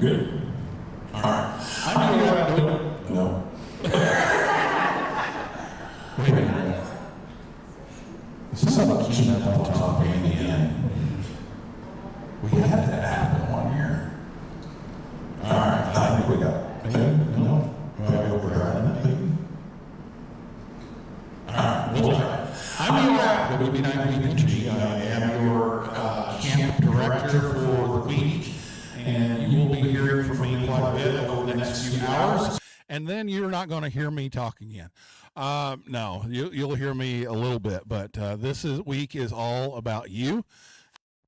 Good. All right. I'm going to do it. No. Wait a minute. Something about keeping up on top in the end. We had that happen one year. All right. I think we got. No. Maybe overriding that thing. All right. We'll try. I'm your WB9 I am your camp director for the week. And you will be hearing from me quite a bit over the next few hours. And then you're not going to hear me talk again. No, you'll hear me a little bit, but week is all about you.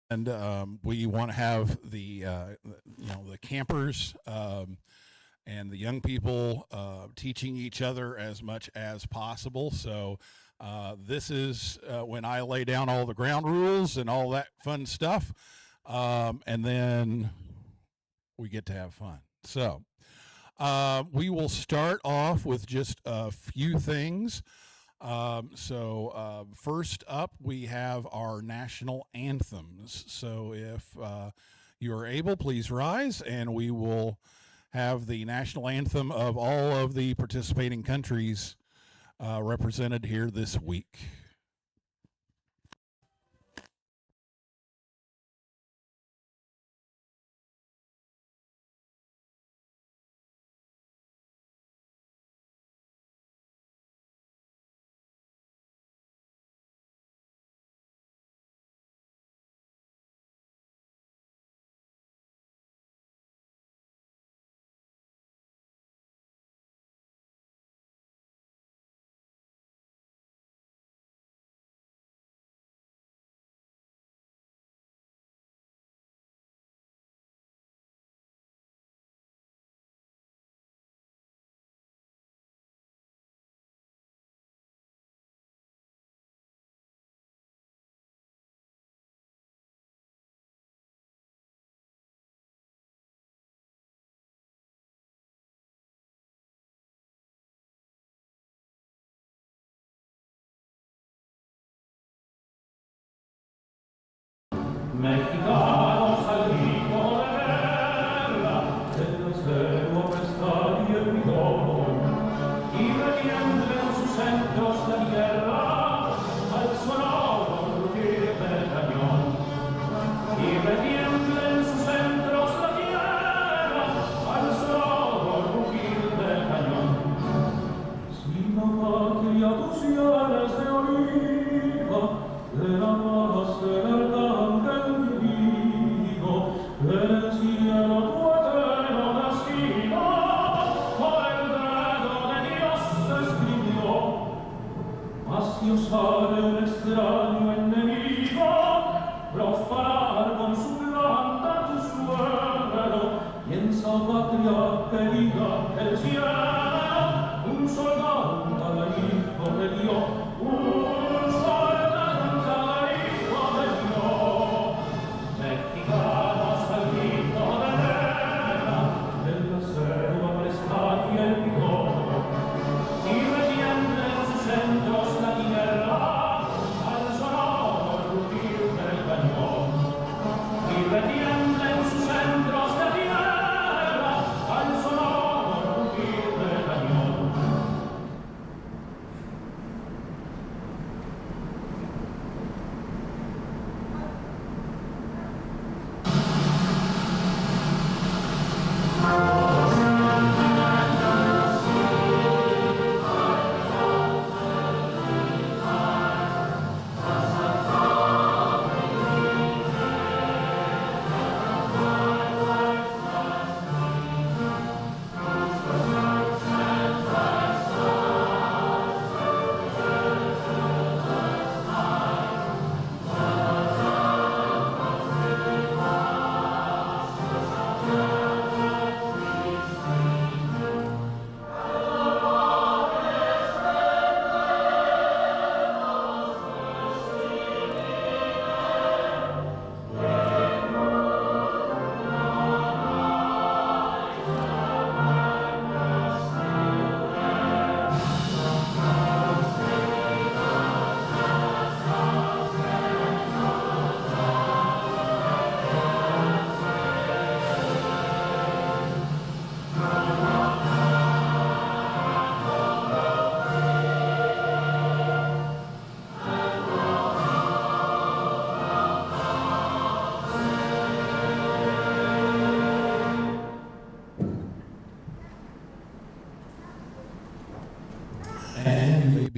And we want to have the campers and the young people teaching each other as much as possible. So this is when I lay down all the ground rules and all that fun stuff, and then we get to have fun. So we will start off with just a few things. First up, we have our national anthems. So if you are able, please rise, and we will have the national anthem of all of the participating countries represented here this week.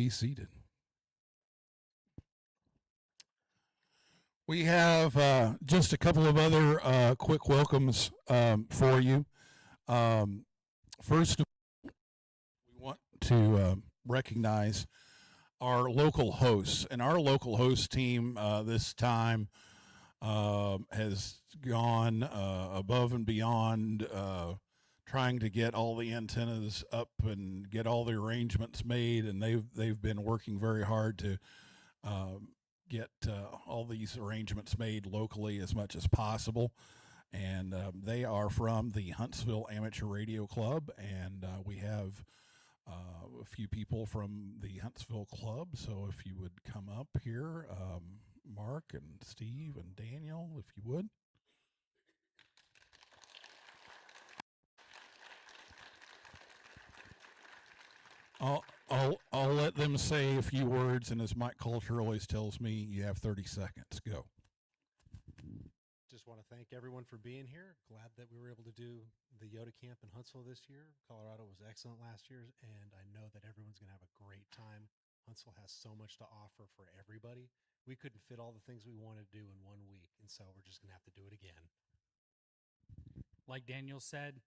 be seated. We have just a couple of other quick welcomes for you. First, we want to recognize our local hosts, and our local host team this time has gone above and beyond trying to get all the antennas up and get all the arrangements made, and they've been working very hard to get all these arrangements made locally as much as possible. And they are from the Huntsville Amateur Radio Club, and we have a few people from the Huntsville Club. So if you would come up here, Mark and Steve and Daniel, if you would. I'll let them say a few words, and as Mike Coulter always tells me, you have 30 seconds. Go. Just want to thank everyone for being here. Glad that we were able to do the Yoda Camp in Huntsville this year. Colorado was excellent last year, and I know that everyone's going to have a great time. Huntsville has so much to offer for everybody. We couldn't fit all the things we wanted to do in 1 week, and so we're just going to have to do it again. Like Daniel said,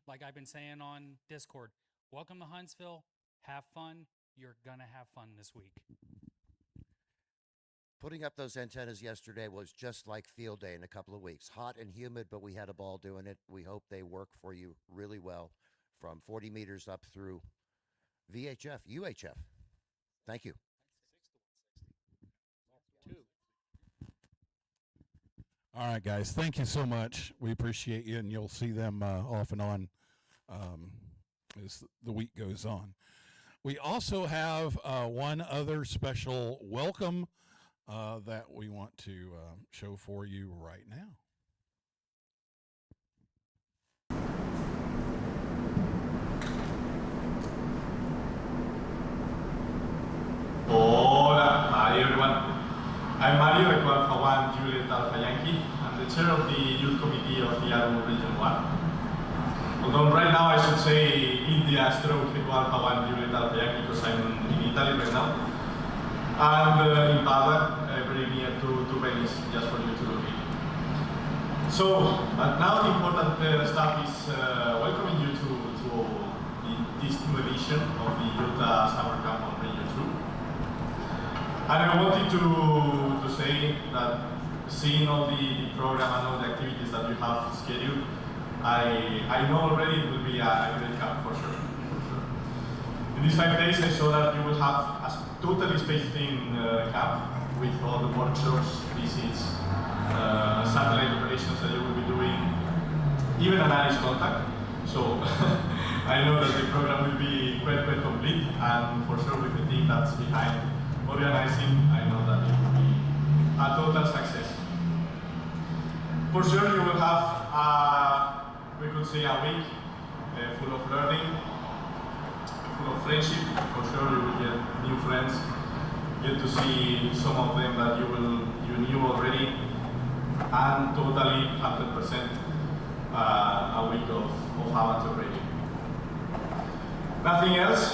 like I've been saying on Discord, welcome to Huntsville. Have fun. You're going to have fun this week. Putting up those antennas yesterday was just like field day in a couple of weeks. Hot and humid, but we had a ball doing it. We hope they work for you really well from 40 meters up through VHF, UHF. Thank you. All right, guys. Thank you so much. We appreciate you, and you'll see them off and on as the week goes on. We also have one other special welcome that we want to show for you right now. Hola, hi everyone. I'm Mario Recuerdo Juan Juliet Alpha Yankee. I'm the chair of the youth committee of the Arrow Region 1. Although right now I should say India stroke Alpha 1 Juliet Alpha Yankee because I'm in Italy right now. And in Padua, very near to Venice, just for you to look in. So, but now the important stuff is welcoming you to this new edition of the Utah Summer Camp on Region 2. And I wanted to say that seeing all the program and all the activities that you have scheduled, I know already it will be a great camp for sure. In these 5 days, I saw that you will have a totally spaced-in camp with all the workshops, visits, satellite operations that you will be doing, even an Irish contact. So I know that the program will be quite complete, and for sure with the team that's behind organizing, I know that it will be a total success. For sure you will have, we could say, a week full of learning, full of friendship. For sure you will get new friends, get to see some of them that you knew already, and totally 100% a week of amateur radio. Nothing else.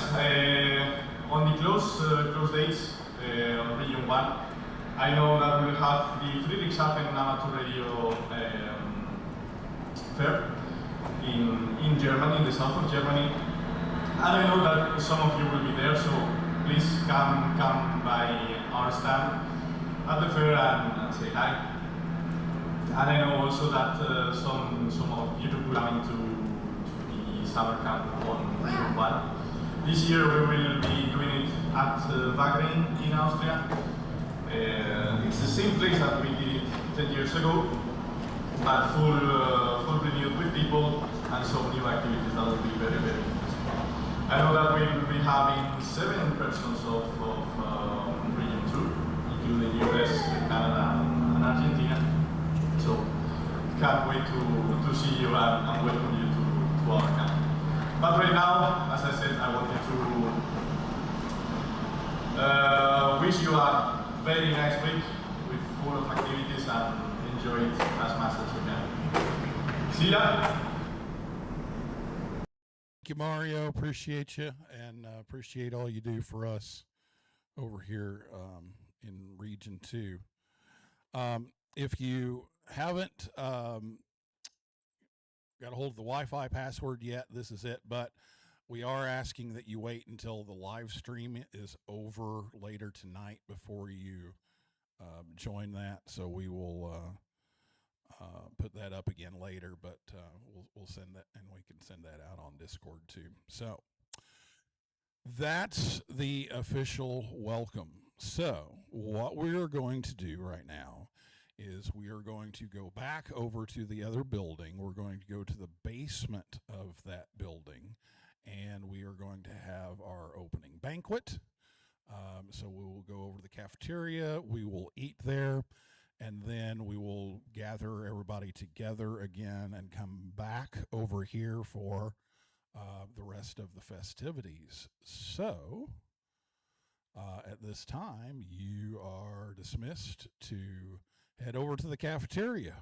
On the close dates on Region 1, I know that we will have the Friedrichshafen Amateur Radio Fair in Germany, in the south of Germany. And I know that some of you will be there, so please come by our stand at the fair and say hi. And I know also that some of you will come into the summer camp on Region 1. This year we will be doing it at Wagram in Austria. It's the same place that we did it 10 years ago, but full renewed with people and some new activities that will be very interesting. I know that we will be having 7 persons of Region 2, including US, Canada, and Argentina. So can't wait to see you and welcome you to our camp. But right now, as I said, I wanted to wish you a very nice week with full of activities and enjoy it as much as you can. See ya! Thank you, Mario. Appreciate you, and appreciate all you do for us over here in Region 2. If you haven't got a hold of the Wi-Fi password yet, this is it. But we are asking that you wait until the live stream is over later tonight before you join that. So we will put that up again later, but we'll send that, and we can send that out on Discord too. So that's the official welcome. So what we're going to do right now is we are going to go back over to the other building. We're going to go to the basement of that building, and we are going to have our opening banquet. So we will go over to the cafeteria, we will eat there, and then we will gather everybody together again and come back over here for the rest of the festivities. So at this time, you are dismissed to head over to the cafeteria.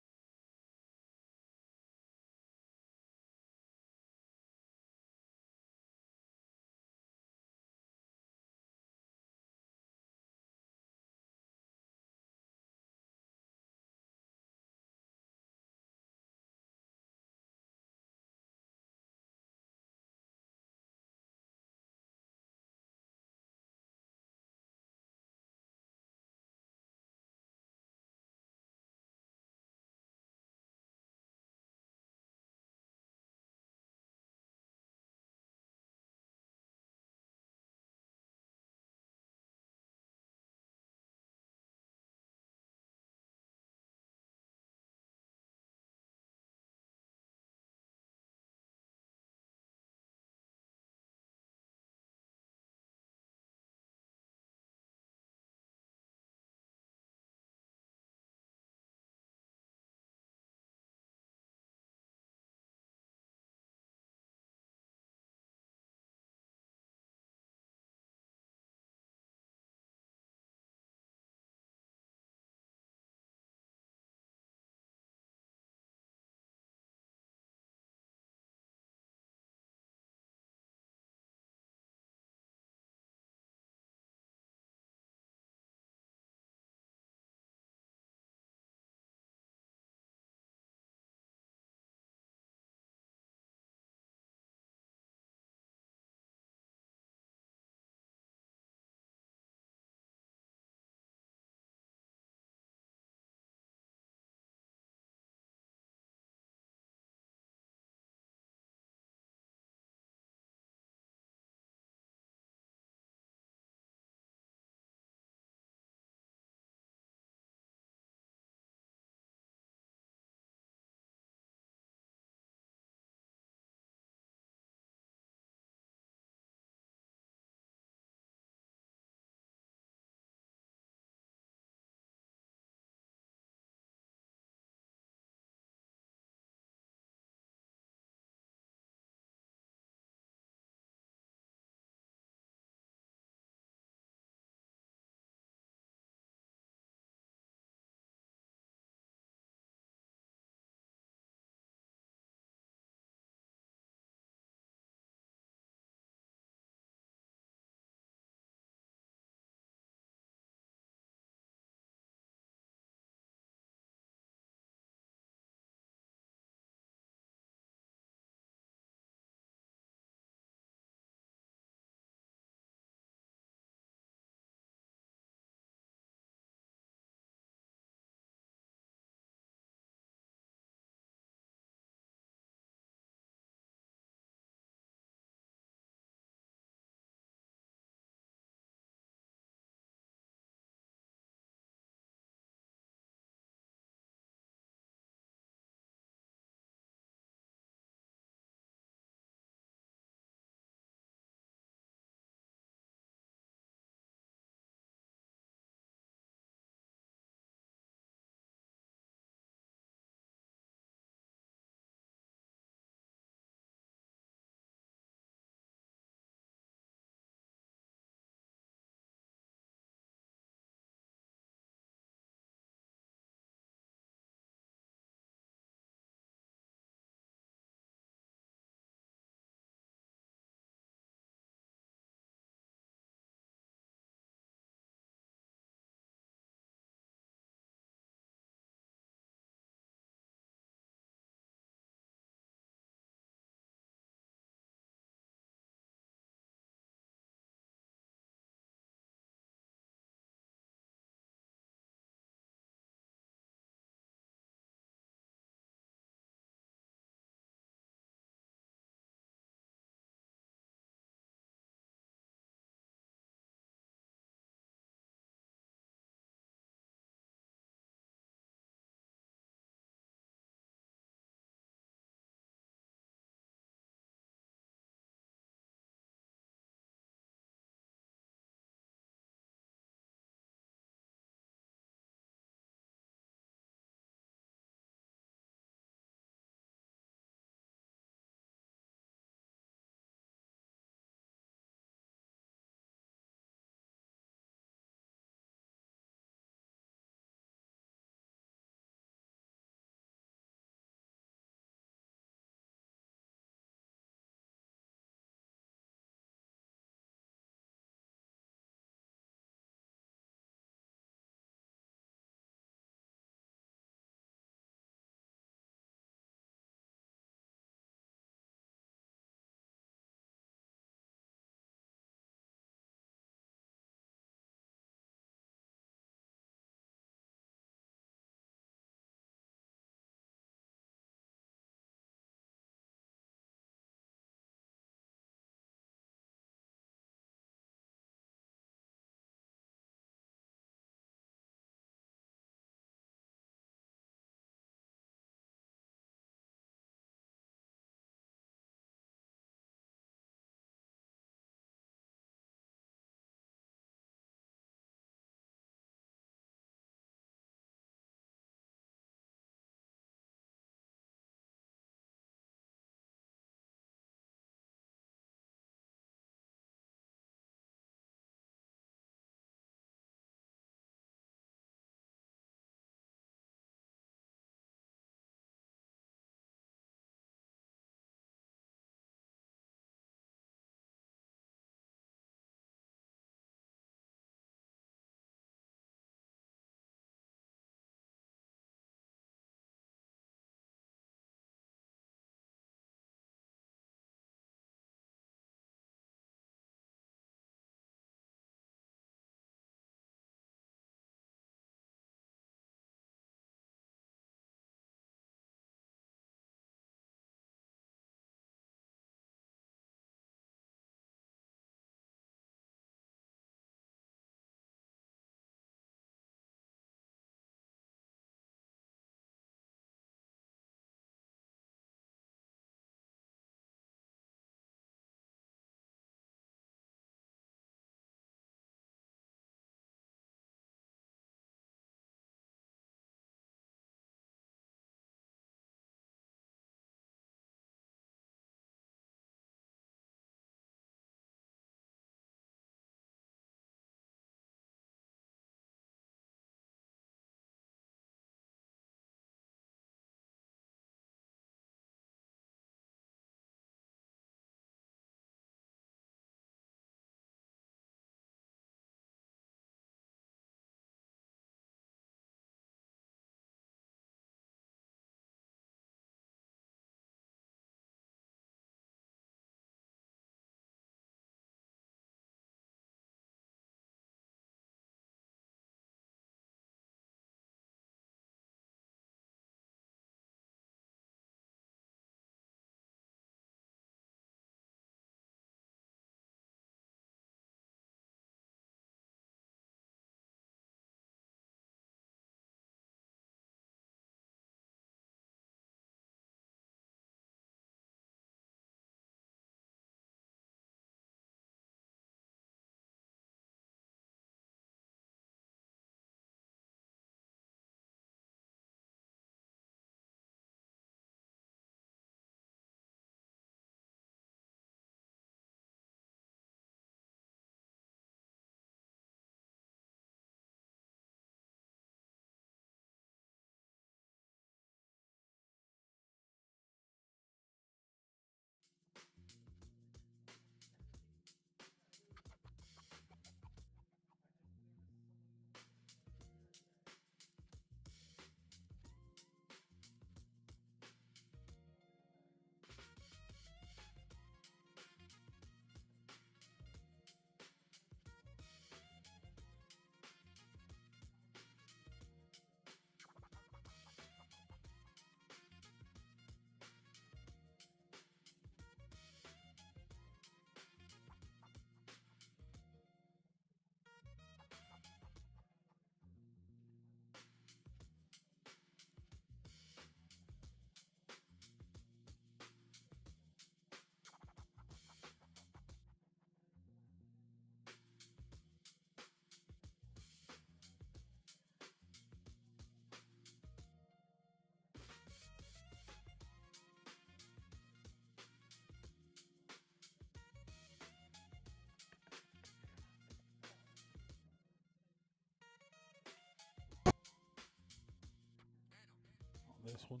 this one.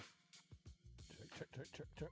Check.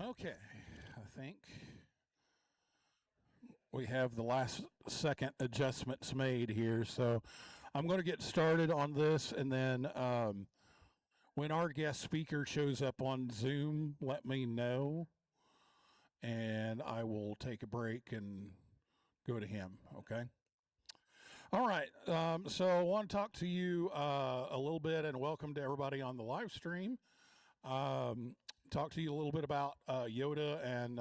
Okay, I think we have the last second adjustments made here, so I'm going to get started on this, and then when our guest speaker shows up on Zoom, let me know, and I will take a break and go to him, okay? All right, so I want to talk to you a little bit, and welcome to everybody on the live stream. Talk to you a little bit about Yoda and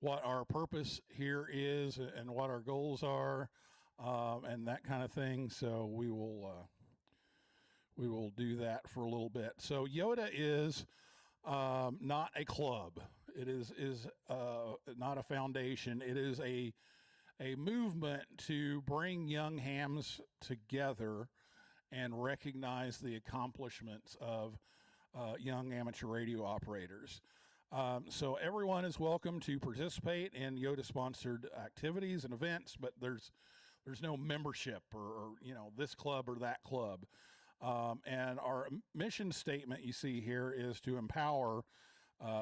what our purpose here is and what our goals are, and that kind of thing. So we will do that for a little bit. So Yoda is not a club. It is not a foundation. It is a movement to bring young hams together and recognize the accomplishments of young amateur radio operators. So everyone is welcome to participate in Yoda-sponsored activities and events, but there's no membership or this club or that club. And our mission statement you see here is to empower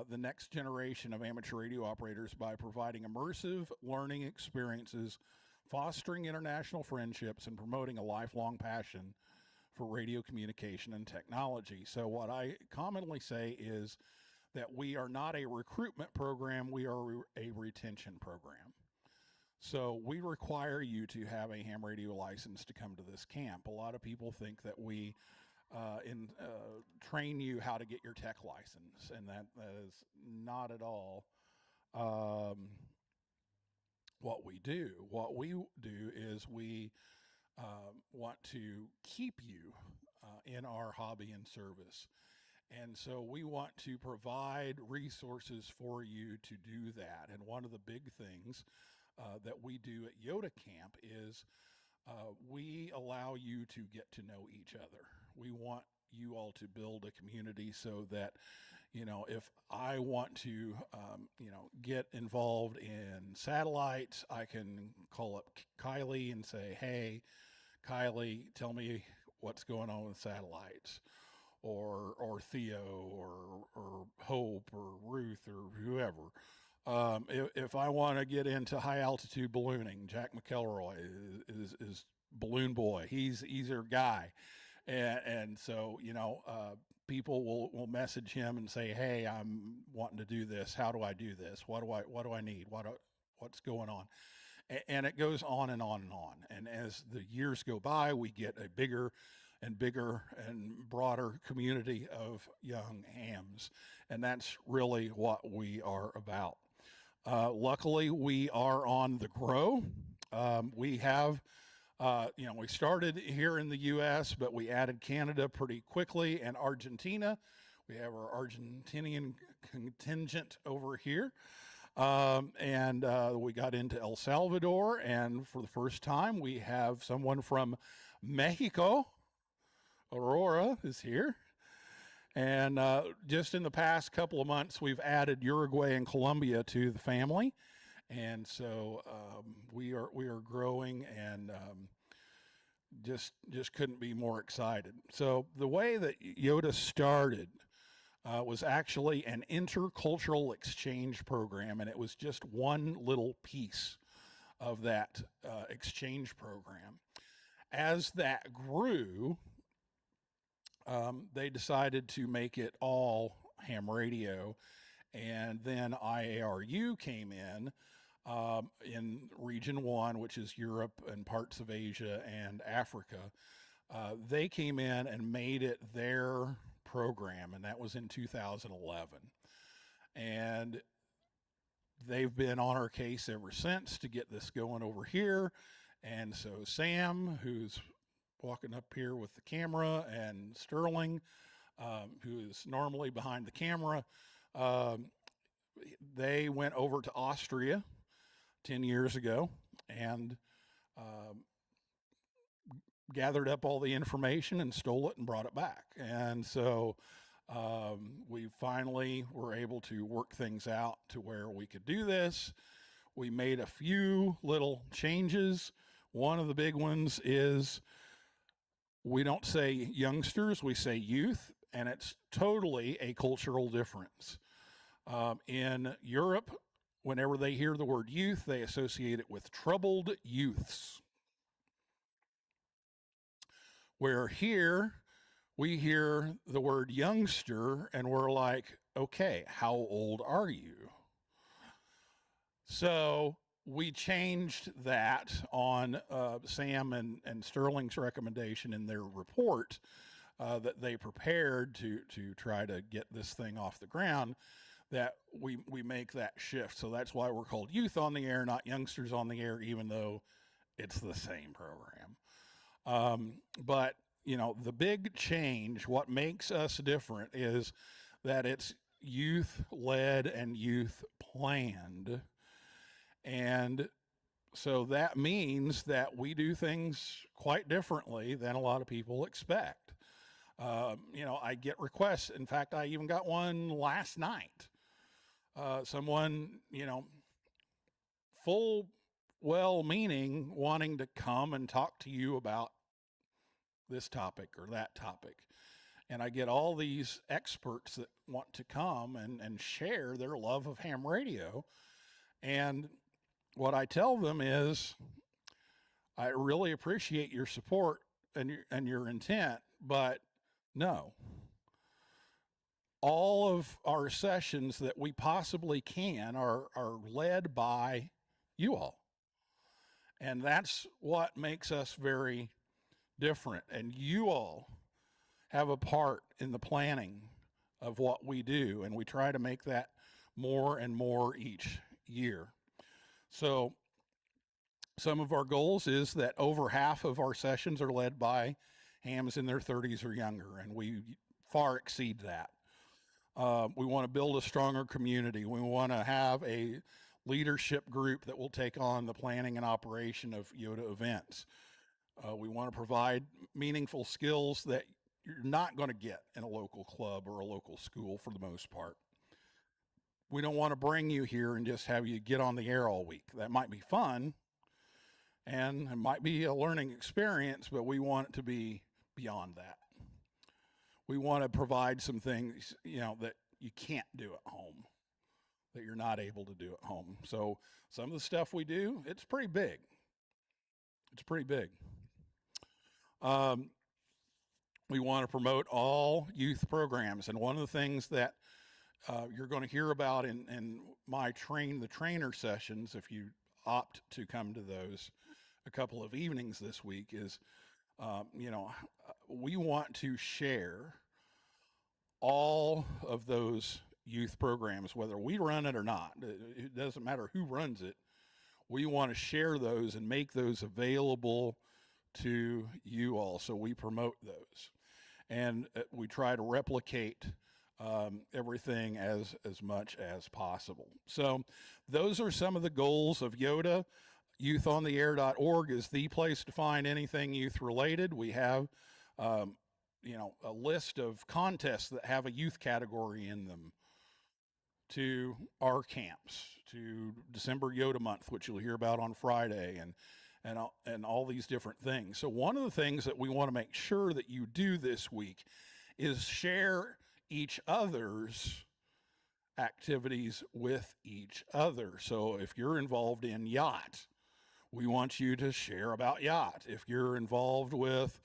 the next generation of amateur radio operators by providing immersive learning experiences, fostering international friendships, and promoting a lifelong passion for radio communication and technology. So what I commonly say is that we are not a recruitment program, we are a retention program. So we require you to have a ham radio license to come to this camp. A lot of people think that we train you how to get your tech license, and that is not at all what we do. What we do is we want to keep you in our hobby and service. And so we want to provide resources for you to do that. And one of the big things that we do at Yoda Camp is we allow you to get to know each other. We want you all to build a community so that, if I want to, get involved in satellites, I can call up Kylie and say, hey, Kylie, tell me what's going on with satellites. Or Theo or Hope or Ruth or whoever. If I want to get into high altitude ballooning, Jack McElroy is balloon boy. He's our guy, and so people will message him and say, hey, I'm wanting to do this. How do I do this? What do I need? What's going on? And it goes on and on and on. And as the years go by, we get a bigger and broader community of young hams. And that's really what we are about. Luckily, we are on the grow. We have, we started here in the U.S., but we added Canada pretty quickly and Argentina. We have our Argentinian contingent over here. And we got into El Salvador, and for the first time, we have someone from Mexico. Aurora is here. And just in the past couple of months, we've added Uruguay and Colombia to the family. And so we are growing and just couldn't be more excited. So the way that Yoda started was actually an intercultural exchange program, and it was just one little piece of that exchange program. As that grew, they decided to make it all ham radio, and then IARU came in Region 1, which is Europe and parts of Asia and Africa. They came in and made it their program, and that was in 2011. And they've been on our case ever since to get this going over here. And so Sam, who's walking up here with the camera, and Sterling, who is normally behind the camera, they went over to Austria 10 years ago and gathered up all the information and stole it and brought it back. And so we finally were able to work things out to where we could do this. We made a few little changes. One of the big ones is we don't say youngsters, we say youth, and it's totally a cultural difference. In Europe, whenever they hear the word youth, they associate it with troubled youths. Where here, we hear the word youngster and we're like, okay, how old are you? So we changed that on Sam and Sterling's recommendation in their report that they prepared to try to get this thing off the ground, that we make that shift. So that's why we're called Youth on the Air, not Youngsters on the Air, even though it's the same program. But, you know, the big change, what makes us different is that it's youth led and youth planned. And so that means that we do things quite differently than a lot of people expect. You know, I get requests. In fact, I even got one last night. Someone, you know, full well meaning, wanting to come and talk to you about this topic or that topic. And I get all these experts that want to come and share their love of ham radio. And what I tell them is, I really appreciate your support and your intent, but no. All of our sessions that we possibly can are led by you all. And that's what makes us very different. And you all have a part in the planning of what we do, and we try to make that more and more each year. So some of our goals is that over half of our sessions are led by hams in their 30s or younger, and we far exceed that. We want to build a stronger community. We want to have a leadership group that will take on the planning and operation of YOTA events. We want to provide meaningful skills that you're not going to get in a local club or a local school for the most part. We don't want to bring you here and just have you get on the air all week. That might be fun and it might be a learning experience, but we want it to be beyond that. We want to provide some things, you know, that you can't do at home, that you're not able to do at home. So some of the stuff we do, it's pretty big. It's pretty big. We want to promote all youth programs. And one of the things that you're going to hear about in my the trainer sessions, if you opt to come to those a couple of evenings this week, is, you know, we want to share all of those youth programs, whether we run it or not. It doesn't matter who runs it. We want to share those and make those available to you all. So we promote those. And we try to replicate everything as much as possible. So those are some of the goals of YOTA. Youthontheair.org is the place to find anything youth related. We have, you know, a list of contests that have a youth category in them, to our camps, to December YOTA month, which you'll hear about on Friday, and all these different things. So one of the things that we want to make sure that you do this week is share each other's activities with each other. So if you're involved in yacht, we want you to share about yacht. If you're involved with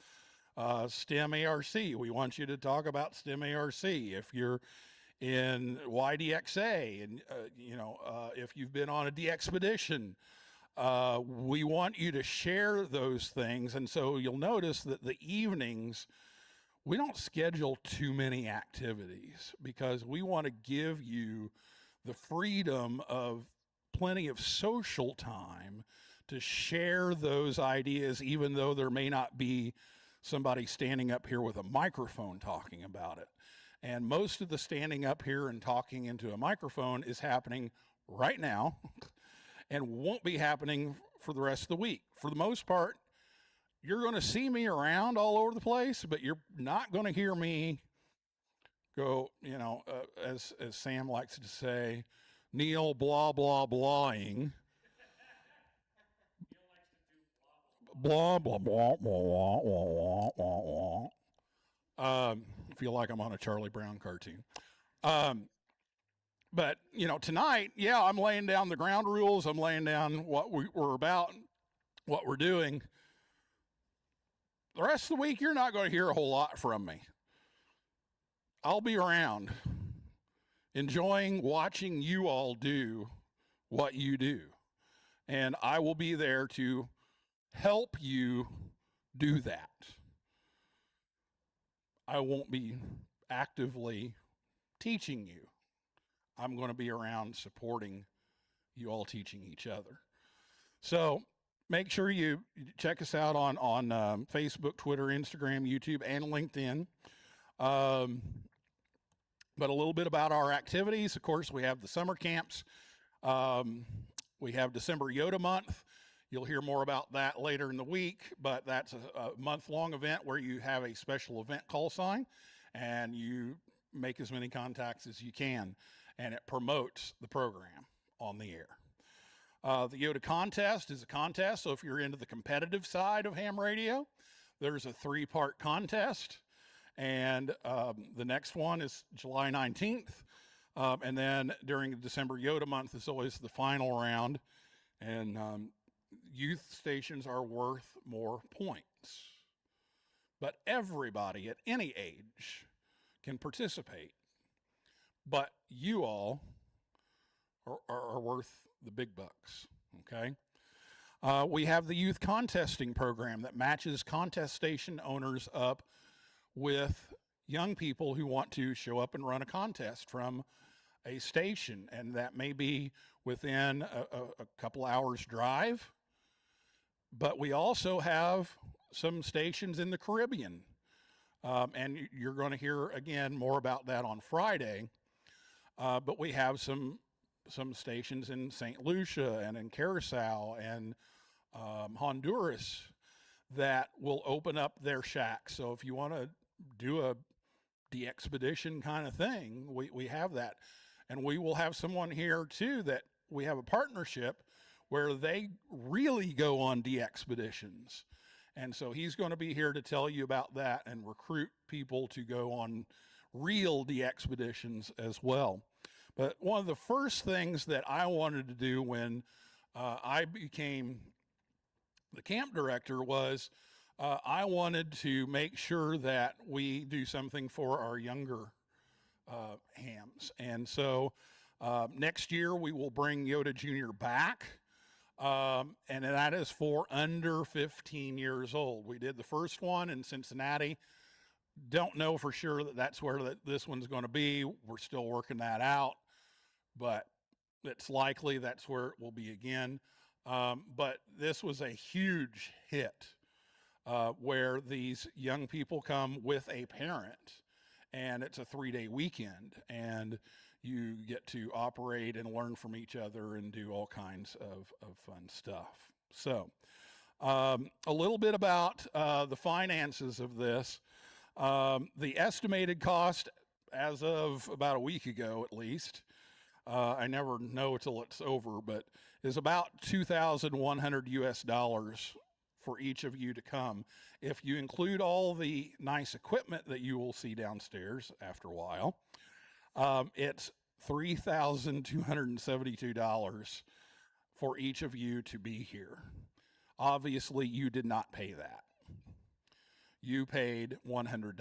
STEM ARC, we want you to talk about STEM ARC. If you're in YDXA, and you know, if you've been on a DXpedition, we want you to share those things. And so you'll notice that the evenings, we don't schedule too many activities because we want to give you the freedom of plenty of social time to share those ideas, even though there may not be somebody standing up here with a microphone talking about it. And most of the standing up here and talking into a microphone is happening right now and won't be happening for the rest of the week. For the most part, you're going to see me around all over the place, but you're not going to hear me go, you know, as Sam likes to say, Neil blah, blah, blahing. Blah, blah, blah, blah, blah, blah, blah. Feel like I'm on a Charlie Brown cartoon. But, tonight, yeah, I'm laying down the ground rules. I'm laying down what we're about, what we're doing. The rest of the week, you're not going to hear a whole lot from me. I'll be around, enjoying watching you all do what you do. And I will be there to help you do that. I won't be actively teaching you. I'm going to be around supporting you all teaching each other. So make sure you check us out on Facebook, Twitter, Instagram, YouTube, and LinkedIn. But a little bit about our activities. Of course, we have the summer camps. We have December Yoda Month. You'll hear more about that later in the week, but that's a month-long event where you have a special event call sign, and you make as many contacts as you can, and it promotes the program on the air. The Yoda Contest is a contest, so if you're into the competitive side of ham radio, there's a 3-part contest, and the next one is July 19th, and then during December Yoda Month is always the final round, and youth stations are worth more points. But everybody at any age can participate. But you all are worth the big bucks, okay? We have the youth contesting program that matches contest station owners up with young people who want to show up and run a contest from a station, and that may be within a couple hours drive. But we also have some stations in the Caribbean, and you're going to hear again more about that on Friday. But we have some stations in St. Lucia and in Curacao and Honduras that will open up their shacks. So if you want to do a de-expedition kind of thing, we have that. And we will have someone here too that we have a partnership where they really go on de-expeditions. And so he's going to be here to tell you about that and recruit people to go on real de-expeditions as well. But one of the first things that I wanted to do when I became the camp director was I wanted to make sure that we do something for our younger hams. And so next year we will bring Yoda Jr. back. And that is for under 15 years old. We did the first one in Cincinnati. Don't know for sure that that's where this one's going to be. We're still working that out, but it's likely that's where it will be again. But this was a huge hit where these young people come with a parent, and it's a 3-day weekend, and you get to operate and learn from each other and do all kinds of fun stuff. So a little bit about the finances of this. The estimated cost as of about a week ago, at least, I never know till it's over, but is about $2,100 US for each of you to come. If you include all the nice equipment that you will see downstairs after a while, it's $3,272 for each of you to be here. Obviously, you did not pay that. You paid $100.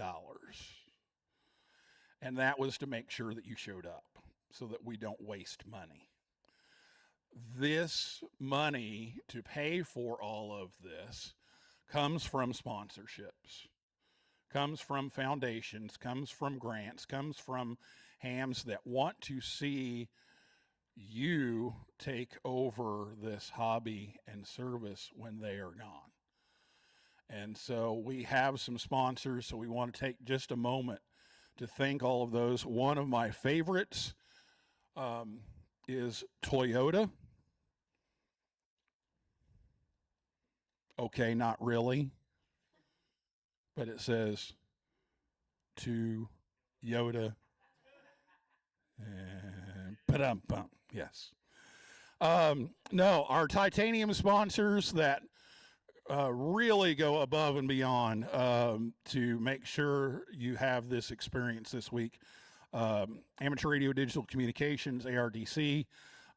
And that was to make sure that you showed up so that we don't waste money. This money to pay for all of this comes from sponsorships, comes from foundations, comes from grants, comes from hams that want to see you take over this hobby and service when they are gone. And so we have some sponsors, so we want to take just a moment to thank all of those. One of my favorites is Toyota. Okay, not really, but it says to Yoda. Ba-dum-bum. Yes. No, our titanium sponsors that really go above and beyond to make sure you have this experience this week. Amateur Radio Digital Communications, ARDC,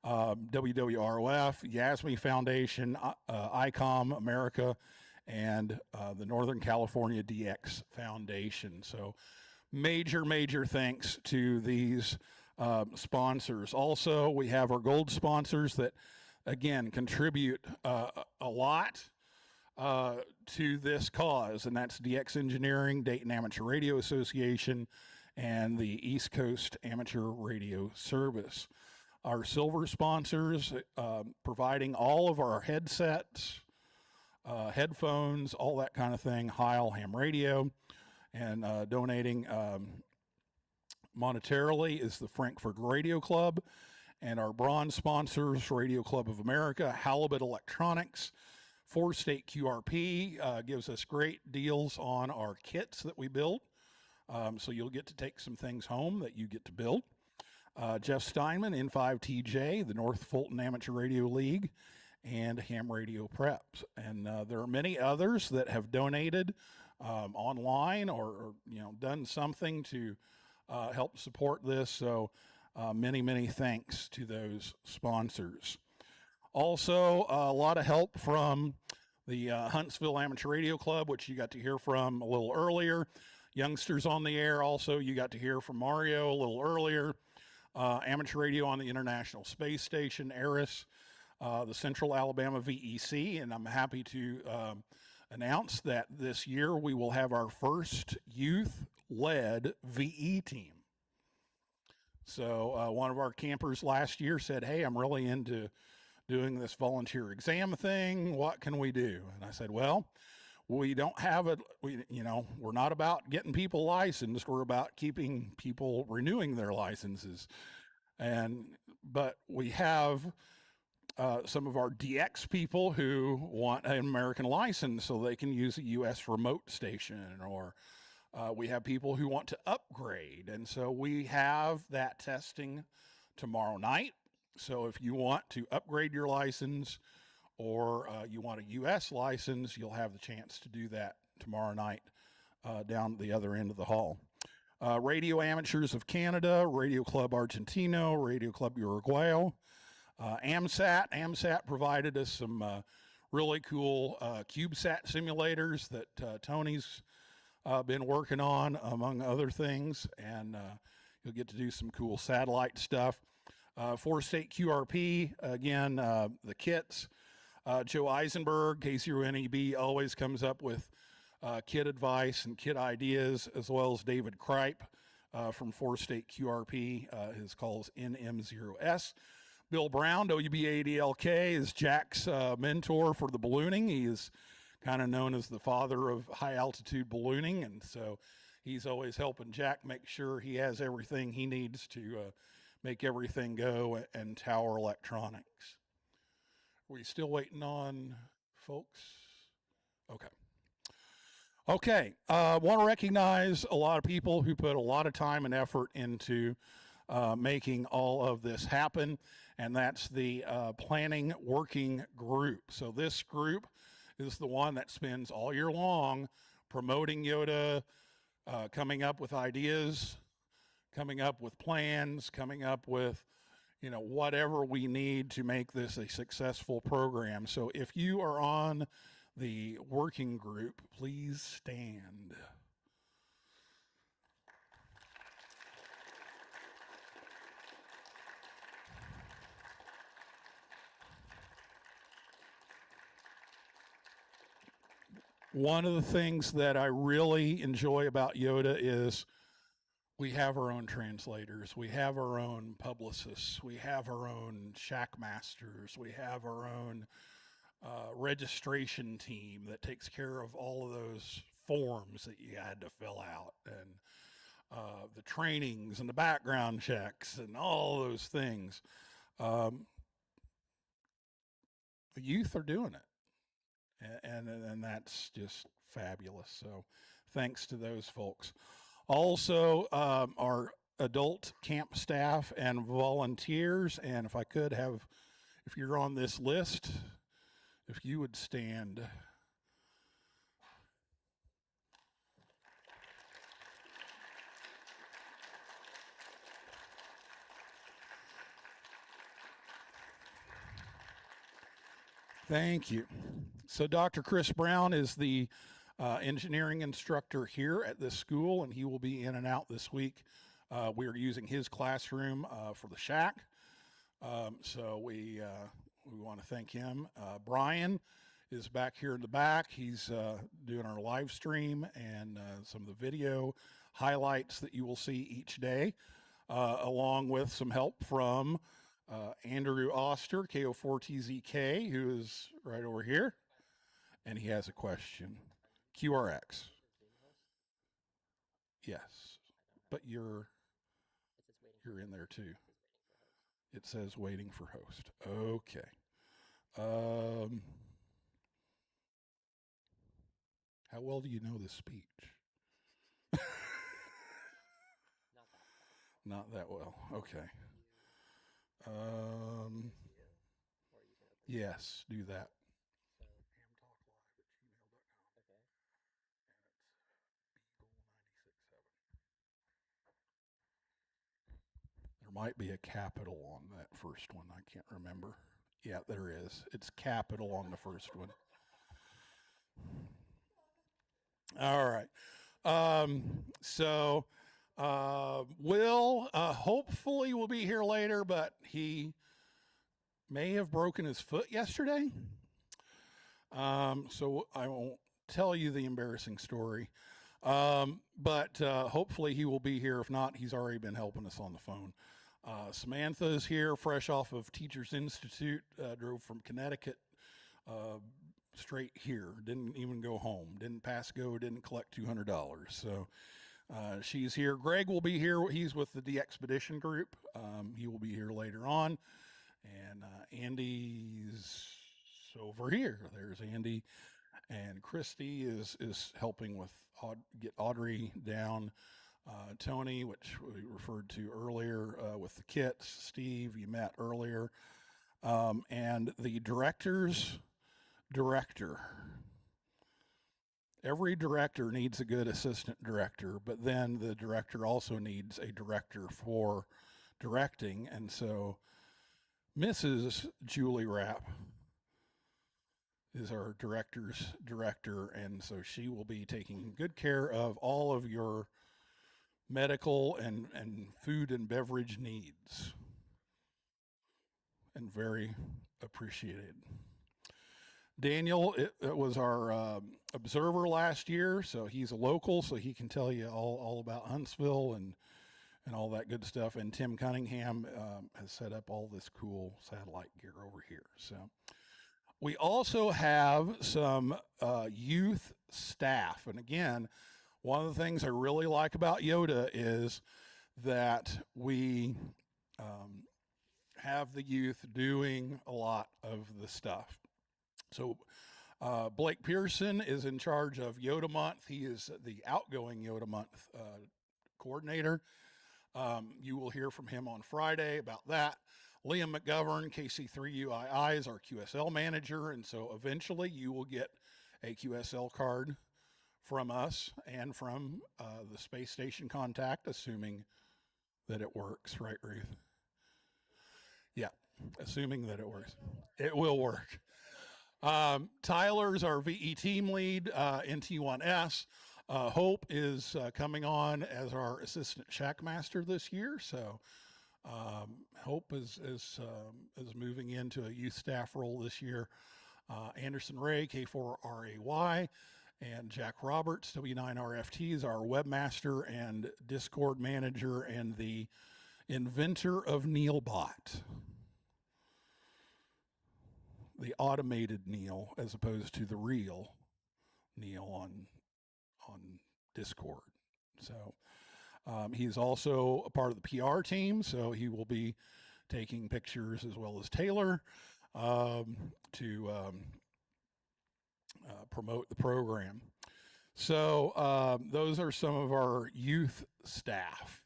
WWROF, YASME Foundation, ICOM America, and the Northern California DX Foundation. So major thanks to these sponsors. Also, we have our gold sponsors that, again, contribute a lot to this cause, and that's DX Engineering, Dayton Amateur Radio Association, and the East Coast Amateur Radio Service. Our silver sponsors providing all of our headsets, headphones, all that kind of thing, Heil Ham Radio, and donating monetarily is the Frankfurt Radio Club, and our bronze sponsors, Radio Club of America, Halibut Electronics, Four State QRP gives us great deals on our kits that we build, so you'll get to take some things home that you get to build. Jeff Steinman, N5TJ, the North Fulton Amateur Radio League, and Ham Radio Preps. And there are many others that have donated online or done something to help support this. So many thanks to those sponsors. Also, a lot of help from the Huntsville Amateur Radio Club, which you got to hear from a little earlier. Youngsters on the Air, also you got to hear from Mario a little earlier. Amateur Radio on the International Space Station, ARIS, the Central Alabama VEC, and I'm happy to announce that this year we will have our first youth-led VE team. So one of our campers last year said, hey, I'm really into doing this volunteer exam thing. What can we do? And I said, well, we don't have it. We're not about getting people licensed. We're about keeping people renewing their licenses. But we have some of our DX people who want an American license so they can use a U.S. remote station, or we have people who want to upgrade. And so we have that testing tomorrow night. So if you want to upgrade your license or you want a U.S. license, you'll have the chance to do that tomorrow night down the other end of the hall. Radio Amateurs of Canada, Radio Club Argentino, Radio Club Uruguayo, AMSAT provided us some really cool CubeSat simulators that Tony's been working on, among other things, and you'll get to do some cool satellite stuff. Four State QRP, again, the kits. Joe Eisenberg, K0NEB, always comes up with kit advice and kit ideas, as well as David Kripe from Four State QRP. His call is NM0S. Bill Brown, WBADLK, is Jack's mentor for the ballooning. He is kind of known as the father of high altitude ballooning, and so he's always helping Jack make sure he has everything he needs to make everything go, and Tower Electronics. Are we still waiting on folks? Okay. Want to recognize a lot of people who put a lot of time and effort into making all of this happen, and that's the planning working group. So this group is the one that spends all year long promoting YOTA, coming up with ideas, coming up with plans, coming up with whatever we need to make this a successful program. So if you are on the working group, please stand. One of the things that I really enjoy about YOTA is we have our own translators, we have our own publicists, we have our own shack masters, we have our own registration team that takes care of all of those forms that you had to fill out, and the trainings and the background checks and all those things. The youth are doing it, and that's just fabulous. So thanks to those folks. Also, our adult camp staff and volunteers, and if I could have, if you're on this list, if you would stand. Thank you. So Dr. Chris Brown is the engineering instructor here at this school, and he will be in and out this week. We are using his classroom for the shack. So we want to thank him. Brian is back here in the back. He's doing our live stream and some of the video highlights that you will see each day, along with some help from Andrew Oster, KO4TZK, who is right over here. And he has a question. QRX. Yes, but you're in there too. It says waiting for host. Okay. How well do you know this speech? Not that well. Okay. Yes, do that. There might be a capital on that first one. I can't remember. Yeah, there is. It's capital on the first one. All right. Will hopefully will be here later, but he may have broken his foot yesterday. So I won't tell you the embarrassing story. But hopefully he will be here. If not, he's already been helping us on the phone. Samantha is here, fresh off of Teachers Institute, drove from Connecticut straight here, didn't even go home, didn't pass go, didn't collect $200. So she's here. Greg will be here. He's with the DXpedition group. He will be here later on. And Andy's over here. There's Andy. And Christy is helping with get Audrey down. Tony, which we referred to earlier with the kits. Steve, you met earlier. And the director's director. Every director needs a good assistant director, but then the director also needs a director for directing. And so Mrs. Julie Rapp is our director's director, and so she will be taking good care of all of your medical and food and beverage needs, and very appreciated. Daniel it was our observer last year, so he's a local, so he can tell you all about Huntsville and all that good stuff. And Tim Cunningham has set up all this cool satellite gear over here. So we also have some youth staff. And again, one of the things I really like about Yoda is that we have the youth doing a lot of the stuff. So Blake Pearson is in charge of Yoda Month. He is the outgoing Yoda Month coordinator. You will hear from him on Friday about that. Liam McGovern, KC3UII, is our QSL manager, and so eventually you will get a QSL card from us and from the space station contact, assuming that it works, right, Ruth? Yeah, assuming that it works. It will work. Tyler's our VE team lead, NT1S. Hope is coming on as our assistant shack master this year. So Hope is moving into a youth staff role this year. Anderson Ray, K4RAY, and Jack Roberts, W9RFT, is our webmaster and Discord manager and the inventor of Neilbot. The automated Neil as opposed to the real Neil on Discord. So he's also a part of the PR team, so he will be taking pictures as well as Taylor to promote the program. So those are some of our youth staff.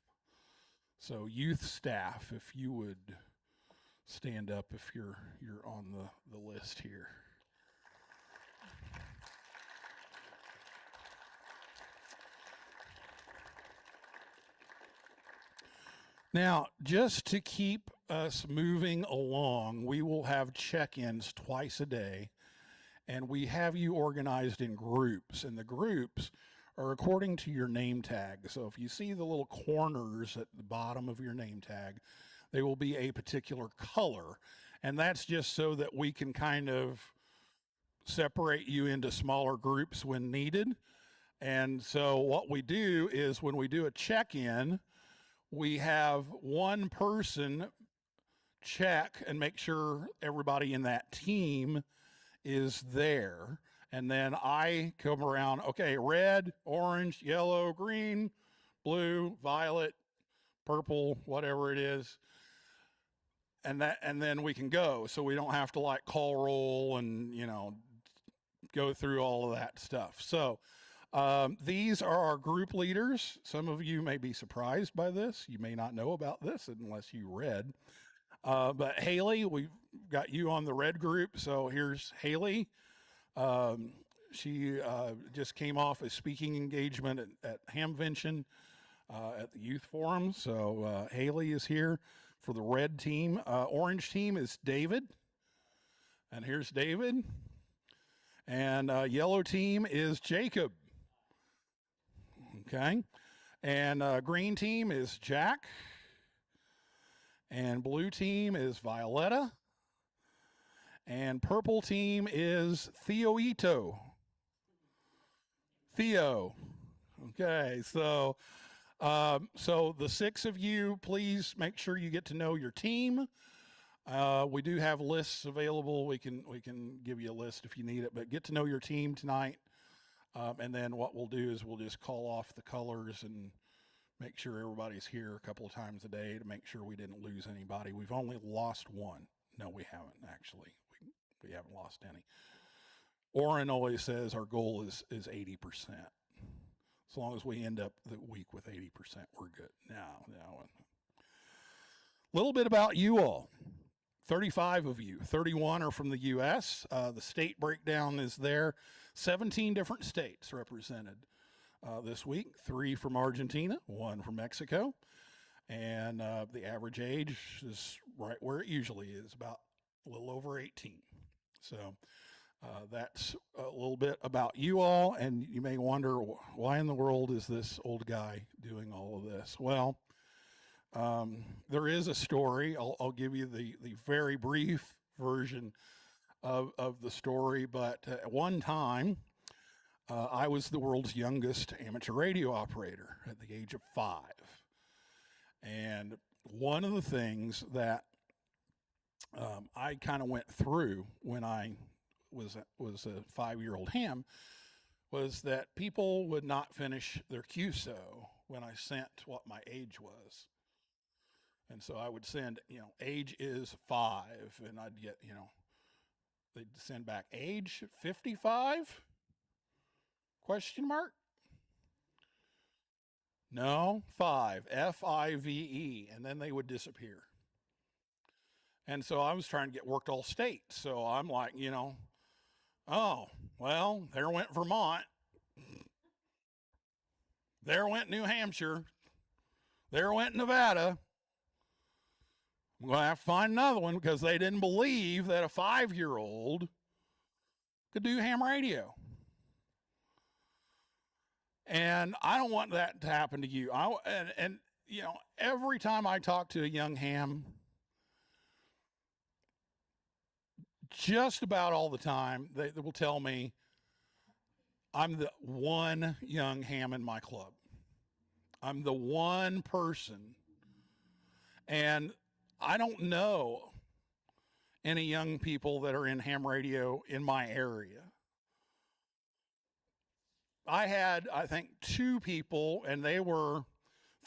So youth staff, if you would stand up if you're on the list here. Now, just to keep us moving along, we will have check-ins twice a day And we have you organized in groups, and the groups are according to your name tag. So if you see the little corners at the bottom of your name tag, they will be a particular color. And that's just so that we can kind of separate you into smaller groups when needed. And so what we do is when we do a check-in, we have one person check and make sure everybody in that team is there. And then I come around, okay, red, orange, yellow, green, blue, violet, purple, whatever it is. And then we can go. So we don't have to like call roll and, go through all of that stuff. So these are our group leaders. Some of you may be surprised by this. You may not know about this unless you read. But Haley, we've got you on the red group. So here's Haley. She just came off a speaking engagement at Hamvention at the Youth Forum. So Haley is here for the red team. Orange team is David. And here's David. And yellow team is Jacob. Okay. And green team is Jack. And blue team is Violetta. And purple team is Theo. Okay, so the 6 of you, please make sure you get to know your team. We do have lists available. We can give you a list if you need it, but get to know your team tonight. And then what we'll do is we'll just call off the colors and make sure everybody's here a couple of times a day to make sure we didn't lose anybody. We've only lost one. No, we haven't actually. We haven't lost any. Orrin always says our goal is 80%. As long as we end up the week with 80%, we're good. Now, a little bit about you all. 35 of you, 31 are from the U.S. The state breakdown is there. 17 different states represented this week. 3 from Argentina, 1 from Mexico. And the average age is right where it usually is, about a little over 18. So that's a little bit about you all. And you may wonder, why in the world is this old guy doing all of this? Well, there is a story. I'll give you the very brief version of the story. But at one time, I was the world's youngest amateur radio operator at the age of 5. And one of the things that I kind of went through when I was a 5-year-old ham was that people would not finish their QSO when I sent what my age was. And so I would send, age is 5, and I'd get, they'd send back age 55? Question mark? No, 5, F-I-V-E, and then they would disappear. And so I was trying to get worked all state. So I'm like, oh, well, there went Vermont. There went New Hampshire. There went Nevada. I'm going to have to find another one because they didn't believe that a 5-year-old could do ham radio. And I don't want that to happen to you. Every time I talk to a young ham, just about all the time, they will tell me I'm the one young ham in my club. I'm the one person. And I don't know any young people that are in ham radio in my area. I had, I think, 2 people, and they were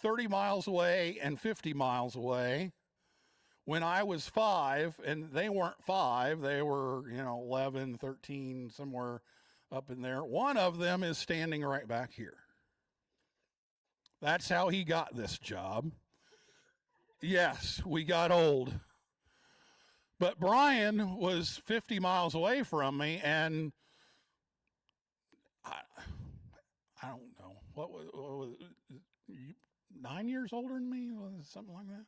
30 miles away and 50 miles away when I was 5, and they weren't 5. They were, 11, 13, somewhere up in there. One of them is standing right back here. That's how he got this job. Yes, we got old. But Brian was 50 miles away from me, and I don't know. What was you 9 years older than me? Was it something like that?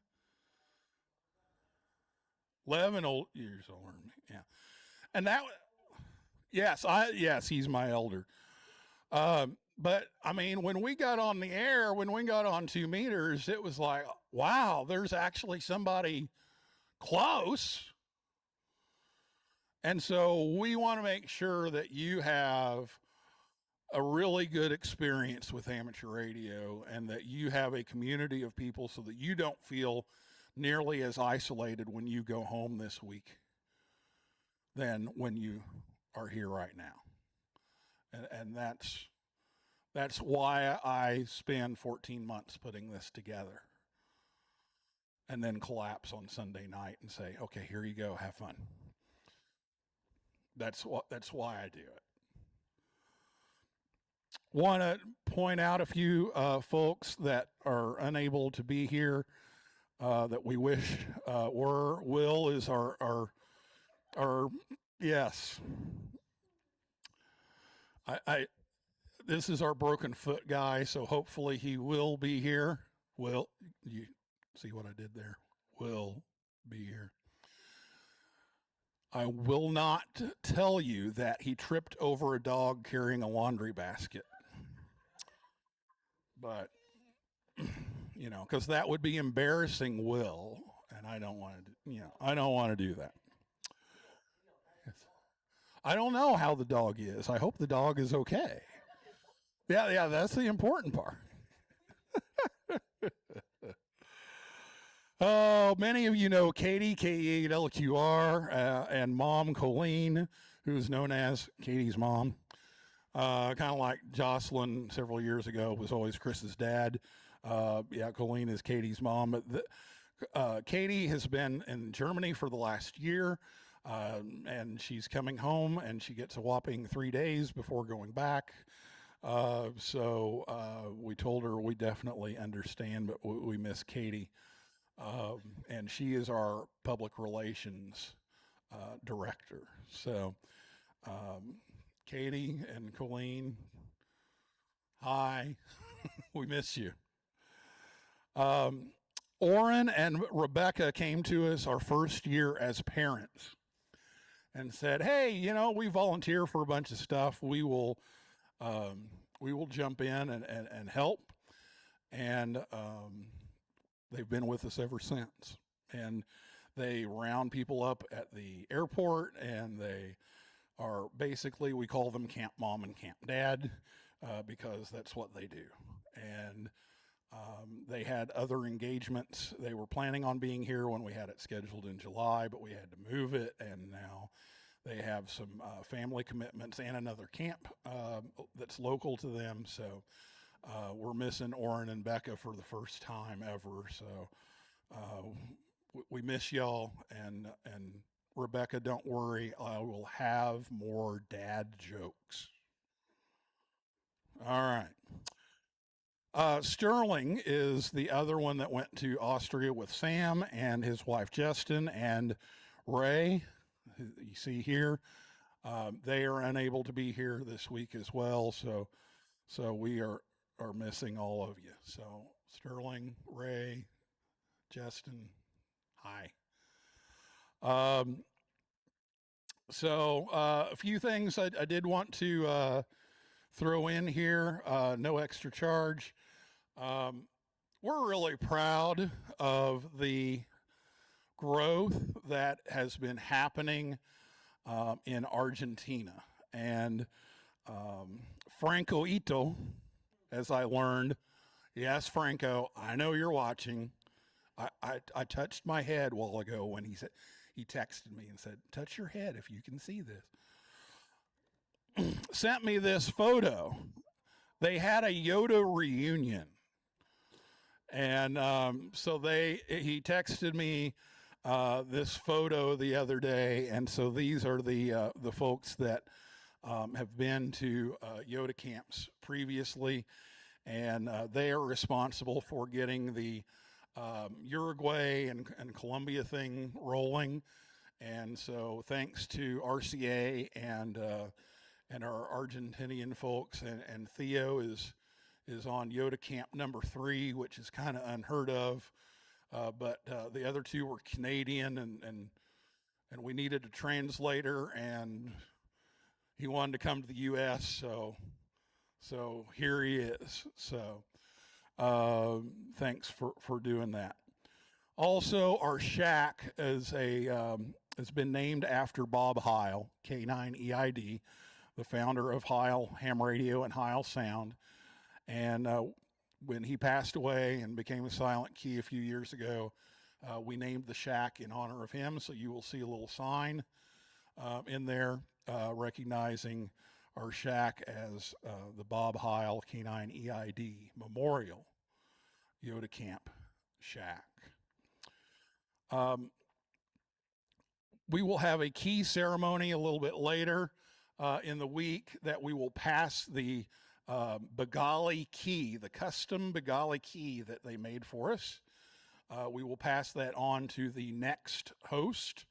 11 years older than me, yeah. And Yes, he's my elder. But I mean, when we got on the air, when we got on 2 meters, it was like, wow, there's actually somebody close. And so we want to make sure that you have a really good experience with amateur radio and that you have a community of people so that you don't feel nearly as isolated when you go home this week than when you are here right now. And that's why I spend 14 months putting this together and then collapse on Sunday night and say, okay, here you go, have fun. That's why I do it. Want to point out a few folks that are unable to be here that we wish were. Will is our yes. I this is our broken foot guy, so hopefully he will be here. Will, you see what I did there? Will be here. I will not tell you that he tripped over a dog carrying a laundry basket. But, you know, because that would be embarrassing Will, and I don't want to, I don't want to do that. I don't know how the dog is. I hope the dog is okay. Yeah, that's the important part. Oh, many of you know Katie, K-E-8-L-Q-R, and Mom Colleen, who's known as Katie's mom. Kind of like Jocelyn several years ago was always Chris's dad. Colleen is Katie's mom. But Katie has been in Germany for the last year, and she's coming home, and she gets a whopping 3 days before going back. So we told her we definitely understand, but we miss Katie. And she is our public relations director. So Katie and Colleen, hi, we miss you. Orrin and Rebecca came to us our first year as parents and said, hey, we volunteer for a bunch of stuff. We will jump in and help. And they've been with us ever since. And they round people up at the airport, and they are basically, we call them Camp Mom and Camp Dad because that's what they do. And they had other engagements. They were planning on being here when we had it scheduled in July, but we had to move it, and now they have some family commitments and another camp that's local to them. So we're missing Orrin and Becca for the first time ever. So we miss y'all. And Rebecca, don't worry, I will have more dad jokes. All right. Sterling is the other one that went to Austria with Sam and his wife Justin and Ray. You see here, they are unable to be here this week as well. So we are missing all of you. So Sterling, Ray, Justin, hi. So a few things I did want to throw in here, no extra charge. We're really proud of the growth that has been happening in Argentina. And Franco Ito, as I learned, yes, Franco, I know you're watching. I touched my head a while ago when he texted me and said, touch your head if you can see this. Sent me this photo. They had a Yoda reunion. And so he texted me this photo the other day. And so these are the folks that have been to Yoda camps previously. And they are responsible for getting the Uruguay and Colombia thing rolling. And so thanks to RCA and our Argentinian folks, and Theo is on Yoda Camp number 3, which is kind of unheard of. But the other 2 were Canadian, and we needed a translator, and he wanted to come to the U.S. So here he is. So thanks for doing that. Also, our shack is has been named after Bob Heil, K9EID, the founder of Heil Ham Radio and Heil Sound. And when he passed away and became a silent key a few years ago, we named the shack in honor of him. So you will see a little sign in there recognizing our shack as the Bob Heil K9EID Memorial Yoda Camp Shack. We will have a key ceremony a little bit later in the week that we will pass the Bengali key, the custom Bengali key that they made for us. We will pass that on to the next host.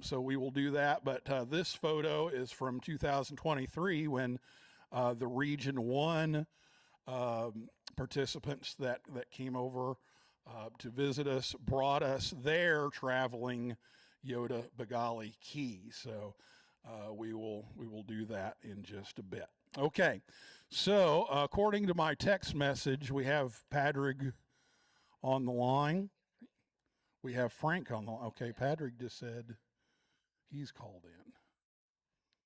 So we will do that. But this photo is from 2023 when the Region 1 participants that came over to visit us brought us their traveling Yoda Bengali key. So we will do that in just a bit. Okay, so according to my text message, we have Padraig on the line. We have Frank on the line. Okay, Padraig just said he's called in.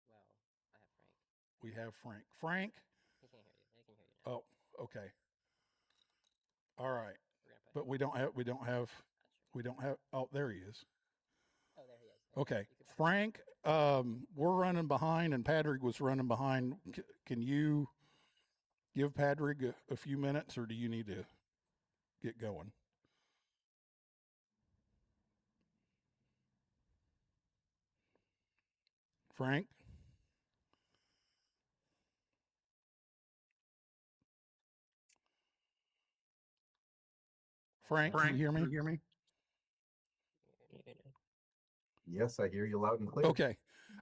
Well, I have Frank. We have Frank. Frank? He can't hear you. He can hear you now. Oh, okay. All right. We're gonna put But him we don't have, oh, there he is. Oh, there he is. There he Okay. is. You can put him- Frank, we're running behind and Padraig was running behind. Can you give Padraig a few minutes or do you need to get going? Frank? Frank, can you hear me? Yes, I hear you loud and clear. Okay.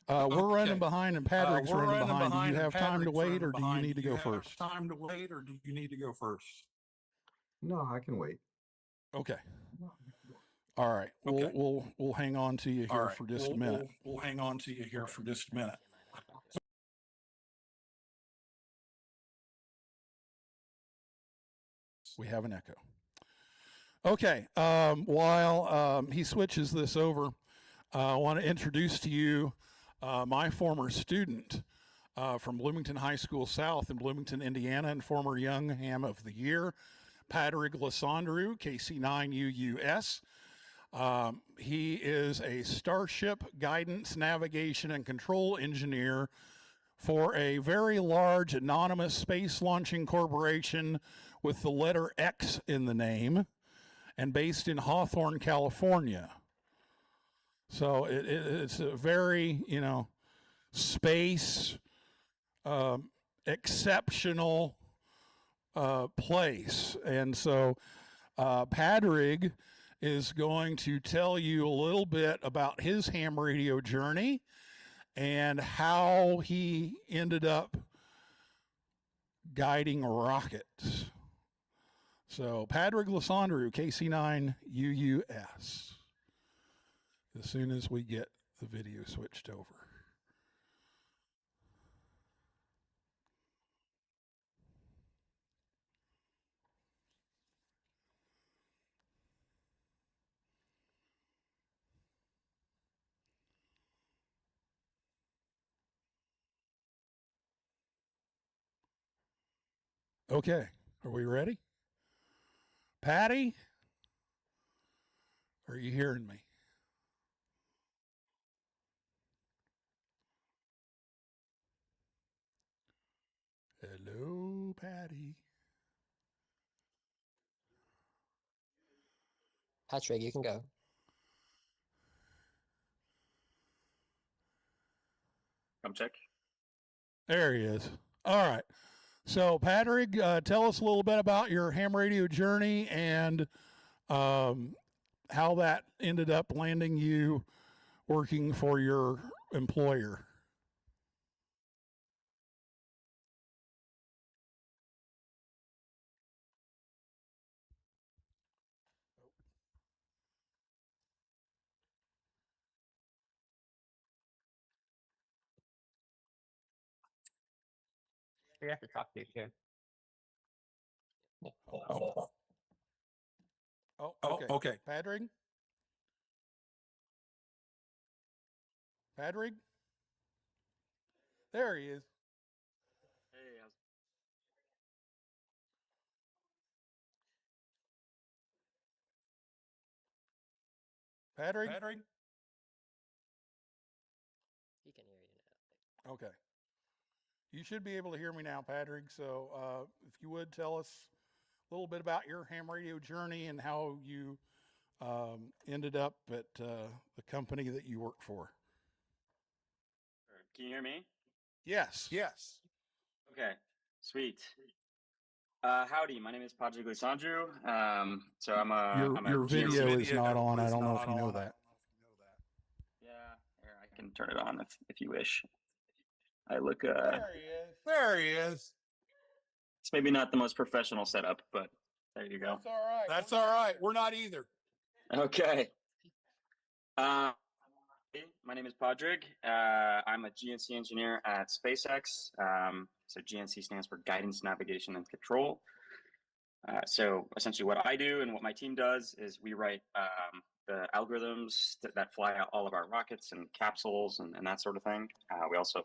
We're running behind and Padraig's running behind. Do you have time to wait or do you need to go first? Time to wait, or do you need to go first? No, I can wait. Okay. All right. Okay. We'll hang on to you All here right, for just a minute. We'll hang on to you here for just a minute. We have an echo. Okay. While he switches this over, I want to introduce to you my former student from Bloomington High School South in Bloomington, Indiana, and former Young Ham of the Year, Padraig Lysandrou, KC9UUS. He is a Starship Guidance, Navigation, and Control Engineer for a very large anonymous space launching corporation with the letter X in the name and based in Hawthorne, California. So it's a very, space exceptional place. And so Padraig is going to tell you a little bit about his ham radio journey and how he ended up guiding rockets. So Padraig Lysandrou, KC9UUS. As soon as we get the video switched over. Okay, are we ready? Patty, are you hearing me? Hello, Patty. Patrick, you can go. Come check. There he is. All right. So, Patrick, tell us a little bit about your ham radio journey and how that ended up landing you working for your employer. who you have to talk to too. Oh, Oh, oh, okay. Patrick? Patrick? There he is. Hey, Patrick? He can hear you now. Okay. You should be able to hear me now, Patrick. So if you would tell us a little bit about your ham radio journey and how you ended up at the company that you work for. can you hear me? Yes. Yes. Okay, sweet. Howdy, my name is Patrick Lisandro. So I'm a Your GNC video is not on. I don't know if you know that. Yeah, here, I can turn it on if you wish. I look There he is. There he is. it's maybe not the most professional setup, but there you go. That's all right. That's all right. We're not either. Okay. My name is Padraig. I'm a GNC engineer at SpaceX. So GNC stands for Guidance, Navigation, and Control. So essentially what I do and what my team does is we write the algorithms that fly out all of our rockets and capsules and that sort of thing. We also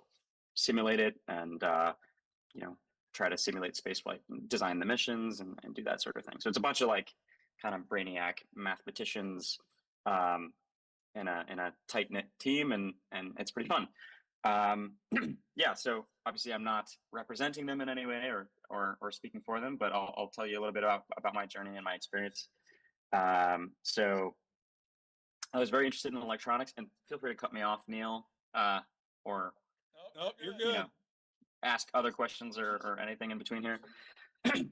simulate it and, try to simulate spaceflight and design the missions and do that sort of thing. So it's a bunch of like kind of brainiac mathematicians in a tight knit team, and it's pretty fun. Yeah, so obviously I'm not representing them in any way or speaking for them, but I'll tell you a little bit about my journey and my experience. So I was very interested in electronics, and feel free to cut me off, Neil, or Oh, you're good. ask other questions or anything in between here.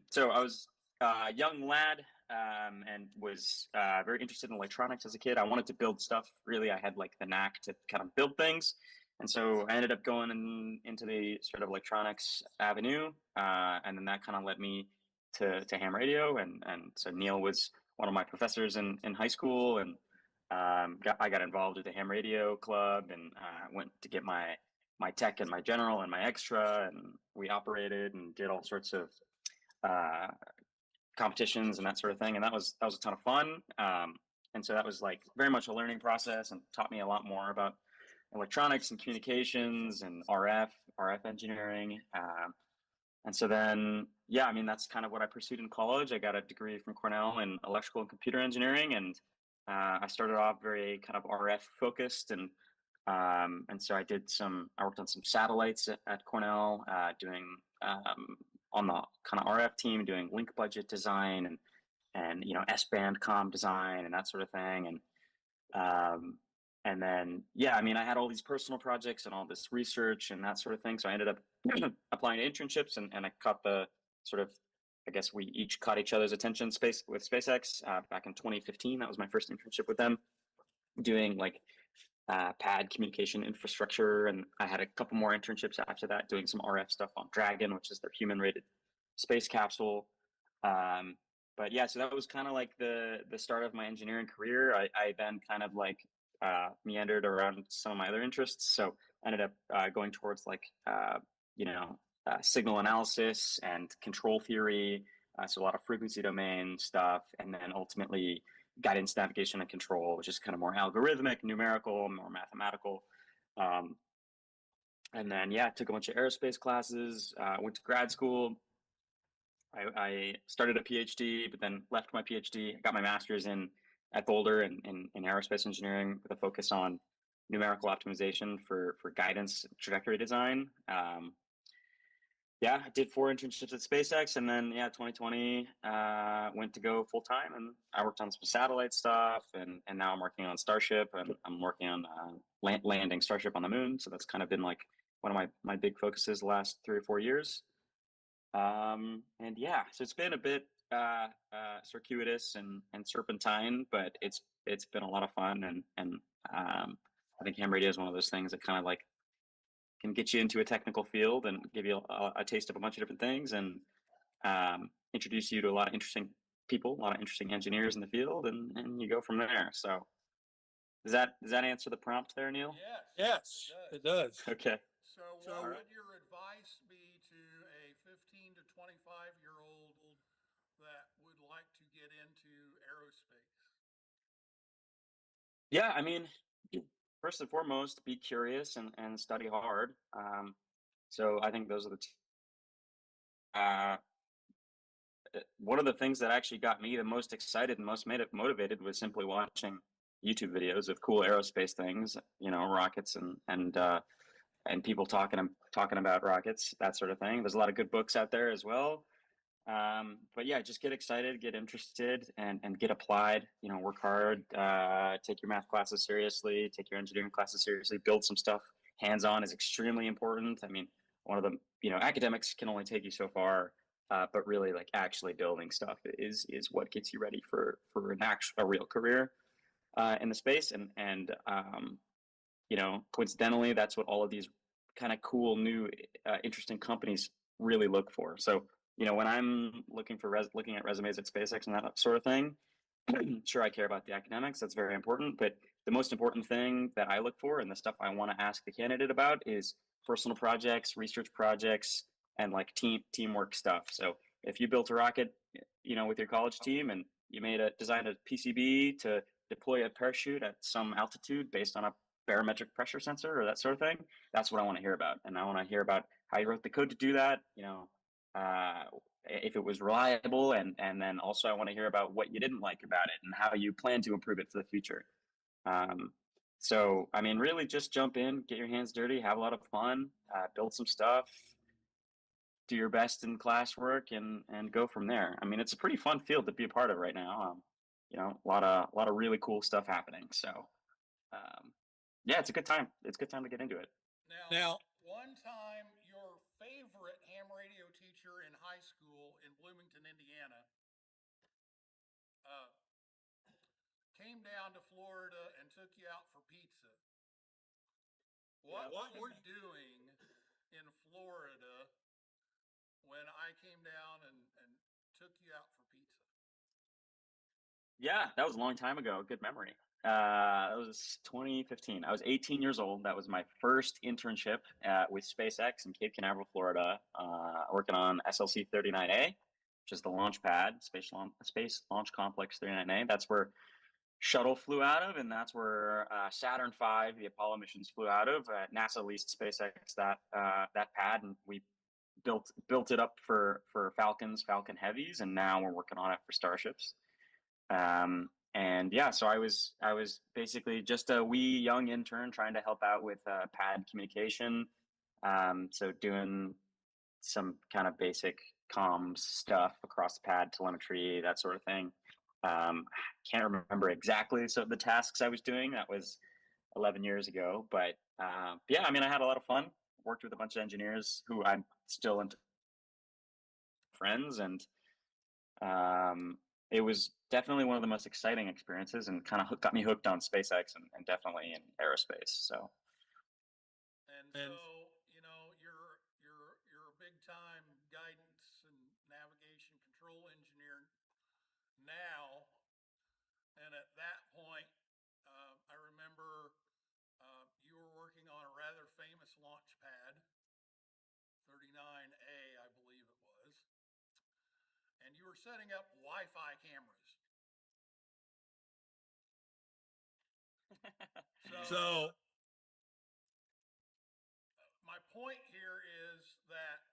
So I was a young lad and was very interested in electronics as a kid. I wanted to build stuff. Really, I had like the knack to kind of build things. And so I ended up going into the sort of electronics avenue. And then that kind of led me to ham radio. And so Neil was one of my professors in high school. And I got involved with the ham radio club and went to get my tech and my general and my extra. And we operated and did all sorts of competitions and that sort of thing. And that was a ton of fun. And so that was like very much a learning process and taught me a lot more about electronics and communications and RF engineering. And so then, yeah, I mean, that's kind of what I pursued in college. I got a degree from Cornell in electrical and computer engineering. And I started off very kind of RF focused. And so I worked on some satellites at Cornell, doing on the kind of RF team, doing link budget design and S-band comm design and that sort of thing. And then, yeah, I mean, I had all these personal projects and all this research and that sort of thing. So I ended up applying to internships and I caught the sort of, I guess we each caught each other's attention with SpaceX back in 2015. That was my first internship with them, doing like pad communication infrastructure. And I had a couple more internships after that, doing some RF stuff on Dragon, which is their human rated space capsule. But yeah, so that was kind of like the start of my engineering career. I then kind of like meandered around some of my other interests. So I ended up going towards like, signal analysis and control theory. So a lot of frequency domain stuff. And then ultimately guidance, navigation, and control, which is kind of more algorithmic, numerical, more mathematical. And then, yeah, took a bunch of aerospace classes, went to grad school. I started a PhD, but then left my PhD. I got my master's at Boulder in aerospace engineering with a focus on numerical optimization for guidance trajectory design. I did 4 internships at SpaceX, and then 2020 went to go full time, and I worked on some satellite stuff, and now I'm working on Starship, and I'm working on landing Starship on the moon. So that's kind of been like one of my big focuses the last 3 or 4 years. So it's been a bit circuitous and serpentine, but it's been a lot of fun, and I think ham radio is one of those things that kind of like can get you into a technical field and give you a taste of a bunch of different things, and introduce you to a lot of interesting people, a lot of interesting engineers in the field, and you go from there. So does that answer the prompt there, Neil? Yes, it does. Okay. So All right. would your advice be to a Yeah, I mean, first and foremost, be curious and study hard. So I think those are the uh, one of the things that actually got me the most excited and most motivated was simply watching YouTube videos of cool aerospace things, rockets and people talking about rockets, that sort of thing. There's a lot of good books out there as well. But yeah, just get excited, get interested, and get applied. Work hard. Take your math classes seriously. Take your engineering classes seriously. Build some stuff. Hands-on is extremely important. I mean, one of the academics can only take you so far, but really, like actually building stuff is what gets you ready for a real career in the space. And coincidentally, that's what all of these kind of cool, new, interesting companies really look for. So, when I'm looking at resumes at SpaceX and that sort of thing, sure, I care about the academics. That's very important. But the most important thing that I look for and the stuff I want to ask the candidate about is personal projects, research projects, and like teamwork stuff. So if you built a rocket, with your college team and you designed a PCB to deploy a parachute at some altitude based on a barometric pressure sensor or that sort of thing, that's what I want to hear about. And I want to hear about how you wrote the code to do that, uh, if it was reliable, and then also I want to hear about what you didn't like about it and how you plan to improve it for the future. Um, so, I mean, really just jump in, get your hands dirty, have a lot of fun, build some stuff, do your best in classwork, and go from there. I mean, it's a pretty fun field to be a part of right now. A lot of really cool stuff happening. So, um, yeah, it's a good time. It's a good time to get into it. Now, One time, your favorite ham radio teacher in high school in Bloomington, Indiana, uh, came down to Florida and took you out for pizza. What were you doing in Florida when I came down and took you out for pizza? Yeah, that was a long time ago. Good memory. That was 2015. I was 18 years old. That was my first internship with SpaceX in Cape Canaveral, Florida, working on SLC 39A, which is the launch pad, Space Launch Complex 39A. That's where shuttle flew out of, and that's where Saturn V, the Apollo missions, flew out of. NASA leased SpaceX that pad, and we built it up for Falcon Heavies, and now we're working on it for Starships. And yeah, so I was basically just a wee young intern trying to help out with pad communication. So doing some kind of basic comms stuff across the pad, telemetry, that sort of thing. Can't remember exactly the tasks I was doing. That was 11 years ago, but yeah, I mean, I had a lot of fun. Worked with a bunch of engineers who I'm still friends, and it was definitely one of the most exciting experiences, and kind of got me hooked on SpaceX and definitely in aerospace. So. And so, you're a big time guidance and navigation control engineer now. And at that point, I remember you were working on a rather famous launch pad, 39A, I believe it was, and you were setting up Wi-Fi cameras. so My point here is that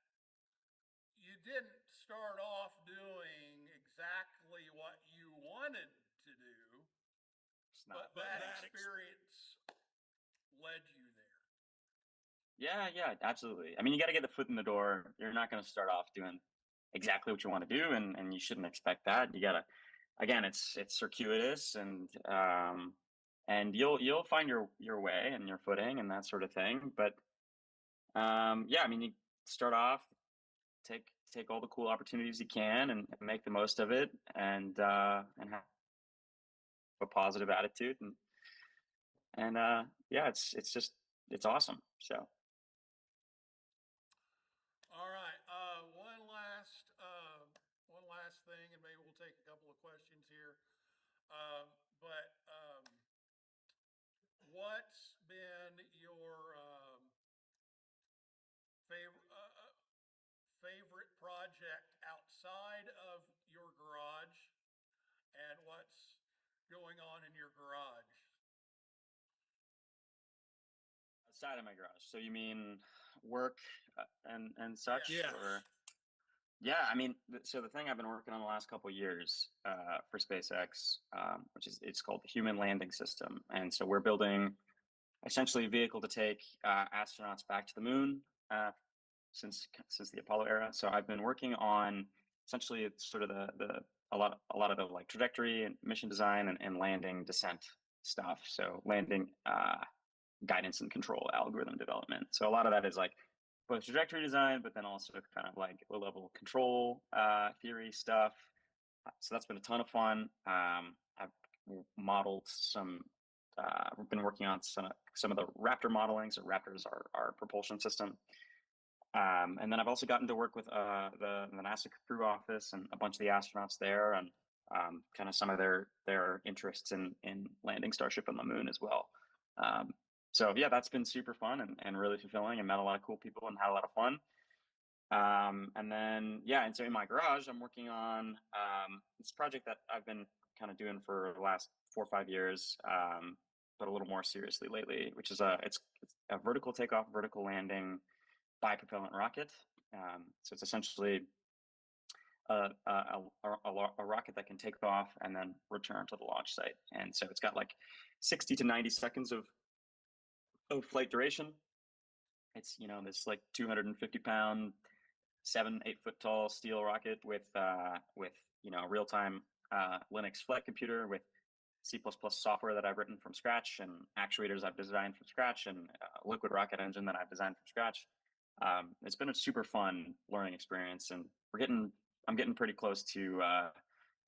you didn't start off doing exactly what you wanted to do, but that experience led you there. Yeah, absolutely. I mean, you got to get the foot in the door. You're not going to start off doing exactly what you want to do, and you shouldn't expect that. You got to, again, it's circuitous, and you'll find your way and your footing and that sort of thing. But yeah, I mean, you start off, take all the cool opportunities you can, and make the most of it, and have a positive attitude, and yeah, it's awesome. So. All right. One last thing, and maybe we'll take a couple of questions here. But what's been your favorite project outside of your garage, and what's going on in your garage? outside of my garage. So you mean work and such? Yes. Or yeah, I mean, so the thing I've been working on the last couple of years for SpaceX, which is it's called the Human Landing System, and so we're building essentially a vehicle to take astronauts back to the moon since the Apollo era. So I've been working on essentially it's sort of the a lot of the like trajectory and mission design and landing descent stuff. So landing guidance and control algorithm development. So a lot of that is like both trajectory design, but then also kind of like low level control theory stuff. So that's been a ton of fun. I've modeled some. We've been working on some of the Raptor modeling. So Raptor is our propulsion system. And then I've also gotten to work with the NASA crew office and a bunch of the astronauts there, and kind of some of their interests in landing Starship on the moon as well. So yeah, that's been super fun and really fulfilling, and met a lot of cool people and had a lot of fun. And then yeah, and so in my garage, I'm working on this project that I've been kind of doing for the last 4 or 5 years, but a little more seriously lately, which is it's a vertical takeoff, vertical landing bipropellant rocket. So it's essentially a rocket that can take off and then return to the launch site. And so it's got like 60 to 90 seconds of flight duration. It's, you know, this like 250-pound, 7-8 foot tall steel rocket with you know, real-time Linux flight computer with C++ software that I've written from scratch, and actuators I've designed from scratch, and liquid rocket engine that I've designed from scratch. It's been a super fun learning experience, and I'm getting pretty close to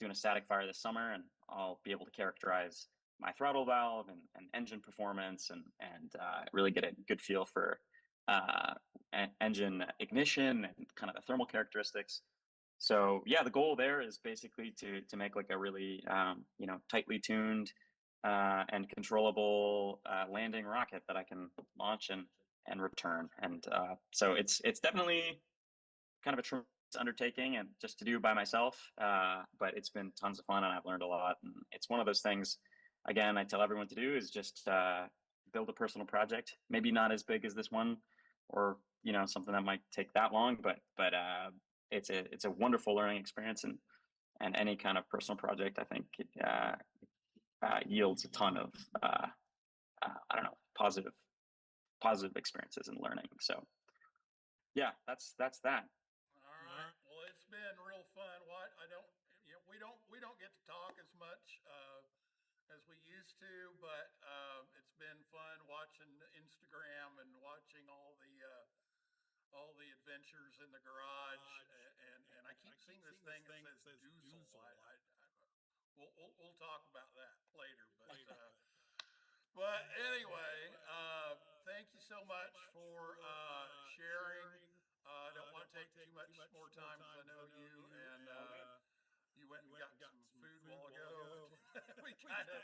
doing a static fire this summer, and I'll be able to characterize my throttle valve and engine performance, and really get a good feel for engine ignition and kind of the thermal characteristics. So yeah, the goal there is basically to make like a really you know, tightly tuned and controllable landing rocket that I can launch and return. And so it's definitely kind of a tremendous undertaking and just to do by myself, but it's been tons of fun and I've learned a lot. And it's one of those things, again, I tell everyone to do is just build a personal project, maybe not as big as this one, or you know, something that might take that long, but it's a wonderful learning experience, and any kind of personal project, I think, yields a ton of I don't know, positive experiences and learning. So yeah, that's that. All right. Well, it's been real fun. What I don't, you know, we don't get to talk as much as we used to, but it's been fun watching Instagram and watching all the adventures in the garage. And I keep seeing this thing that says Doozle. We'll talk about that later, but anyway, thank you so much for sharing. I don't want to take too much more time because I know you, and you went and got some food a while ago. We kind of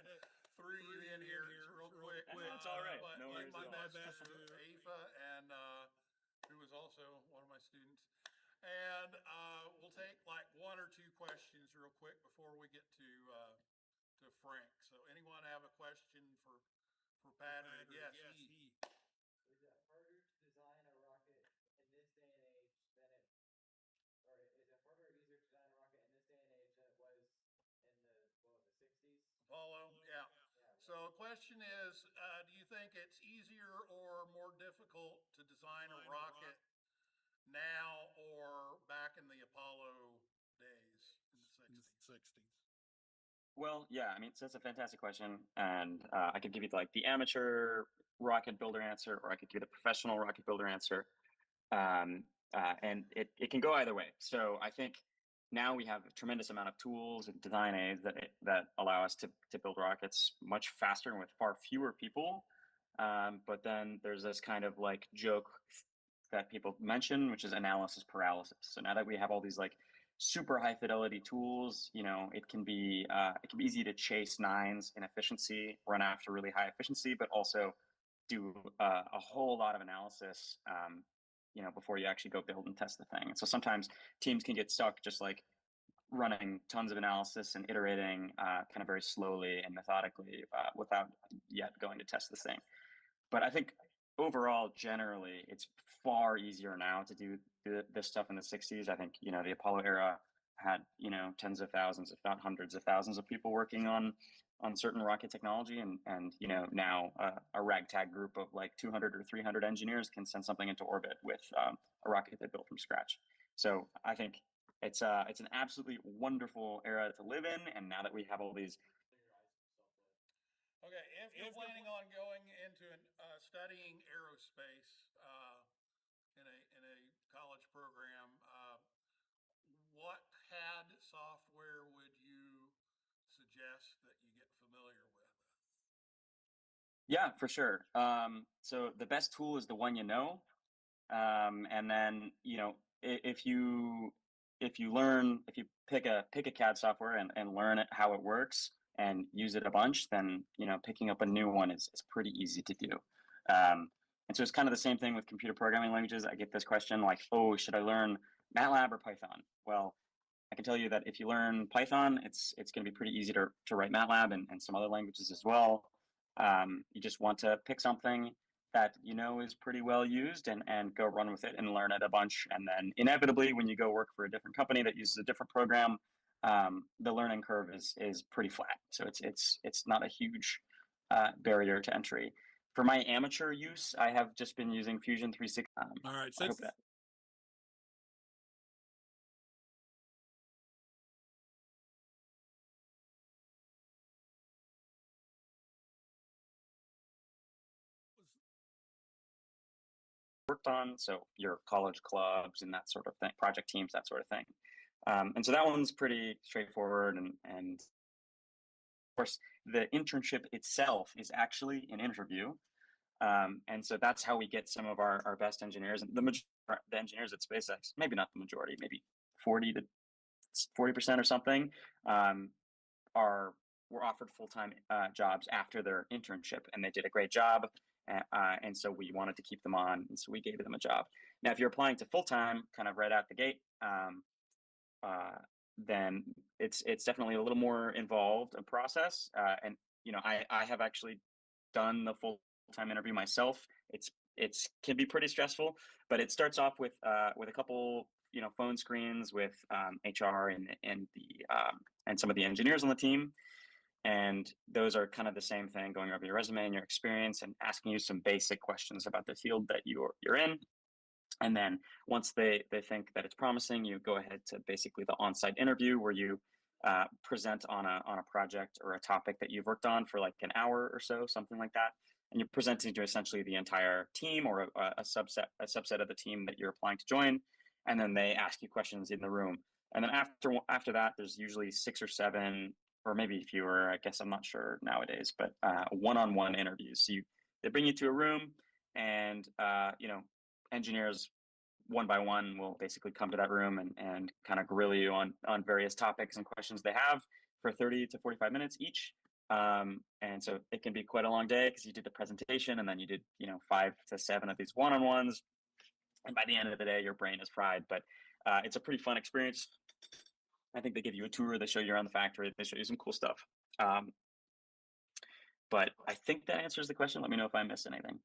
threw you in here real quick. It's all right. But No worries my at all. best to Afa, and who was also one of my students. And we'll take like 1 or 2 questions real quick before we get to Frank. So anyone have a question for Patrick? Yes, he. Is it harder to design a rocket in this day and age than it, or is it harder or easier to design a rocket in this day and age than it was in the 60s? Apollo, yeah. So the question is, do you think it's easier or more difficult to design a rocket now or back in the Apollo days in the 60s? Well, yeah, I mean, so that's a fantastic question, and I could give you like the amateur rocket builder answer, or I could give you the professional rocket builder answer, and it can go either way. So I think now we have a tremendous amount of tools and design aids that allow us to build rockets much faster and with far fewer people. But then there's this kind of like joke that people mention, which is analysis paralysis. So now that we have all these like super high fidelity tools, you know, it can be easy to chase nines in efficiency, run after really high efficiency, but also do a whole lot of analysis, you know, before you actually go build and test the thing. And so sometimes teams can get stuck just like running tons of analysis and iterating kind of very slowly and methodically without yet going to test this thing. But I think overall, generally, it's far easier now to do this stuff in the 60s. I think, the Apollo era had, tens of thousands, if not hundreds of thousands of people working on certain rocket technology. And now a ragtag group of like 200 or 300 engineers can send something into orbit with a rocket they built from scratch. So I think it's an absolutely wonderful era to live in. And now that we have all these. Okay, if you're planning on going into studying aerospace in a college program, what CAD software would you suggest that you get familiar with? Yeah, for sure. So the best tool is the one you know. And then, if you pick a CAD software and learn how it works and use it a bunch, then, picking up a new one is pretty easy to do. And so it's kind of the same thing with computer programming languages. I get this question like, oh, should I learn MATLAB or Python? Well, I can tell you that if you learn Python, it's going to be pretty easy to write MATLAB and some other languages as well. You just want to pick something that is pretty well used and go run with it and learn it a bunch. And then inevitably, when you go work for a different company that uses a different program, the learning curve is pretty flat. So it's not a huge barrier to entry. For my amateur use, I have just been using Fusion 360. All right, I hope that. Worked on, so your college clubs and that sort of thing, project teams, that sort of thing. And so that one's pretty straightforward. And of course, the internship itself is actually an interview. And so that's how we get some of our best engineers. And the engineers at SpaceX, maybe not the majority, maybe 40% or something, were offered full-time jobs after their internship, and they did a great job. And so we wanted to keep them on, and so we gave them a job. Now, if you're applying to full-time, kind of right out the gate, then it's definitely a little more involved a process. And I have actually done the full-time interview myself. It's can be pretty stressful, but it starts off with a couple phone screens with HR and some of the engineers on the team. And those are kind of the same thing, going over your resume and your experience and asking you some basic questions about the field that you're in. And then once they think that it's promising, you go ahead to basically the on-site interview, where you present on a project or a topic that you've worked on for like an hour or so, something like that. And you're presenting to essentially the entire team or a subset of the team that you're applying to join. And then they ask you questions in the room. And then after that, there's usually 6 or 7, or maybe fewer, I guess, I'm not sure nowadays, but one-on-one interviews. So they bring you to a room, and engineers one by one will basically come to that room and kind of grill you on various topics and questions they have for 30 to 45 minutes each. And so it can be quite a long day, because you did the presentation and then you did 5 to 7 of these one-on-ones, and by the end of the day your brain is fried. But it's a pretty fun experience. I think they give you a tour, they show you around the factory, they show you some cool stuff. But I think that answers the question. Let me know if I missed anything.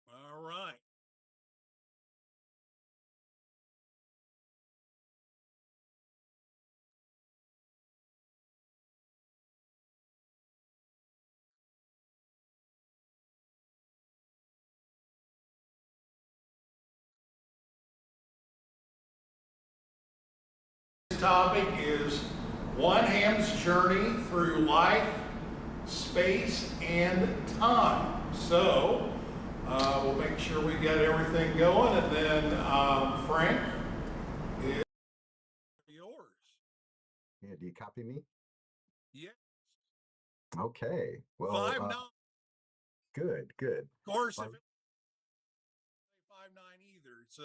All right. Topic is one ham's journey through life, space, and time. So We'll make sure we got everything going, and then Frank, is yours. Yeah, do you copy me? Yeah. Okay. Well, 5'9". good, good. Of course, Well, if it 5'9" either, so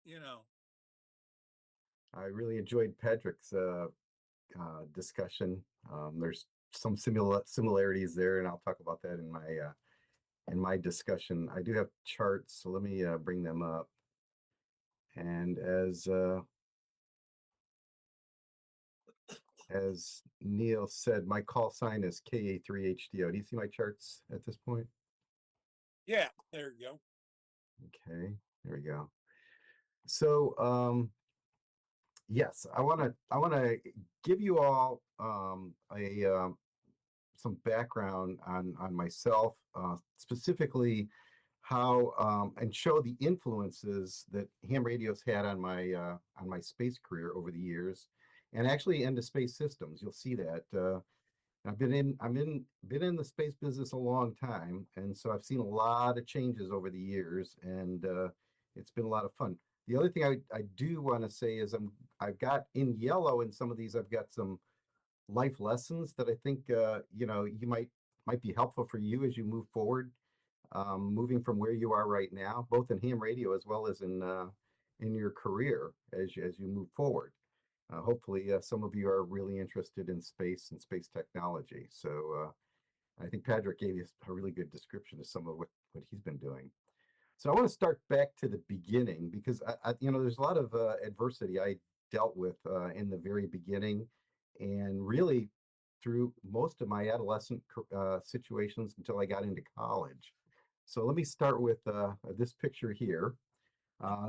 you know. I really enjoyed Patrick's discussion. There's some similarities there, and I'll talk about that in my discussion. I do have charts, so let me bring them up. And as Neil said, my call sign is KA3HDO. Do you see my charts at this point? Yeah, there you go. Okay, there we go. So yes, I want to give you all some background on myself, specifically how and show the influences that ham radio's had on my space career over the years, and actually into space systems. You'll see that been in the space business a long time, and so I've seen a lot of changes over the years, and it's been a lot of fun. The other thing I do want to say is I've got in yellow in some of these, I've got some life lessons that I think you might be helpful for you as you move forward, moving from where you are right now, both in ham radio as well as in your career as you move forward. Hopefully, some of you are really interested in space and space technology. So I think Patrick gave you a really good description of some of what he's been doing. So I want to start back to the beginning because there's a lot of adversity I dealt with in the very beginning, and really through most of my adolescent situations until I got into college. So let me start with this picture here.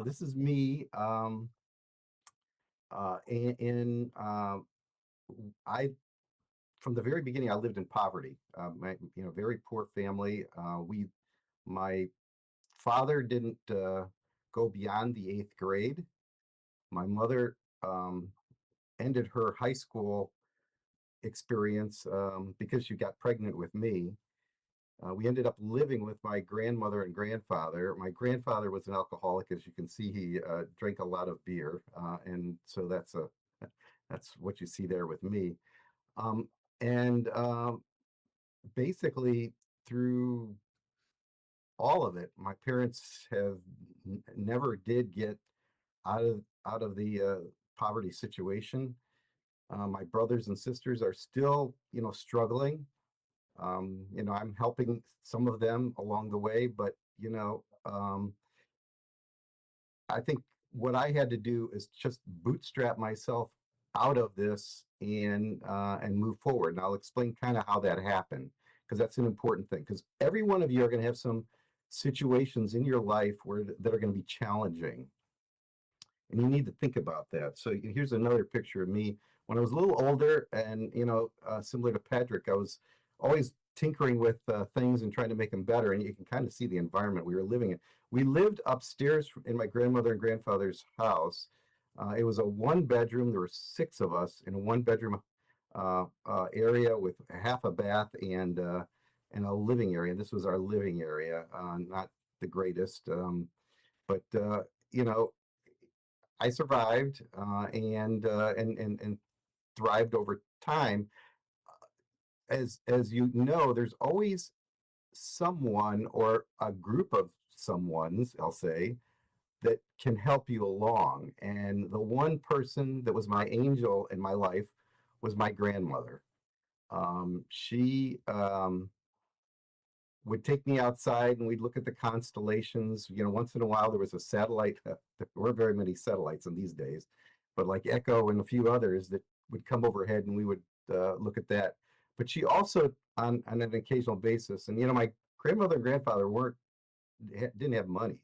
This is me I from the very beginning I lived in poverty. Very poor family. My father didn't go beyond the 8th grade. My mother ended her high school experience because she got pregnant with me. We ended up living with my grandmother and grandfather. My grandfather was an alcoholic, as you can see. He drank a lot of beer, and so that's what you see there with me. And basically, through all of it, my parents have never did get out of the poverty situation. My brothers and sisters are still, struggling. I'm helping some of them along the way, but I think what I had to do is just bootstrap myself out of this and move forward. And I'll explain kind of how that happened, because that's an important thing. Because every one of you are going to have some situations in your life that are going to be challenging, and you need to think about that. So here's another picture of me when I was a little older, and similar to Patrick, I was always tinkering with things and trying to make them better. And you can kind of see the environment we were living in. We lived upstairs in my grandmother and grandfather's house. It was a 1-bedroom. There were 6 of us in a 1-bedroom area with half a bath and a living area. This was our living area, not the greatest, but I survived and thrived over time. As you know, there's always someone or a group of someones, I'll say, that can help you along. And the one person that was my angel in my life was my grandmother. She would take me outside and we'd look at the constellations. Once in a while there was a satellite. There weren't very many satellites in these days, but like Echo and a few others that would come overhead, and we would look at that. But she also, on an occasional basis, and my grandmother and grandfather didn't have money,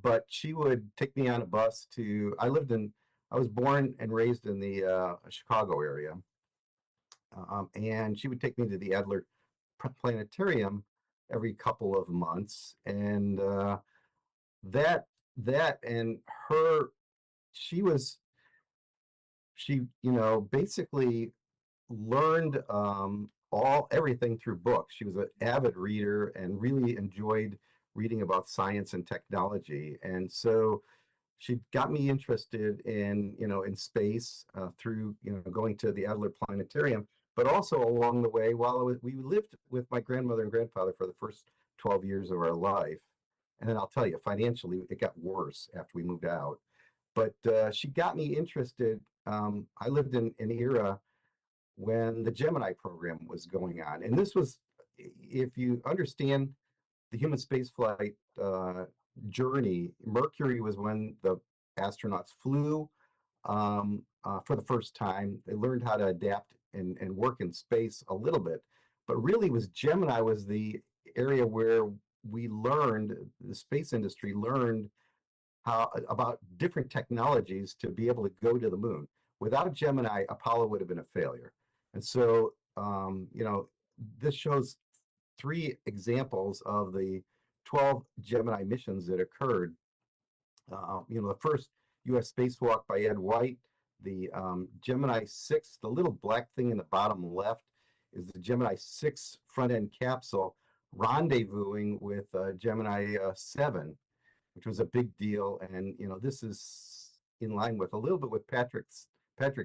but she would take me on a bus to. I was born and raised in the Chicago area, and she would take me to the Adler Planetarium every couple of months, and that and her, she basically learned everything through books. She was an avid reader and really enjoyed reading about science and technology. And so she got me interested in, in space through, going to the Adler Planetarium, but also along the way we lived with my grandmother and grandfather for the first 12 years of our life. And then I'll tell you, financially, it got worse after we moved out. But she got me interested. I lived in an era when the Gemini program was going on. And this was, if you understand the human spaceflight journey, Mercury was when the astronauts flew for the first time. They learned how to adapt and work in space a little bit. But really Gemini was the area where the space industry learned about different technologies to be able to go to the moon. Without Gemini, Apollo would have been a failure. And so, this shows 3 examples of the 12 Gemini missions that occurred. The first U.S. spacewalk by Ed White, the Gemini 6, the little black thing in the bottom left is the Gemini 6 front-end capsule rendezvousing with Gemini 7, which was a big deal. And, this is in line with a little bit what Patrick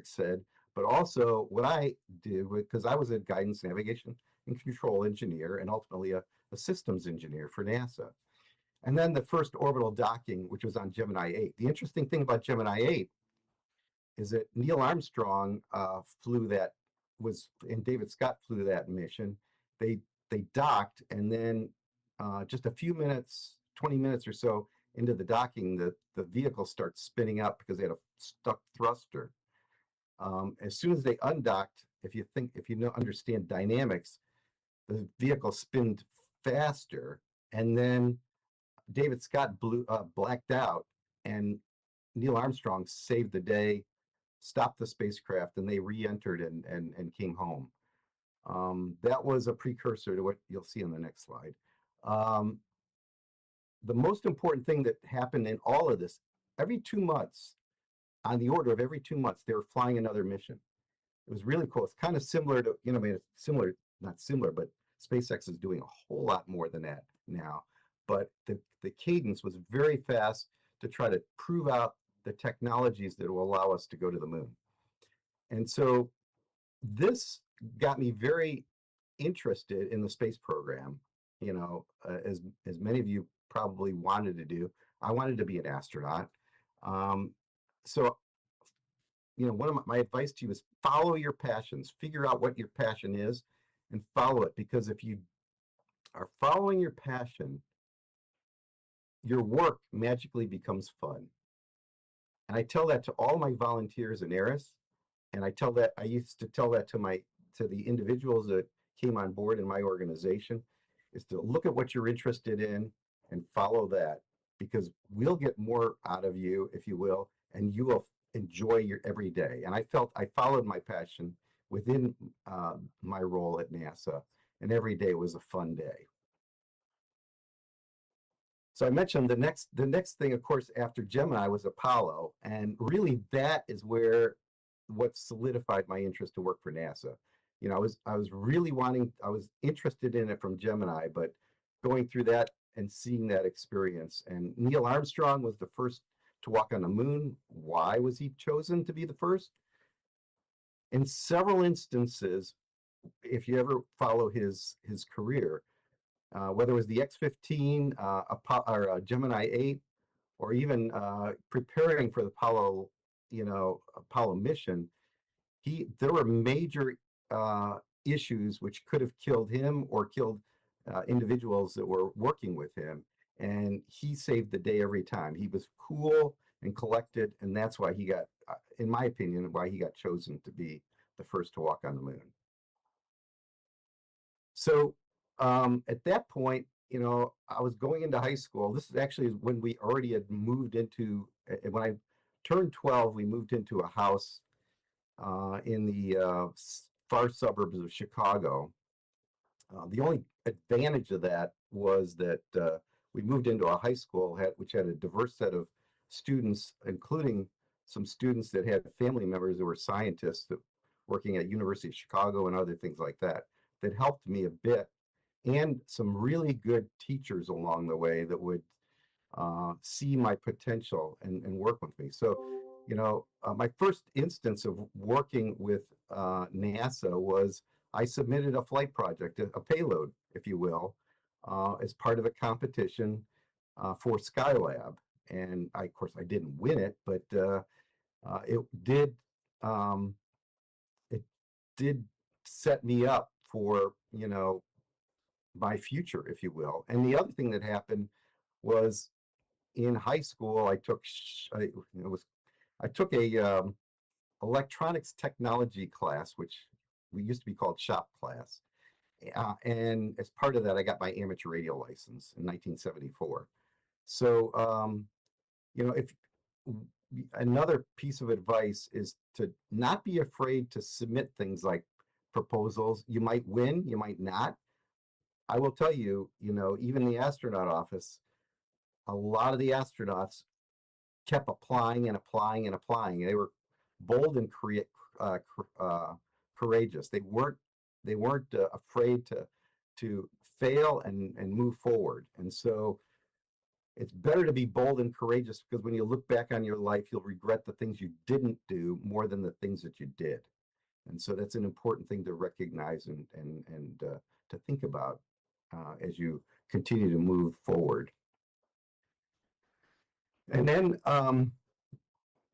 said, but also what I did, because I was a guidance, navigation, and control engineer, and ultimately a systems engineer for NASA. And then the first orbital docking, which was on Gemini 8. The interesting thing about Gemini 8 is that Neil Armstrong and David Scott flew that mission. They docked, and then just a few minutes, 20 minutes or so into the docking, the vehicle starts spinning up because they had a stuck thruster. As soon as they undocked, if you understand dynamics, the vehicle spinned faster, and then David Scott blacked out, and Neil Armstrong saved the day, stopped the spacecraft, and they re-entered and came home. That was a precursor to what you'll see on the next slide. The most important thing that happened in all of this, every 2 months, on the order of every 2 months, they were flying another mission. It was really cool. It's kind of similar to, not similar, but SpaceX is doing a whole lot more than that now. But the cadence was very fast to try to prove out the technologies that will allow us to go to the moon. And so this got me very interested in the space program, as many of you probably wanted to do. I wanted to be an astronaut. So, one of my advice to you is follow your passions, figure out what your passion is and follow it. Because if you are following your passion, your work magically becomes fun. And I tell that to all my volunteers in Eris. And I used to tell that to the individuals that came on board in my organization, is to look at what you're interested in and follow that, because we'll get more out of you, if you will, and you will enjoy your every day. And I followed my passion within my role at NASA, and every day was a fun day. So I mentioned the next thing, of course, after Gemini was Apollo, and really that is what solidified my interest to work for NASA. I was interested in it from Gemini, but going through that and seeing that experience. And Neil Armstrong was the first to walk on the moon. Why was he chosen to be the first? In several instances, if you ever follow his career, whether it was the X-15, or Gemini 8, or even preparing for the Apollo mission, there were major issues which could have killed him or killed individuals that were working with him. And he saved the day every time. He was cool and collected, and that's why he got, in my opinion, why he got chosen to be the first to walk on the moon. So at that point, I was going into high school. This is actually when we already had moved into, when I turned 12, we moved into a house in the far suburbs of Chicago. The only advantage of that was that we moved into a high school which had a diverse set of students, including some students that had family members who were scientists working at University of Chicago and other things like that. that helped me a bit, and some really good teachers along the way that would see my potential and work with me. So, you know, my first instance of working with NASA was I submitted a flight project, a payload, if you will, as part of a competition for Skylab. And of course, I didn't win it, but it did um, it did set me up for, you know, my future, if you will. And the other thing that happened was in high school, I took I took a electronics technology class, which we used to be called shop class. And as part of that, I got my amateur radio license in 1974. So, you know, if another piece of advice is to not be afraid to submit things like proposals. You might win, you might not. I will tell you, you know, even the astronaut office, a lot of the astronauts kept applying and applying and applying. They were bold and courageous. They weren't afraid to fail and move forward. And so it's better to be bold and courageous, because when you look back on your life, you'll regret the things you didn't do more than the things that you did. And so that's an important thing to recognize and to think about as you continue to move forward. And then,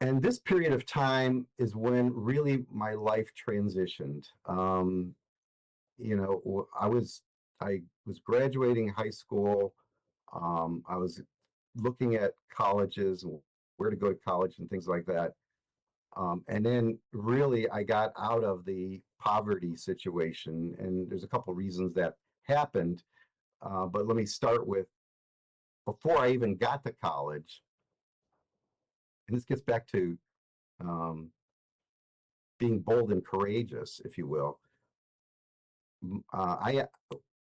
and this period of time is when really my life transitioned. You know, I was graduating high school. I was looking at colleges and where to go to college and things like that. And then really I got out of the poverty situation, and there's a couple of reasons that happened. But let me start with, before I even got to college, and this gets back to being bold and courageous, if you will.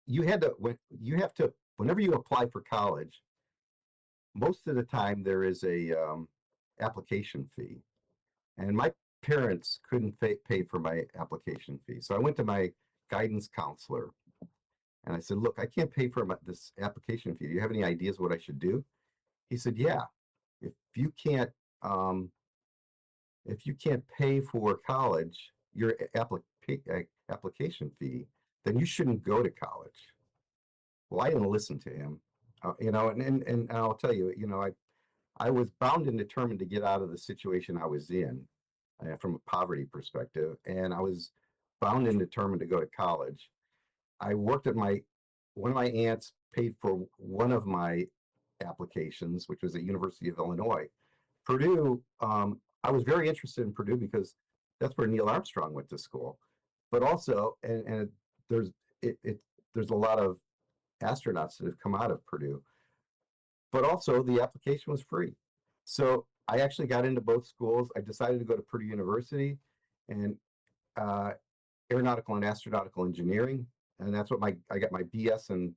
You have to, whenever you apply for college, most of the time there is a application fee, and my parents couldn't pay for my application fee. So I went to my guidance counselor and I said, look, I can't pay for this application fee. Do you have any ideas what I should do? He said, yeah, if you can't pay for college, your application fee, then you shouldn't go to college. Well, I didn't listen to him, you know, and I'll tell you, you know, I was bound and determined to get out of the situation I was in from a poverty perspective, and I was bound and determined to go to college. I worked at one of my aunts paid for one of my applications, which was at University of Illinois. Purdue, I was very interested in Purdue because that's where Neil Armstrong went to school. But also, and there's a lot of astronauts that have come out of Purdue. But also, the application was free. So I actually got into both schools. I decided to go to Purdue University and aeronautical and astronautical engineering, and that's what I got my BS and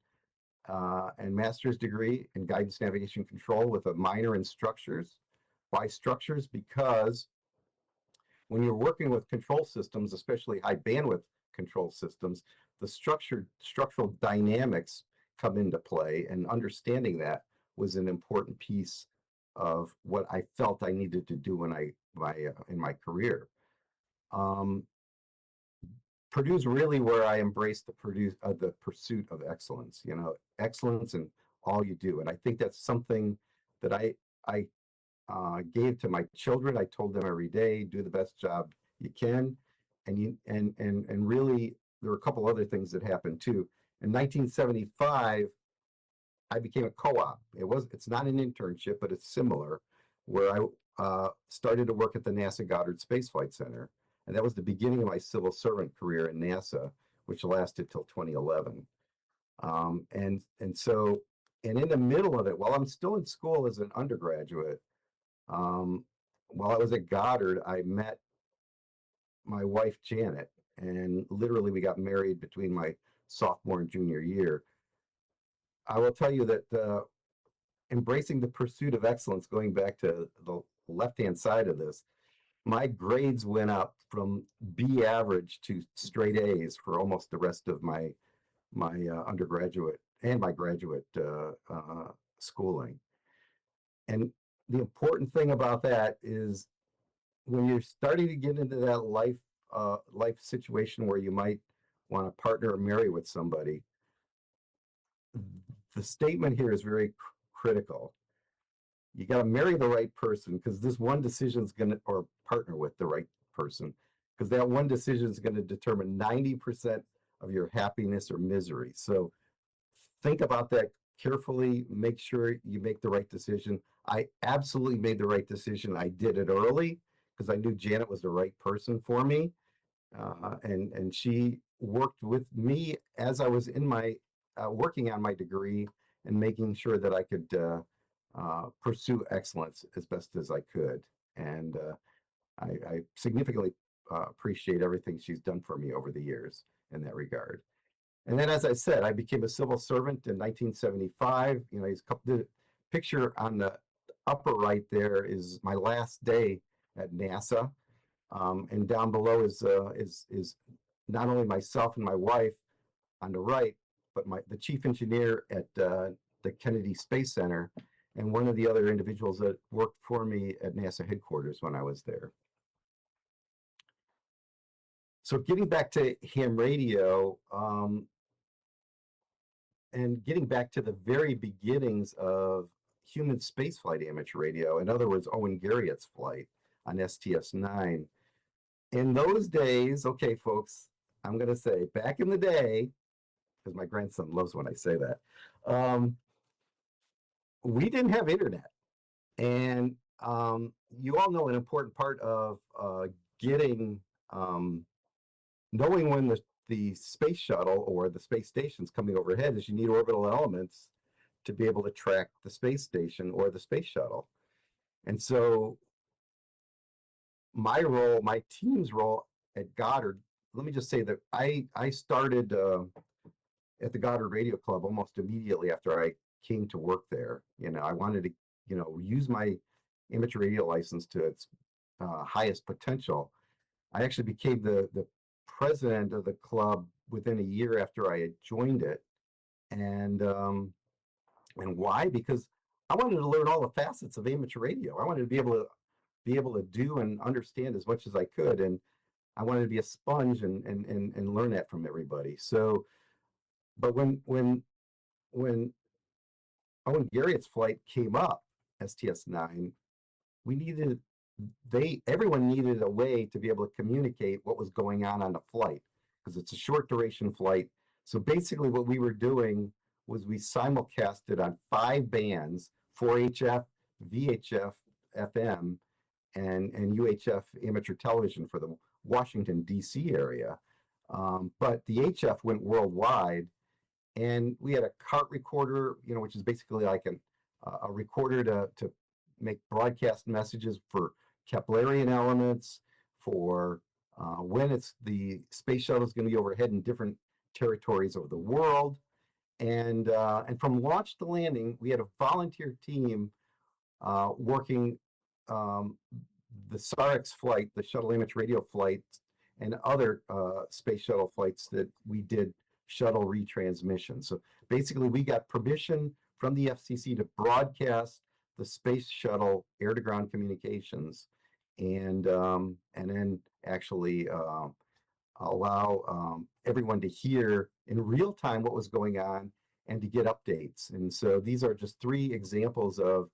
master's degree in guidance, navigation, control with a minor in structures. Why structures? Because when you're working with control systems, especially high bandwidth control systems, the structural dynamics come into play, and understanding that was an important piece of what I felt I needed to do in my career. Purdue's really where I embraced the pursuit of excellence. You know, excellence in all you do, and I think that's something that I gave to my children. I told them every day, do the best job you can, and really there were a couple other things that happened too. In 1975, I became a co-op. It's not an internship, but it's similar, where I started to work at the NASA Goddard Space Flight Center. And that was the beginning of my civil servant career in NASA, which lasted till 2011. And in the middle of it, while I'm still in school as an undergraduate, while I was at Goddard, I met my wife, Janet, and literally we got married between my sophomore and junior year. I will tell you that embracing the pursuit of excellence, going back to the left-hand side of this, my grades went up from B average to straight A's for almost the rest of my undergraduate and my graduate schooling. And the important thing about that is when you're starting to get into that life situation where you might want to partner or marry with somebody, the statement here is very critical. You got to marry the right person because this one decision is going to, or partner with the right person, because that one decision is going to determine 90% of your happiness or misery. So think about that carefully. Make sure you make the right decision. I absolutely made the right decision. I did it early because I knew Janet was the right person for me. And she worked with me as I was in my working on my degree and making sure that I could pursue excellence as best as I could. And I significantly appreciate everything she's done for me over the years in that regard. And then, as I said, I became a civil servant in 1975. You know, the picture on the upper right there is my last day at NASA. And down below is not only myself and my wife on the right, but the chief engineer at the Kennedy Space Center, and one of the other individuals that worked for me at NASA headquarters when I was there. So getting back to ham radio, and getting back to the very beginnings of human spaceflight amateur radio, in other words, Owen Garriott's flight on STS-9. In those days, okay, folks, I'm going to say back in the day, because my grandson loves when I say that, we didn't have internet. And you all know an important part of getting, knowing when the space shuttle or the space station's coming overhead is you need orbital elements to be able to track the space station or the space shuttle. And so my role, my team's role at Goddard, let me just say that I started at the Goddard Radio Club almost immediately after I came to work there. You know, I wanted to, you know, use my amateur radio license to its highest potential. I actually became the president of the club within a year after I had joined it. And why? Because I wanted to learn all the facets of amateur radio. I wanted to be able to do and understand as much as I could, and I wanted to be a sponge and learn that from everybody. So, but when Owen Garriott's flight came up, STS-9, everyone needed a way to be able to communicate what was going on the flight, because it's a short duration flight. So basically what we were doing was we simulcasted on 5 bands, 4HF, VHF, FM, and UHF amateur television for the Washington, D.C. area. But the HF went worldwide, and we had a cart recorder, you know, which is basically like a recorder to make broadcast messages for Keplerian elements, for when the space shuttle is going to be overhead in different territories of the world. And from launch to landing, we had a volunteer team working the SARX flight, the shuttle amateur radio flights, and other space shuttle flights that we did shuttle retransmission. So basically, we got permission from the FCC to broadcast the space shuttle air-to-ground communications, and then actually allow everyone to hear in real time what was going on and to get updates. And so these are just 3 examples of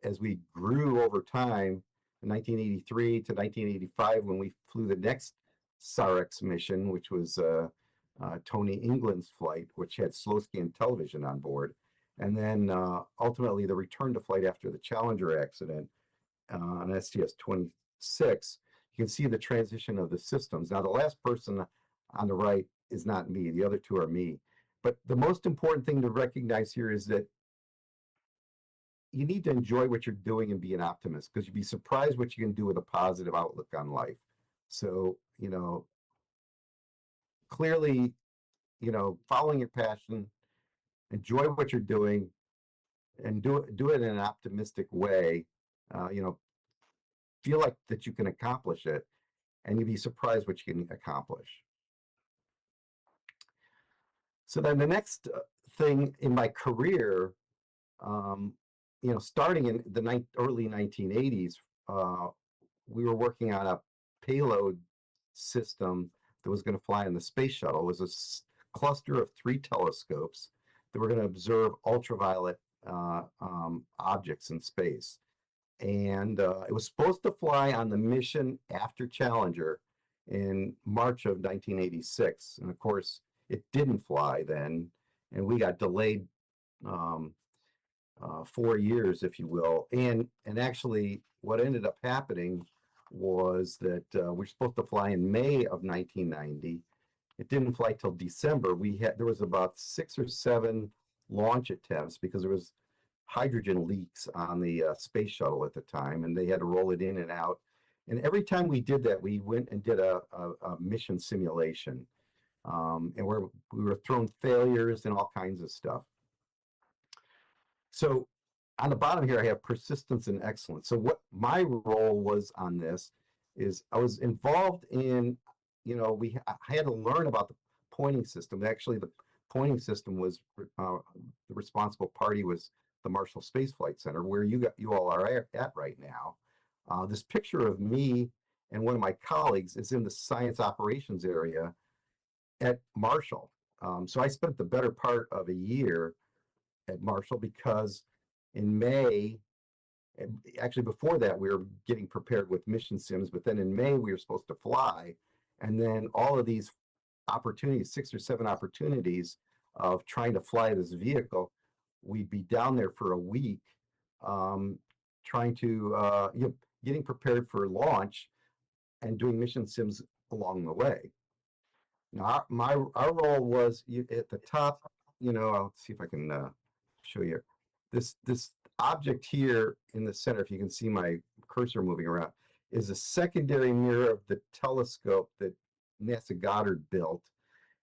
as we grew over time, in 1983 to 1985, when we flew the next SARX mission, which was Tony England's flight, which had slow scan television on board. And then ultimately the return to flight after the Challenger accident on STS-26, you can see the transition of the systems. Now, the last person on the right is not me. The other 2 are me. But the most important thing to recognize here is that you need to enjoy what you're doing and be an optimist, because you'd be surprised what you can do with a positive outlook on life. So, you know, clearly, you know, following your passion, enjoy what you're doing, and do it in an optimistic way. You know, feel like that you can accomplish it, and you'd be surprised what you can accomplish. So then the next thing in my career, starting in the early 1980s, we were working on a payload system that was going to fly in the space shuttle. It was a cluster of 3 telescopes that were going to observe ultraviolet objects in space. And it was supposed to fly on the mission after Challenger in March of 1986. And of course, it didn't fly then, and we got delayed 4 years, if you will. And actually, what ended up happening was that we're supposed to fly in May of 1990. It didn't fly till December. There was about 6 or 7 launch attempts because there was hydrogen leaks on the space shuttle at the time, and they had to roll it in and out. And every time we did that, we went and did a mission simulation, and we were thrown failures and all kinds of stuff. So on the bottom here, I have persistence and excellence. So what my role was on this is I was involved in, I had to learn about the pointing system. Actually, the pointing system was, the responsible party was the Marshall Space Flight Center, where you all are at right now. This picture of me and one of my colleagues is in the science operations area at Marshall. So I spent the better part of a year at Marshall because in May, actually before that, we were getting prepared with mission sims, but then in May we were supposed to fly. And then all of these opportunities, 6 or 7 opportunities of trying to fly this vehicle, we'd be down there for a week, trying to, getting prepared for launch and doing mission sims along the way. Now, our role was at the top, I'll see if I can show you this object here in the center. If you can see my cursor moving around, is a secondary mirror of the telescope that NASA Goddard built,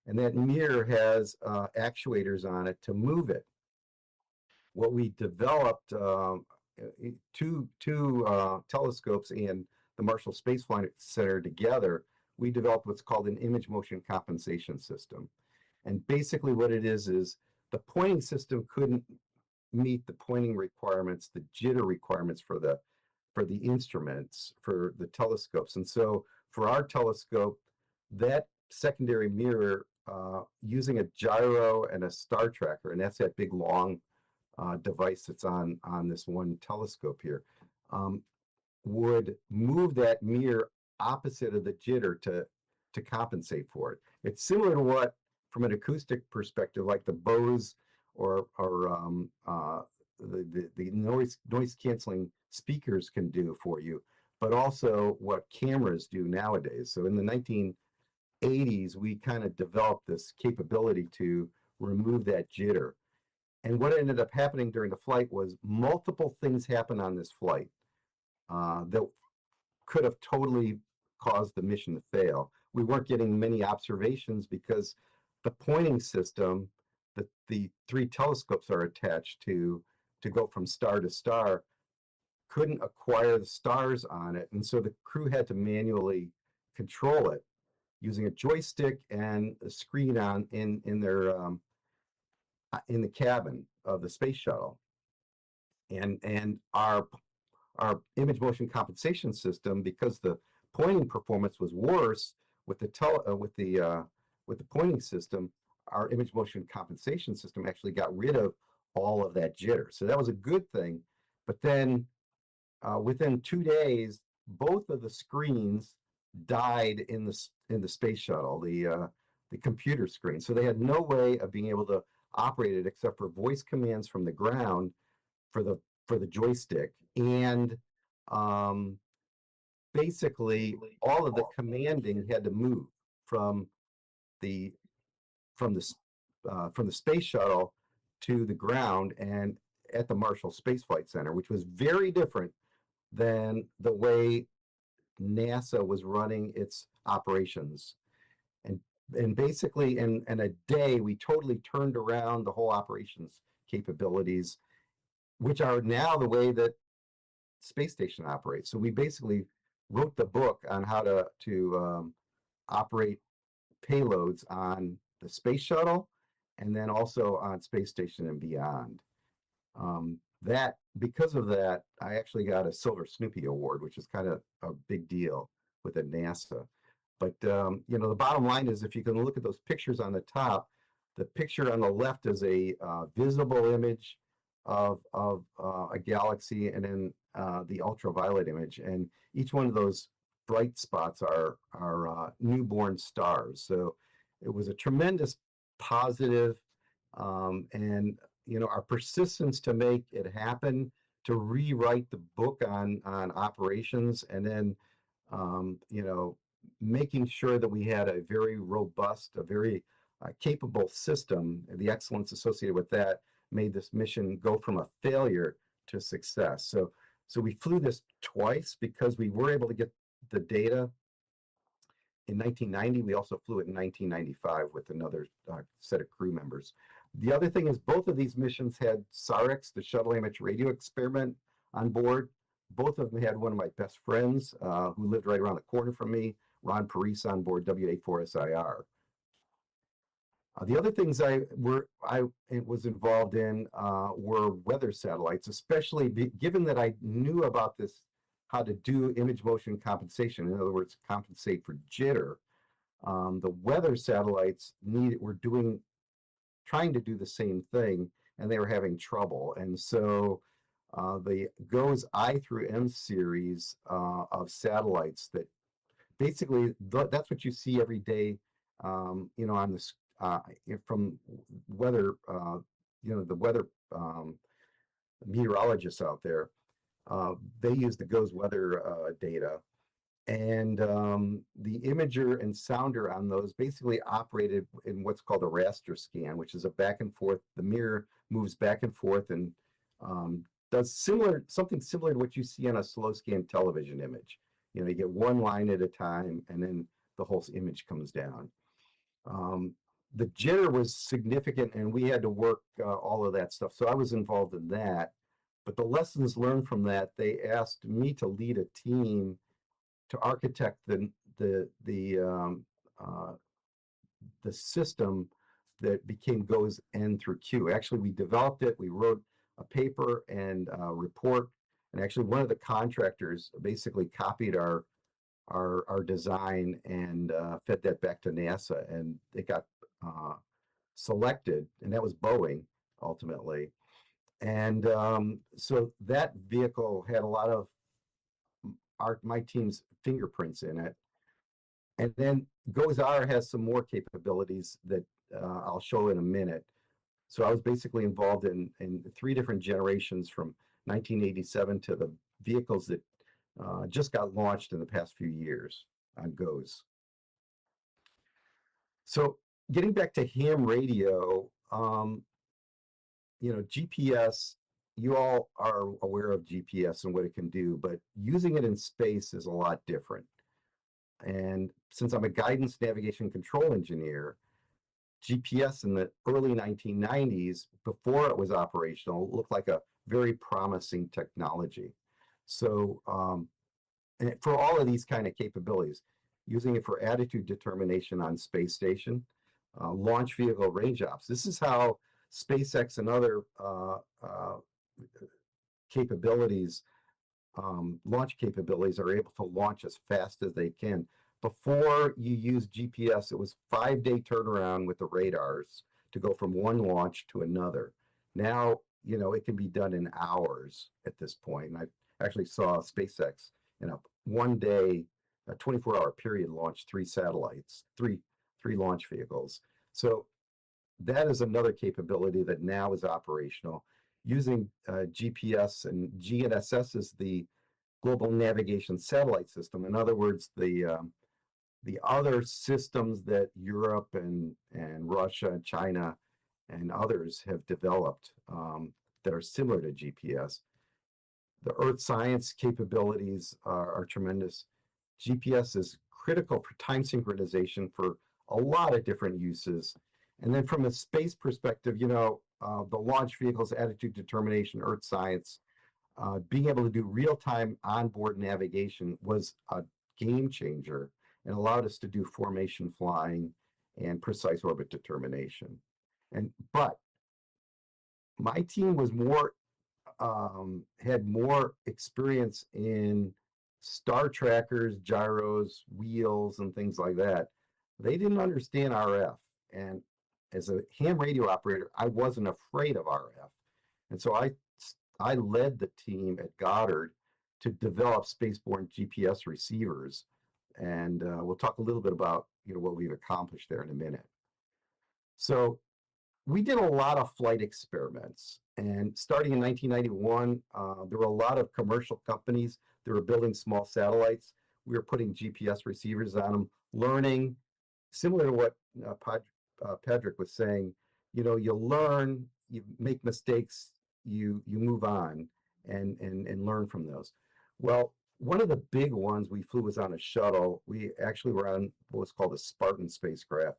and that mirror has actuators on it to move it. What we developed, 2 telescopes and the Marshall Space Flight Center together, we developed what's called an image motion compensation system. And basically what it is the pointing system couldn't meet the pointing requirements, the jitter requirements for the instruments, for the telescopes. And so for our telescope, that secondary mirror, using a gyro and a star tracker, and that's that big long device that's on this one telescope here, would move that mirror opposite of the jitter to compensate for it. It's similar to what, from an acoustic perspective, like the Bose or the noise canceling speakers can do for you, but also what cameras do nowadays. So in the 1980s, we kind of developed this capability to remove that jitter. And what ended up happening during the flight was multiple things happened on this flight that could have totally caused the mission to fail. We weren't getting many observations because the pointing system that the 3 telescopes are attached to go from star to star couldn't acquire the stars on it. And so the crew had to manually control it using a joystick and a screen in their in the cabin of the space shuttle. And our image motion compensation system, because the pointing performance was worse with the pointing system, our image motion compensation system actually got rid of all of that jitter. So that was a good thing. But then within 2 days, both of the screens died in the space shuttle, the computer screen. So they had no way of being able to operate it except for voice commands from the ground for the joystick, and basically all of the commanding had to move from the space shuttle to the ground and at the Marshall Space Flight Center, which was very different than the way NASA was running its operations. And basically in a day, we totally turned around the whole operations capabilities, which are now the way that space station operates. So we basically wrote the book on how to operate payloads on the space shuttle and then also on space station and beyond. That because of that, I actually got a Silver Snoopy Award, which is kind of a big deal within NASA. But you know, the bottom line is, if you can look at those pictures on the top, the picture on the left is a visible image of a galaxy, and then the ultraviolet image, and each one of those bright spots are newborn stars. So it was a tremendous positive, and you know, our persistence to make it happen, to rewrite the book on operations, and then you know, making sure that we had a very robust, a very capable system. The excellence associated with that made this mission go from a failure to success. So we flew this twice because we were able to get the data in 1990. We also flew it in 1995 with another set of crew members. The other thing is, both of these missions had SAREX, the Shuttle Amateur Radio Experiment, on board. Both of them had one of my best friends who lived right around the corner from me, Ron Parise, on board WA4SIR. The other things I was involved in were weather satellites, especially given that I knew about this, how to do image motion compensation. In other words, compensate for jitter. The weather satellites were trying to do the same thing, and they were having trouble. And so the GOES I through M series of satellites, that basically that's what you see every day, you know, on this from weather, you know, the weather meteorologists out there. They use the GOES weather data, and the imager and sounder on those basically operated in what's called a raster scan, which is a back and forth. The mirror moves back and forth and does something similar to what you see on a slow scan television image. You know, you get one line at a time, and then the whole image comes down. The jitter was significant, and we had to work all of that stuff. So I was involved in that. But the lessons learned from that, they asked me to lead a team to architect the system that became GOES N through Q. Actually, we developed it. We wrote a paper and a report, and actually one of the contractors basically copied our design and fed that back to NASA, and it got selected, and that was Boeing ultimately. And so that vehicle had a lot of my team's fingerprints in it. And then GOES R has some more capabilities that I'll show in a minute. So I was basically involved in 3 different generations from 1987 to the vehicles that just got launched in the past few years on GOES. So getting back to ham radio, you know, GPS, you all are aware of GPS and what it can do, but using it in space is a lot different. And since I'm a guidance, navigation, control engineer, GPS in the early 1990s, before it was operational, looked like a very promising technology. So and for all of these kind of capabilities, using it for attitude determination on space station, launch vehicle range ops. This is how SpaceX and other capabilities, launch capabilities, are able to launch as fast as they can. Before you use GPS, it was 5-day turnaround with the radars to go from one launch to another. Now, you know, it can be done in hours at this point. And I actually saw SpaceX in a 1-day, a 24-hour period, launch 3 satellites, three launch vehicles. So that is another capability that now is operational. Using GPS, and GNSS is the Global Navigation Satellite System. In other words, the other systems that Europe and Russia and China and others have developed that are similar to GPS. The Earth science capabilities are tremendous. GPS is critical for time synchronization for a lot of different uses. And then from a space perspective, you know, the launch vehicles, attitude determination, Earth science, being able to do real-time onboard navigation was a game changer and allowed us to do formation flying and precise orbit determination. But my team was more had more experience in star trackers, gyros, wheels, and things like that. They didn't understand RF. And as a ham radio operator, I wasn't afraid of RF. And so I led the team at Goddard to develop spaceborne GPS receivers. And we'll talk a little bit about what we've accomplished there in a minute. So we did a lot of flight experiments. And starting in 1991, there were a lot of commercial companies that were building small satellites. We were putting GPS receivers on them, learning, similar to what Patrick was saying. You learn, you make mistakes, you move on and learn from those. Well, one of the big ones we flew was on a shuttle. We actually were on what was called a Spartan spacecraft.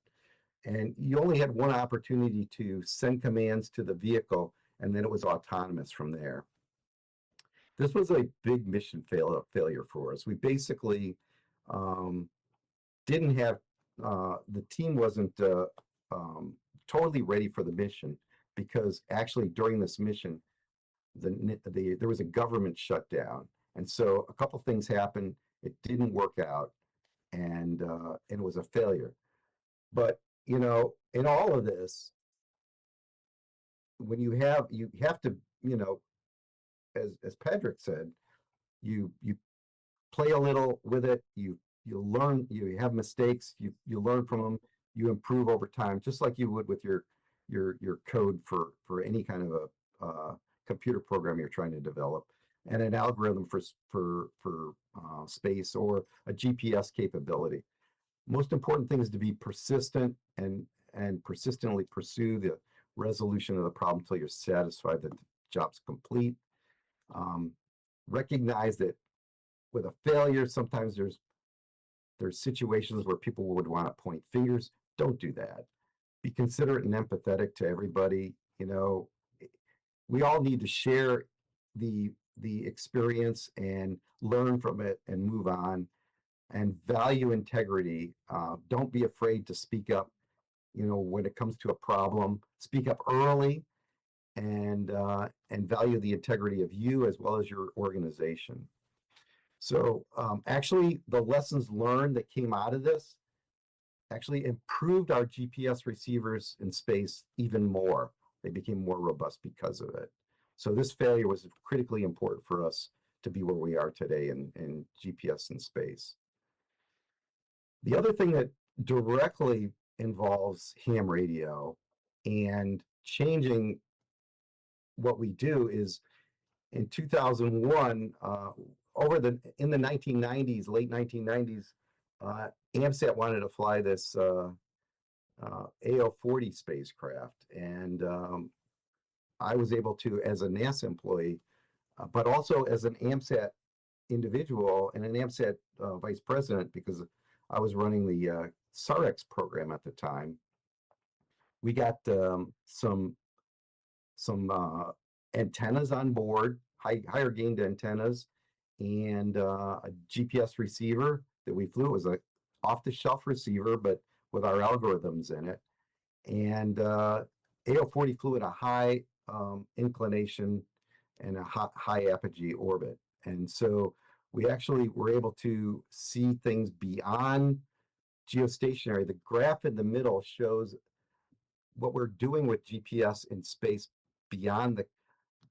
And you only had one opportunity to send commands to the vehicle, and then it was autonomous from there. This was a big mission failure for us. We basically didn't have, the team wasn't totally ready for the mission, because actually during this mission, there was a government shutdown. And so a couple things happened. It didn't work out, and it was a failure. But in all of this, when you have to, as Patrick said, you play a little with it, you learn, you have mistakes, you learn from them, you improve over time, just like you would with your code for any kind of a computer program you're trying to develop, and an algorithm for space, or a GPS capability. Most important thing is to be persistent and persistently pursue the resolution of the problem until you're satisfied that the job's complete. Recognize that with a failure, sometimes there's situations where people would want to point fingers. Don't do that. Be considerate and empathetic to everybody. We all need to share the experience and learn from it and move on, and value integrity. Don't be afraid to speak up, when it comes to a problem. Speak up early, and value the integrity of you as well as your organization. So actually, the lessons learned that came out of this actually improved our GPS receivers in space even more. They became more robust because of it. So this failure was critically important for us to be where we are today in GPS in space. The other thing that directly involves ham radio and changing what we do is, in 2001, in the 1990s, late 1990s, AMSAT wanted to fly this AO-40 spacecraft, and I was able to, as a NASA employee, but also as an AMSAT individual and an AMSAT vice president, because I was running the SAREX program at the time. We got some antennas on board, higher gained antennas, and a GPS receiver that we flew. It was a off-the-shelf receiver, but with our algorithms in it. And AO-40 flew at a high inclination and a high apogee orbit. And so we actually were able to see things beyond geostationary. The graph in the middle shows what we're doing with GPS in space beyond the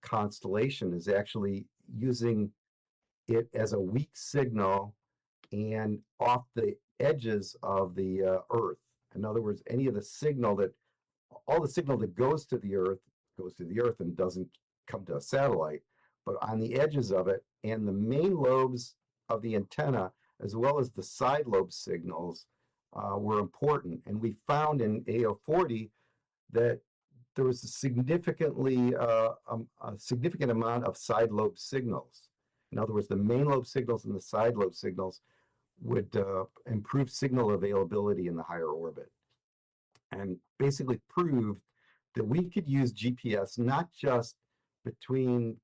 constellation is actually using it as a weak signal and off the edges of the Earth. In other words, all the signal that goes to the Earth and doesn't come to a satellite, but on the edges of it, and the main lobes of the antenna, as well as the side lobe signals, were important. And we found in AO-40 that there was a significant amount of side lobe signals. In other words, the main lobe signals and the side lobe signals would improve signal availability in the higher orbit, and basically proved that we could use GPS not just between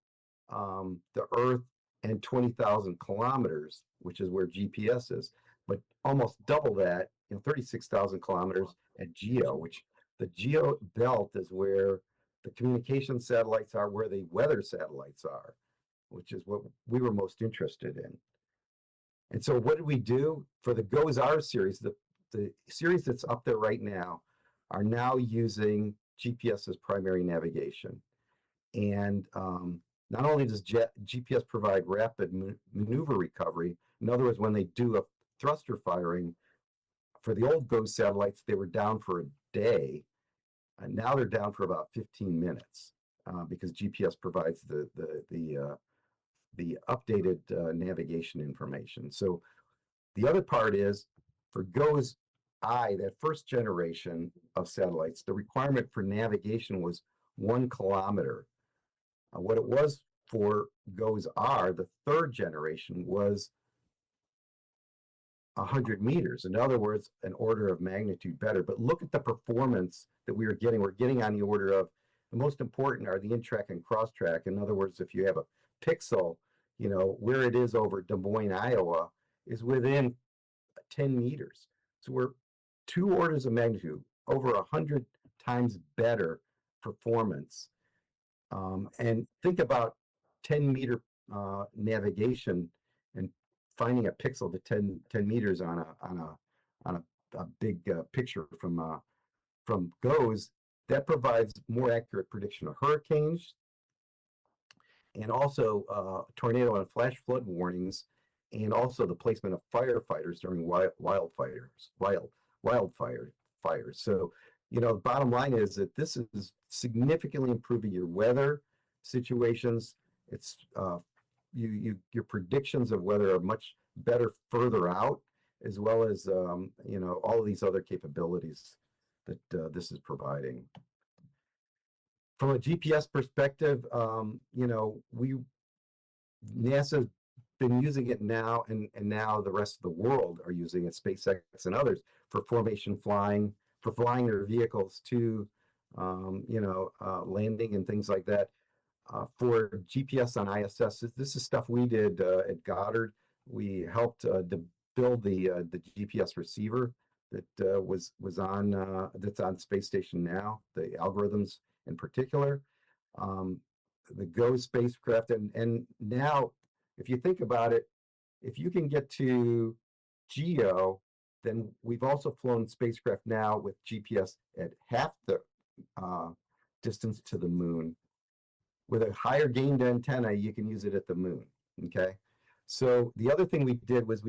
the Earth and 20,000 kilometers, which is where GPS is, but almost double that, 36,000 kilometers at geo, which the geo belt is where the communication satellites are, where the weather satellites are, which is what we were most interested in. And so what did we do for the Goes R series? The series that's up there right now are now using GPS as primary navigation. And not only does GPS provide rapid maneuver recovery, in other words, when they do a thruster firing, for the old GOES satellites, they were down for a day, and now they're down for about 15 minutes because GPS provides the updated navigation information. So the other part is for GOES I, that first generation of satellites, the requirement for navigation was 1 kilometer. What it was for GOES R, the third generation, was 100 meters. In other words, an order of magnitude better. But look at the performance that we were getting. We're getting on the order of, the most important are the in-track and cross-track. In other words, if you have a pixel, where it is over Des Moines, Iowa, is within 10 meters. So we're 2 orders of magnitude, over 100 times better performance. And think about 10-meter navigation and finding a pixel to 10 meters on a big picture from GOES. That provides more accurate prediction of hurricanes and also tornado and flash flood warnings, and also the placement of firefighters during wildfires. So, the bottom line is that this is significantly improving your weather situations. It's your predictions of weather are much better further out, as well as all of these other capabilities that this is providing. From a GPS perspective, NASA's been using it now, and now the rest of the world are using it, SpaceX and others, for formation flying, for flying their vehicles to, landing and things like that. For GPS on ISS, this is stuff we did at Goddard. We helped to build the GPS receiver that was on that's on Space Station now. The algorithms in particular, the GOES spacecraft, and now, if you think about it, if you can get to GEO, then we've also flown spacecraft now with GPS at half the distance to the moon. With a higher gained antenna, you can use it at the moon, okay? So the other thing we did was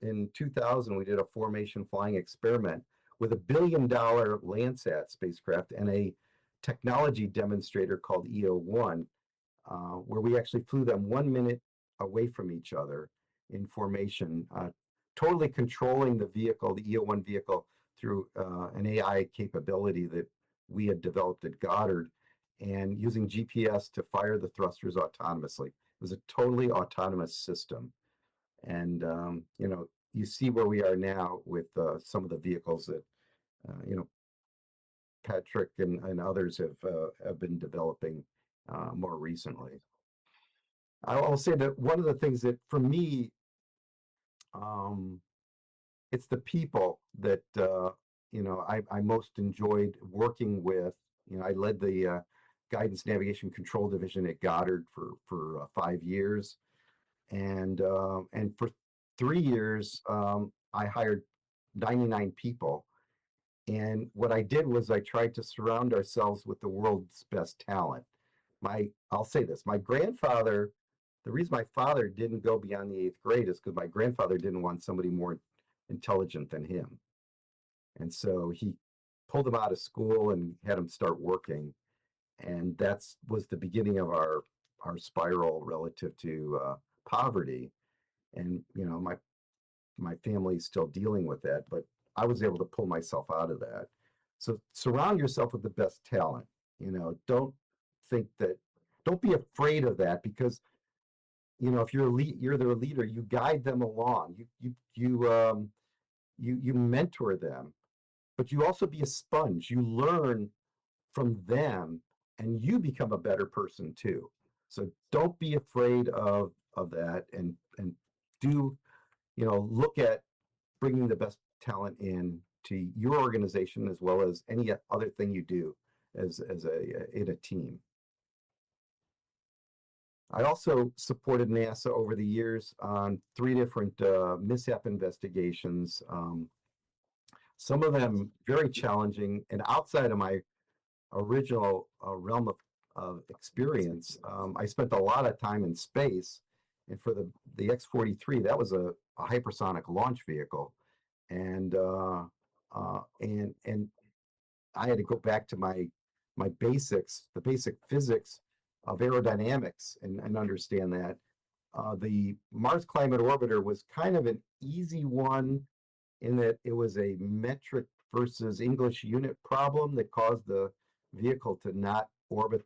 in 2000, we did a formation flying experiment with $1 billion Landsat spacecraft and a technology demonstrator called EO1, where we actually flew them 1 minute away from each other in formation, totally controlling the vehicle, the EO1 vehicle, through an AI capability that we had developed at Goddard, and using GPS to fire the thrusters autonomously. It was a totally autonomous system. And, you see where we are now with some of the vehicles that, Patrick and others have been developing more recently. I'll say that one of the things that, for me, it's the people that I most enjoyed working with. I led the Guidance Navigation Control Division at Goddard for 5 years, and for 3 years I hired 99 people. And what I did was I tried to surround ourselves with the world's best talent. I'll say this, my grandfather, the reason my father didn't go beyond the 8th grade is because my grandfather didn't want somebody more intelligent than him. And so he pulled him out of school and had him start working. And that was the beginning of our spiral relative to poverty. And, my family's still dealing with that, but I was able to pull myself out of that. So surround yourself with the best talent. Don't be afraid of that, because if you're their leader, you guide them along. You mentor them, but you also be a sponge. You learn from them, and you become a better person too. So don't be afraid of that, and do, look at bringing the best talent in to your organization as well as any other thing you do as in a team. I also supported NASA over the years on 3 different mishap investigations. Some of them very challenging and outside of my original realm of experience. I spent a lot of time in space, and for the X-43, that was a hypersonic launch vehicle, and I had to go back to my basics, the basic physics of aerodynamics, and understand that. The Mars Climate Orbiter was kind of an easy one in that it was a metric versus English unit problem that caused the vehicle to not orbit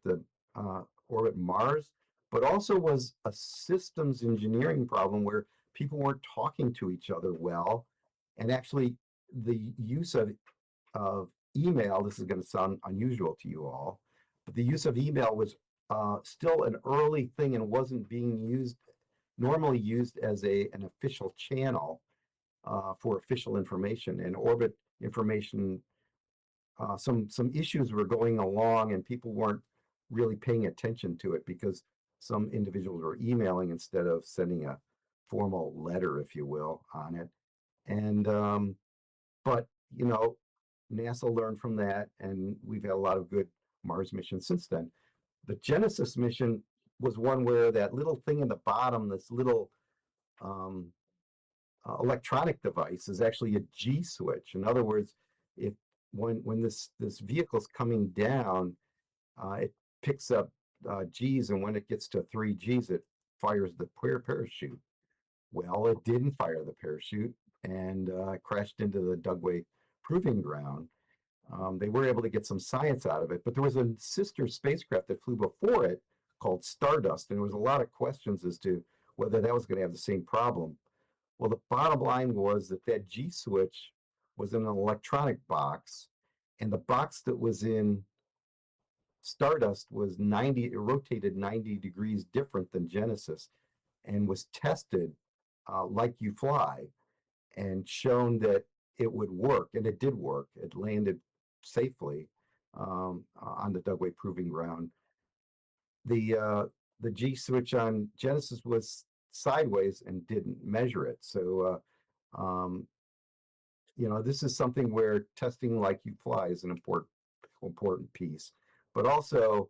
Mars, but also was a systems engineering problem where people weren't talking to each other well, and actually the use of email. This is going to sound unusual to you all, but the use of email was still an early thing and wasn't being normally used as an official channel for official information and orbit information. Some issues were going along and people weren't really paying attention to it because some individuals were emailing instead of sending a formal letter, if you will, on it. And but NASA learned from that, and we've had a lot of good Mars missions since then. The Genesis mission was one where that little thing in the bottom, this little electronic device, is actually a G switch. In other words, when this vehicle's coming down, it picks up G's, and when it gets to 3 G's, it fires the parachute. Well, it didn't fire the parachute, and crashed into the Dugway Proving Ground. They were able to get some science out of it, but there was a sister spacecraft that flew before it called Stardust, and there was a lot of questions as to whether that was going to have the same problem. Well, the bottom line was that G switch was in an electronic box, and the box that was in Stardust was it rotated 90 degrees different than Genesis, and was tested like you fly, and shown that it would work, and it did work. It landed safely on the Dugway Proving Ground. The G switch on Genesis was sideways and didn't measure it. So this is something where testing like you fly is an important piece. But also,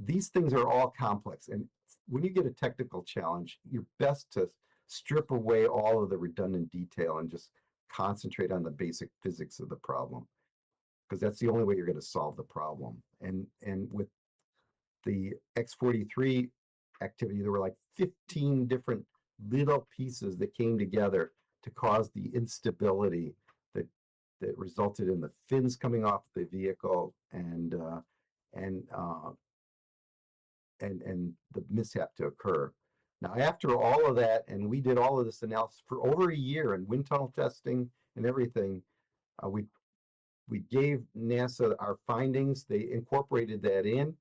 these things are all complex, and when you get a technical challenge, you're best to strip away all of the redundant detail and just concentrate on the basic physics of the problem, because that's the only way you're going to solve the problem. And with the X-43 activity, there were like 15 different little pieces that came together to cause the instability that resulted in the fins coming off the vehicle and the mishap to occur. Now, after all of that, and we did all of this analysis for over a year and wind tunnel testing and everything, we gave NASA our findings. They incorporated that in,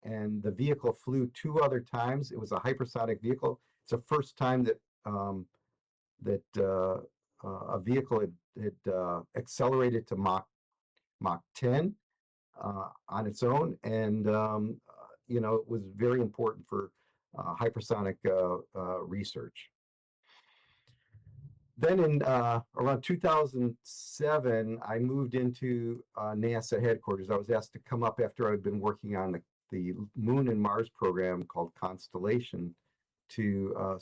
and the vehicle flew 2 other times. It was a hypersonic vehicle. It's the first time that a vehicle had accelerated to Mach 10 on its own, and it was very important for hypersonic research. Then in around 2007, I moved into NASA headquarters. I was asked to come up after I'd been working on the Moon and Mars program called Constellation to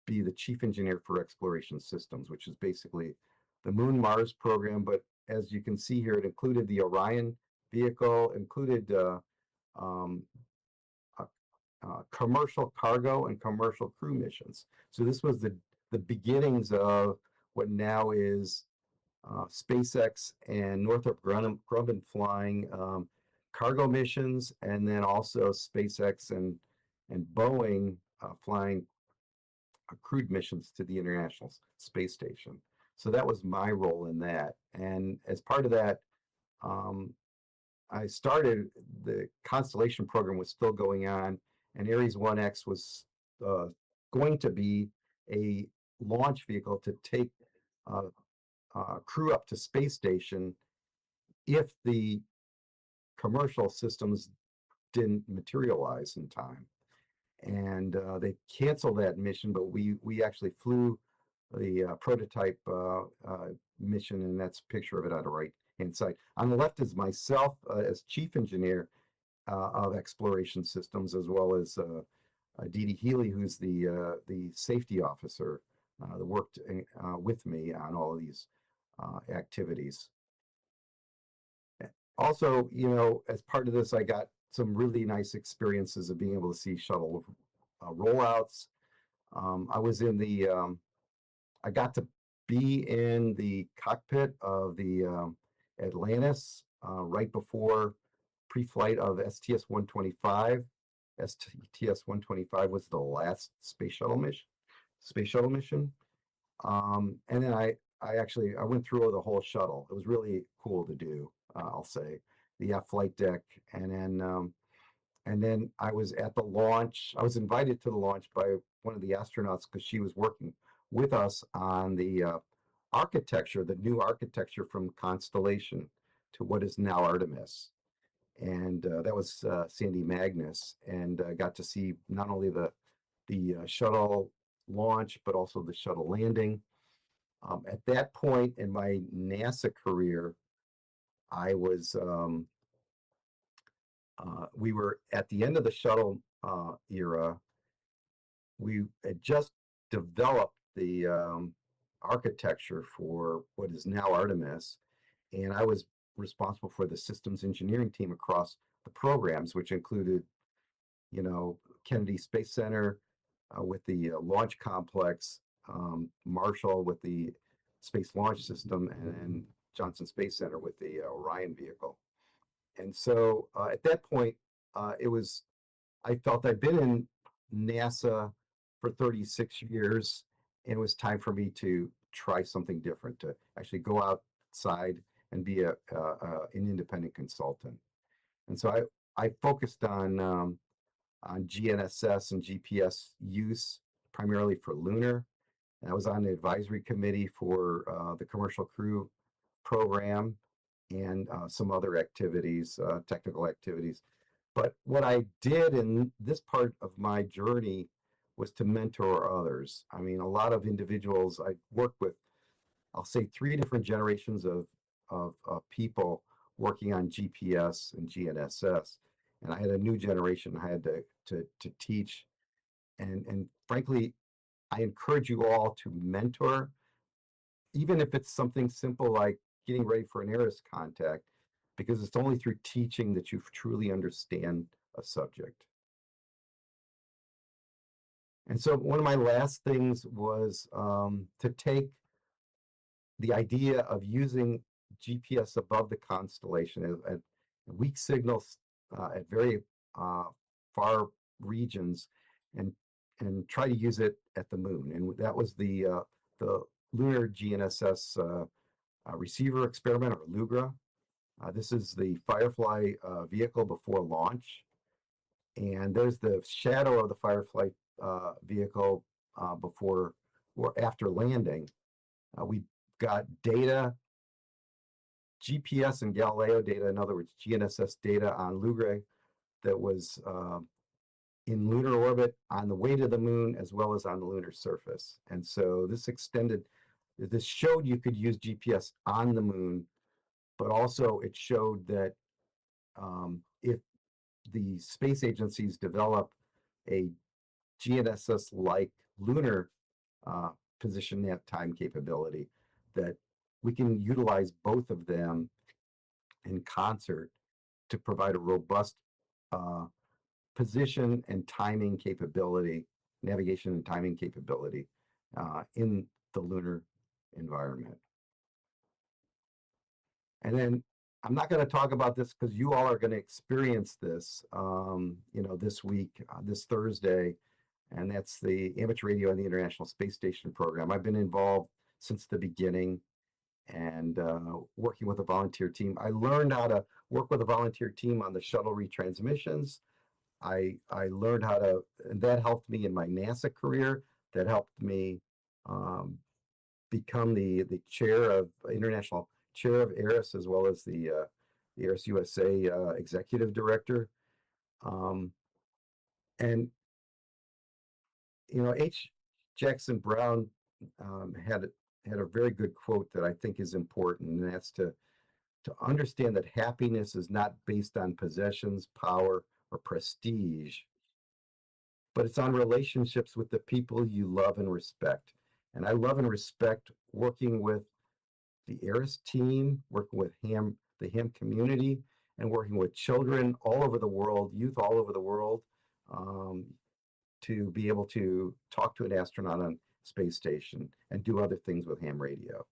be the chief engineer for exploration systems, which is basically the Moon Mars program. But as you can see here, it included the Orion vehicle, included commercial cargo and commercial crew missions. So this was the beginnings of what now is SpaceX and Northrop Grumman flying cargo missions, and then also SpaceX and Boeing flying crewed missions to the International Space Station. So that was my role in that. And as part of that, I started, the Constellation program was still going on, and Ares 1X was going to be a launch vehicle to take crew up to space station if the commercial systems didn't materialize in time. And they canceled that mission, but we actually flew the prototype mission, and that's a picture of it on the right-hand side. On the left is myself as chief engineer of exploration systems, as well as Dee Dee Healy, who's the safety officer that worked with me on all of these activities. Also, you know, as part of this, I got some really nice experiences of being able to see shuttle rollouts. I was in the, I got to be in the cockpit of the Atlantis right before pre-flight of STS-125. STS-125 was the last space shuttle mission. And then I went through the whole shuttle. It was really cool to do, I'll say. The flight deck, and then I was at the launch. I was invited to the launch by one of the astronauts because she was working with us on the architecture, the new architecture from Constellation to what is now Artemis. And that was Sandy Magnus, and I got to see not only the shuttle launch, but also the shuttle landing. At that point in my NASA career, I was, we were at the end of the shuttle era. We had just developed the architecture for what is now Artemis, and I was responsible for the systems engineering team across the programs, which included, you know, Kennedy Space Center with the launch complex, Marshall with the Space Launch System, and Johnson Space Center with the Orion vehicle. And so at that point, I felt I'd been in NASA for 36 years, and it was time for me to try something different, to actually go outside and be an independent consultant. And so I focused on GNSS and GPS use, primarily for lunar. And I was on the advisory committee for the Commercial Crew program and some other activities, technical activities. But what I did in this part of my journey was to mentor others. I mean, a lot of individuals I worked with, I'll say 3 different generations of people working on GPS and GNSS. And I had a new generation I had to teach. And frankly, I encourage you all to mentor, even if it's something simple like getting ready for an ARIS contact, because it's only through teaching that you truly understand a subject. And so one of my last things was to take the idea of using GPS above the constellation at weak signals at very far regions, and try to use it at the moon. And that was the lunar GNSS receiver experiment, or LUGRA. This is the Firefly vehicle before launch, and there's the shadow of the Firefly vehicle before or after landing. We got data, GPS and Galileo data, in other words, GNSS data on LUGRA that was in lunar orbit on the way to the moon, as well as on the lunar surface. And so this showed you could use GPS on the moon, but also it showed that if the space agencies develop a GNSS-like lunar position net time capability, that we can utilize both of them in concert to provide a robust position and timing capability, navigation and timing capability in the lunar environment. And then I'm not going to talk about this because you all are going to experience this, you know, this week, this Thursday, and that's the Amateur Radio and the International Space Station program. I've been involved since the beginning, and working with a volunteer team. I learned how to work with a volunteer team on the shuttle retransmissions. I learned how to, and that helped me in my NASA career. That helped me become the chair of international chair of ARIS, as well as the ARIS USA executive director. And H. Jackson Brown had a very good quote that I think is important, and that's to understand that happiness is not based on possessions, power, or prestige, but it's on relationships with the people you love and respect. And I love and respect working with the ARIS team, working with the ham community, and working with children all over the world, youth all over the world, to be able to talk to an astronaut on space station and do other things with ham radio.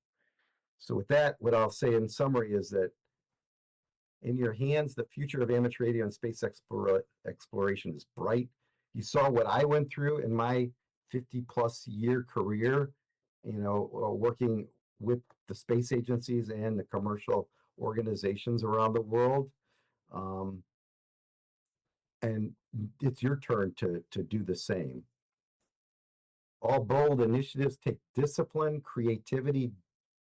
So with that, what I'll say in summary is that in your hands, the future of amateur radio and space exploration is bright. You saw what I went through in my 50+ year career, working with the space agencies and the commercial organizations around the world. And it's your turn to do the same. All bold initiatives take discipline, creativity,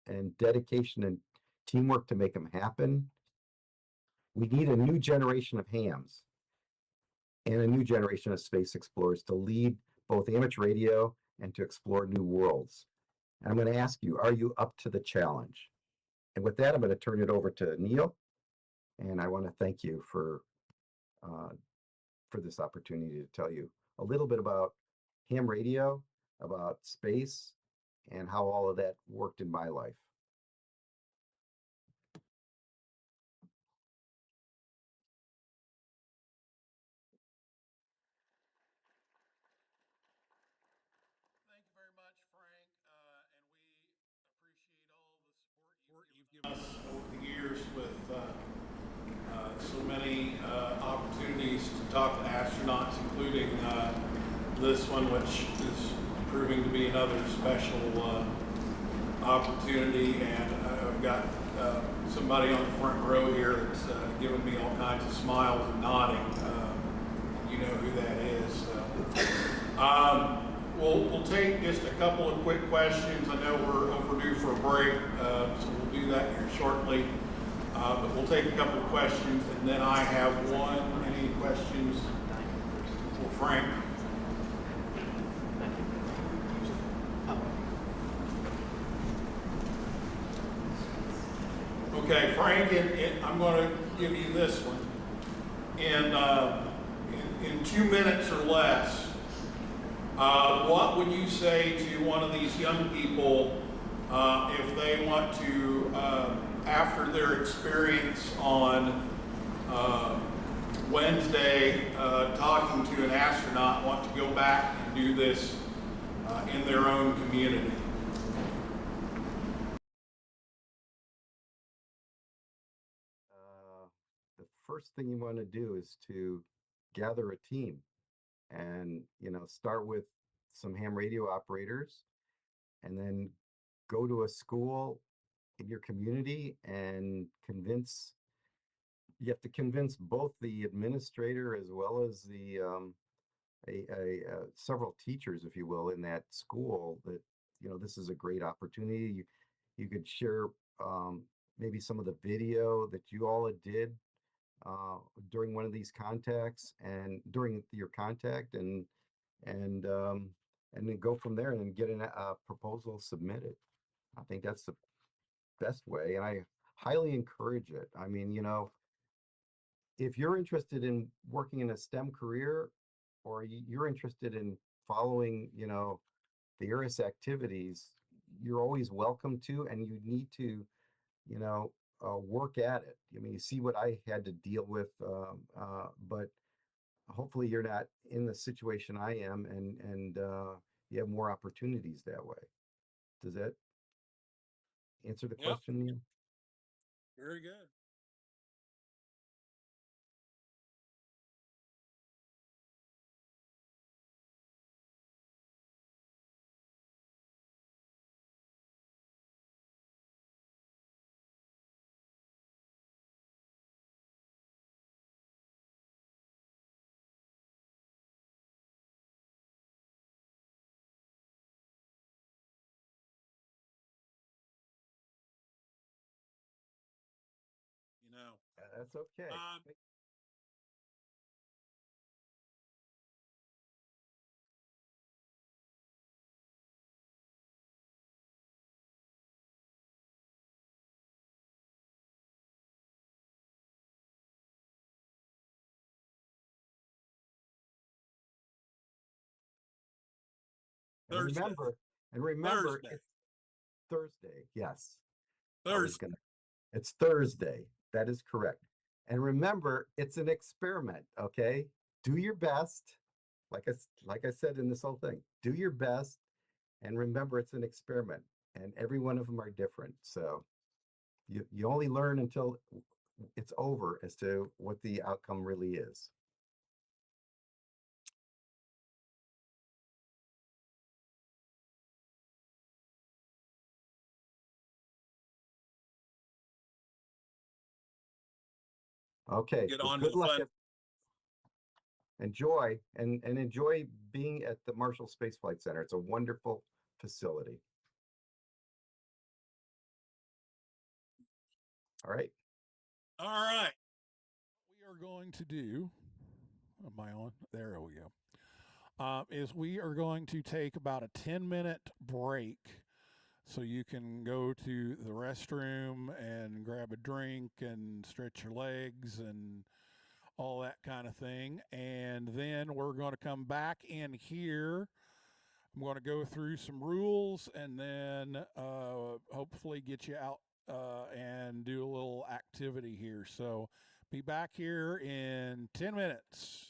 and dedication and teamwork to make them happen. We need a new generation of hams and a new generation of space explorers to lead both amateur radio and to explore new worlds. And I'm going to ask you, are you up to the challenge? And with that, I'm going to turn it over to Neil. And I want to thank you for this opportunity to tell you a little bit about ham radio, about space, and how all of that worked in my life. Thank you very much, Frank, and we appreciate all the support you've given us over the years with so many opportunities to talk to astronauts, including this one, which is proving to be another special opportunity. And I've got somebody on the front row here that's giving me all kinds of smiles and nodding. You know who that is. We'll take just a couple of quick questions. I know we're overdue for a break, so we'll do that here shortly. But we'll take a couple of questions, and then I have one. Any questions for Frank? Okay, Frank, I'm going to give you this one. In 2 minutes or less, what would you say to one of these young people if they want to, after their experience on Wednesday, talking to an astronaut, want to go back and do this in their own community? The first thing you want to do is to gather a team and start with some ham radio operators, and then go to a school in your community and you have to convince both the administrator as well as the several teachers, if you will, in that school that this is a great opportunity. You could share maybe some of the video that you all did during one of these contacts and during your contact, and then go from there and then get a proposal submitted. I think that's the best way, and I highly encourage it. I mean, if you're interested in working in a STEM career, or you're interested in following, the ARIS activities, you're always welcome to, and you need to, work at it. I mean, you see what I had to deal with, but hopefully you're not in the situation I am, and you have more opportunities that way. Does that answer the question, Neil? Very good. That's okay. And Thursday. remember, Thursday. it's Thursday. Yes. Thursday. It's Thursday. That is correct. And remember, it's an experiment, okay? Do your best. Like I said in this whole thing, do your best and remember it's an experiment and every one of them are different. So you only learn until it's over as to what the outcome really is. Okay. Get Well, on good to the luck. fun. Enjoy and enjoy being at the Marshall Space Flight Center. It's a wonderful facility. All right. All right. We are going to do, am I on? There we go. Is we are going to take about a 10-minute break so you can go to the restroom and grab a drink and stretch your legs and all that kind of thing. And then we're going to come back in here. I'm going to go through some rules and then hopefully get you out and do a little activity here. So be back here in 10 minutes.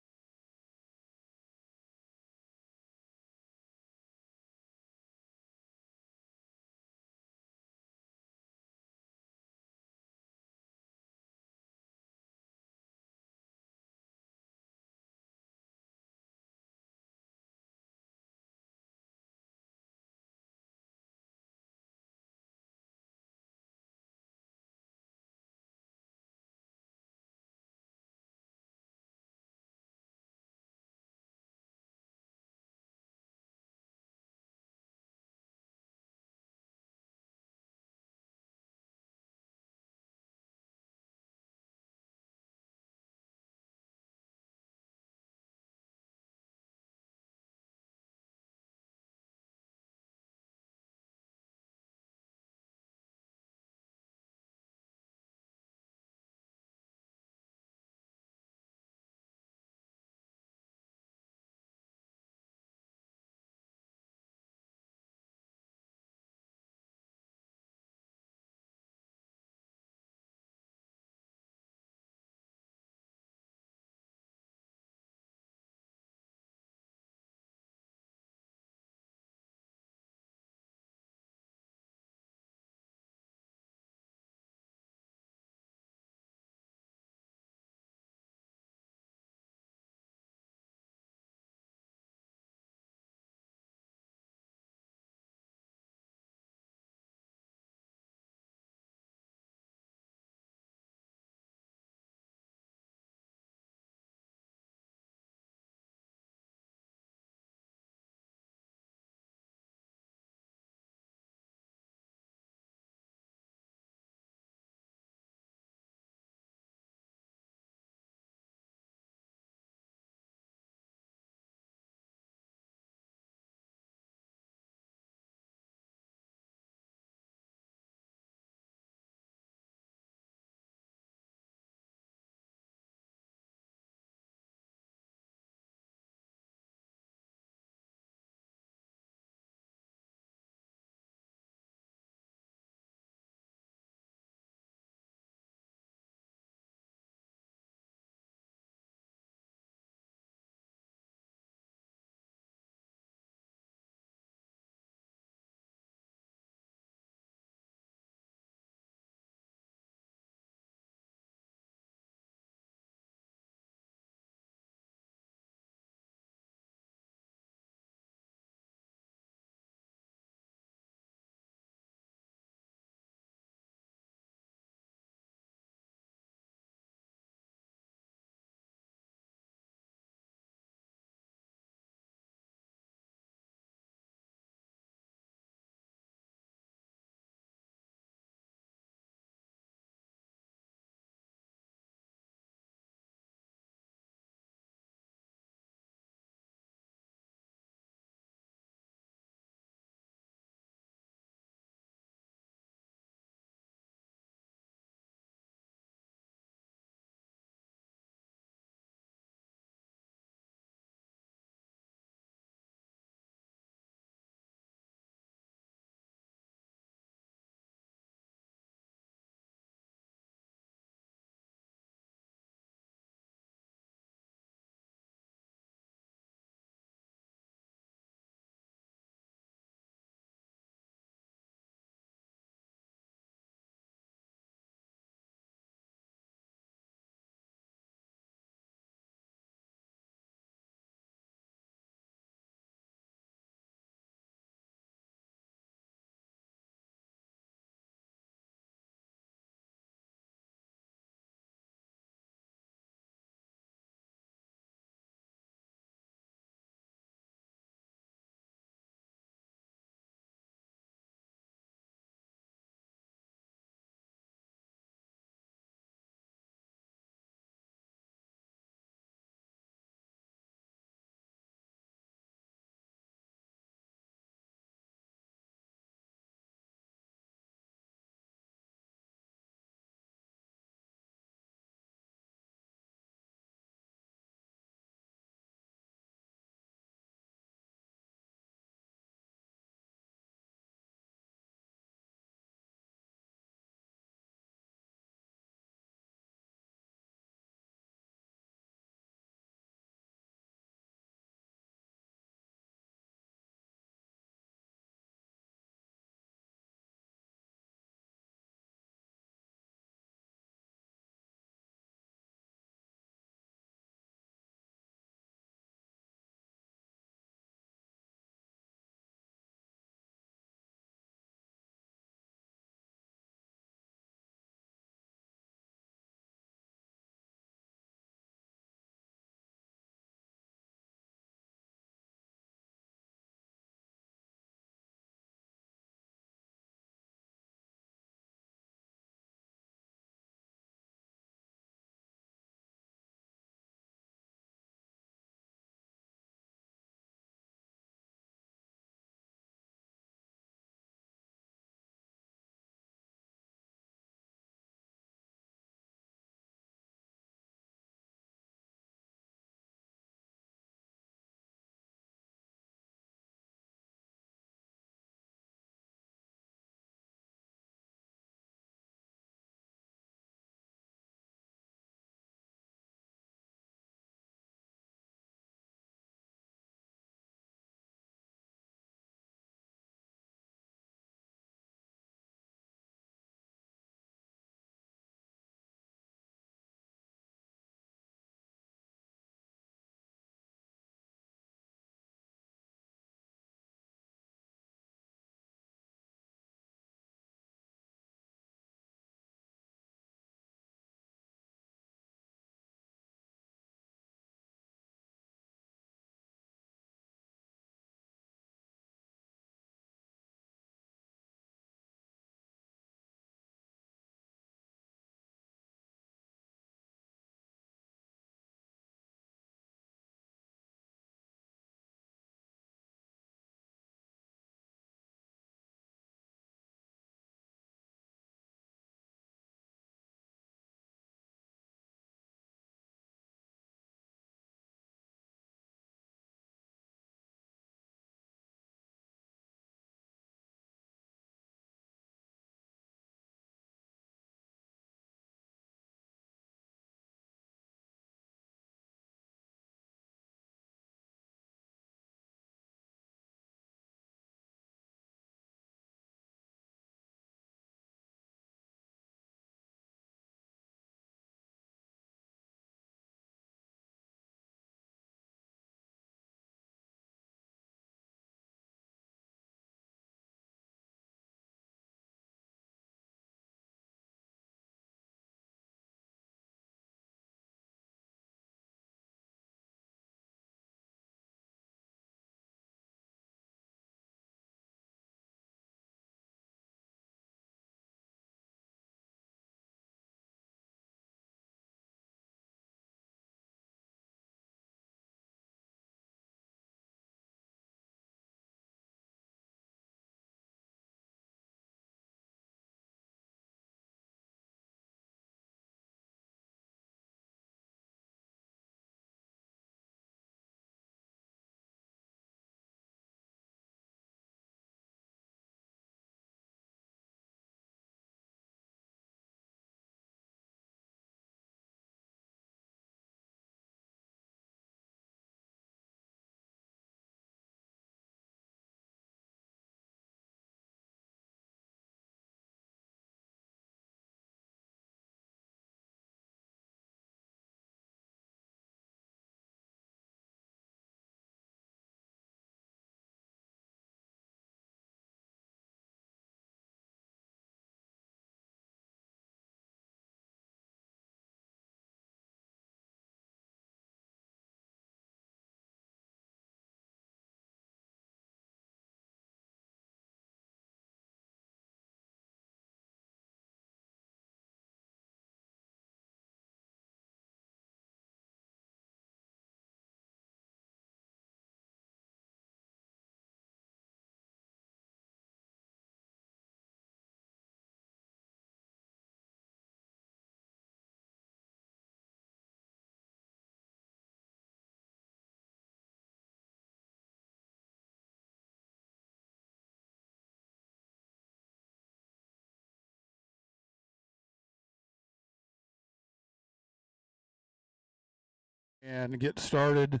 and get started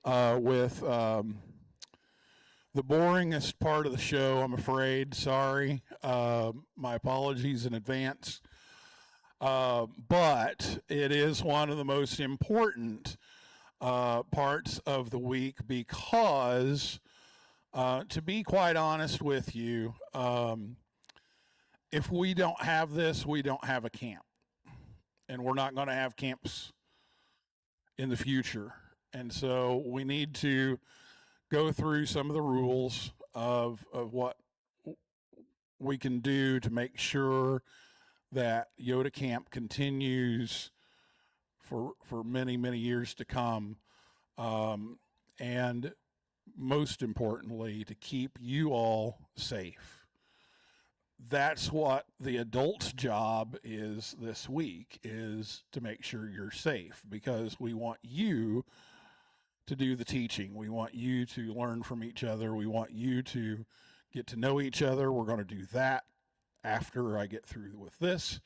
with the boringest part of the show, I'm afraid. Sorry. My apologies in advance. But it is one of the most important parts of the week because, to be quite honest with you, if we don't have this, we don't have a camp. And we're not going to have camps in the future. And so we need to go through some of the rules of what we can do to make sure that Yoda Camp continues for many, many years to come. And most importantly, to keep you all safe. That's what the adult's job is this week, is to make sure you're safe, because we want you to do the teaching. We want you to learn from each other. We want you to get to know each other. We're going to do that after I get through with this.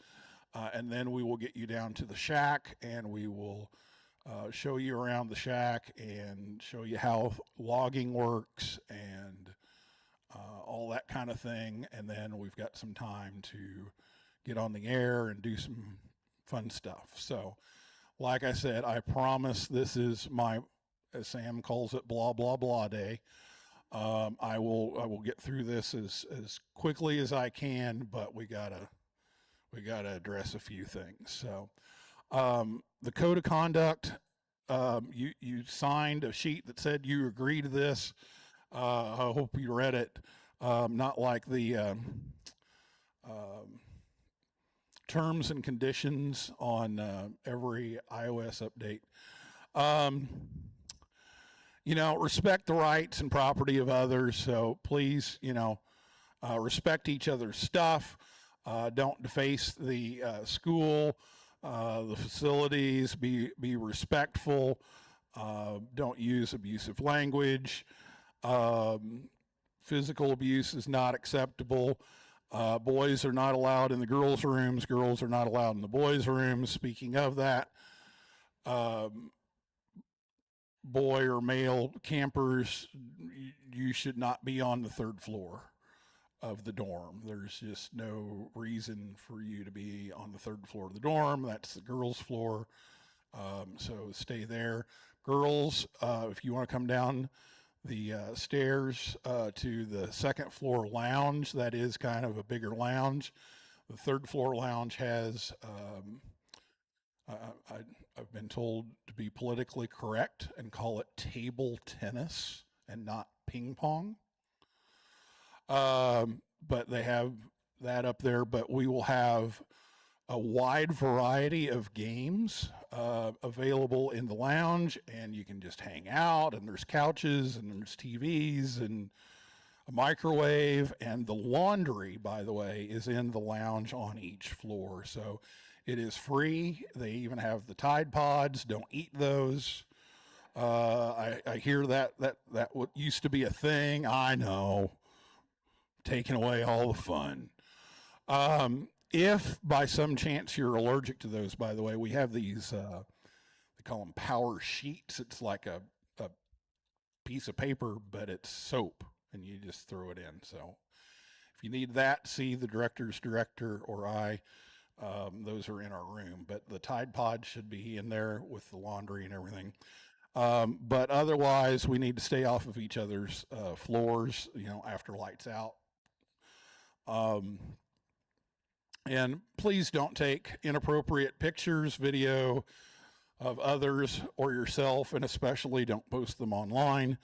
And then we will get you down to the shack, and we will show you around the shack and show you how logging works and all that kind of thing. And then we've got some time to get on the air and do some fun stuff. So, like I said, I promise this is my, as Sam calls it, blah, blah, blah day. I will get through this as quickly as I can, but we gotta address a few things. So, the code of conduct, you signed a sheet that said you agree to this. I hope you read it. Not like the terms and conditions on every iOS update. Respect the rights and property of others. So please, respect each other's stuff. Don't deface the school, the facilities. Be respectful. Don't use abusive language. Physical abuse is not acceptable. Boys are not allowed in the girls' rooms. Girls are not allowed in the boys' rooms. Speaking of that, boy or male campers, you should not be on the third floor of the dorm. There's just no reason for you to be on the third floor of the dorm. That's the girls' floor. So stay there. Girls, if you want to come down the stairs to the second floor lounge, that is kind of a bigger lounge. The third floor lounge has, I've been told to be politically correct and call it table tennis and not ping pong. But they have that up there, but we will have a wide variety of games available in the lounge, and you can just hang out, and there's couches, and there's TVs, and a microwave, and the laundry, by the way, is in the lounge on each floor. So it is free. They even have the Tide Pods. Don't eat those. I hear that what used to be a thing. I know. Taking away all the fun. If by some chance you're allergic to those, by the way, we have these, they call them power sheets. It's like a piece of paper, but it's soap, and you just throw it in. So if you need that, see the director's director or I. Those are in our room, but the Tide Pod should be in there with the laundry and everything. But otherwise, we need to stay off of each other's floors, after lights out. And please don't take inappropriate pictures, video of others or yourself, and especially don't post them online.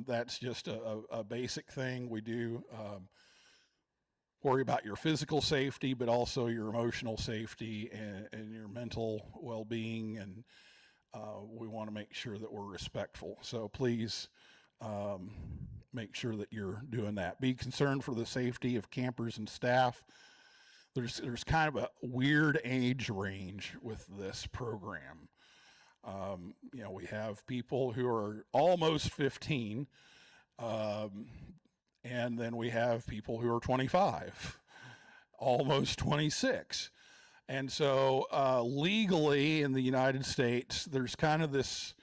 That's just a basic thing we do. Worry about your physical safety, but also your emotional safety and your mental well-being, and we want to make sure that we're respectful. So please make sure that you're doing that. Be concerned for the safety of campers and staff. There's kind of a weird age range with this program. We have people who are almost 15, and then we have people who are 25, almost 26. And so legally in the United States, there's kind of this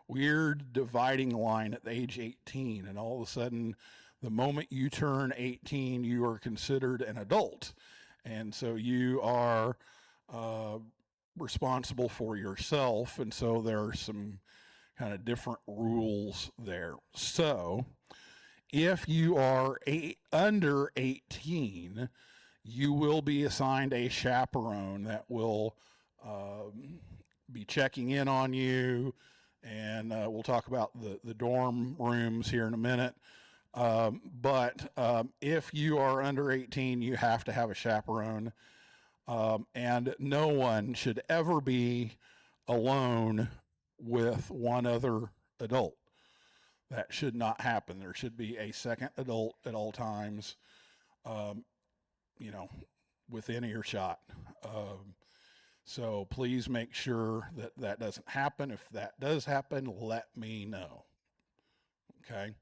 weird dividing line at the age 18. And all of a sudden, the moment you turn 18, you are considered an adult. And so you are responsible for yourself. And so there are some kind of different rules there. So if you are under 18, you will be assigned a chaperone that will be checking in on you, and we'll talk about the dorm rooms here in a minute. But if you are under 18, you have to have a chaperone, and no one should ever be alone with one other adult. That should not happen. There should be a second adult at all times, within earshot. So please make sure that that doesn't happen. If that does happen, let me know. Okay.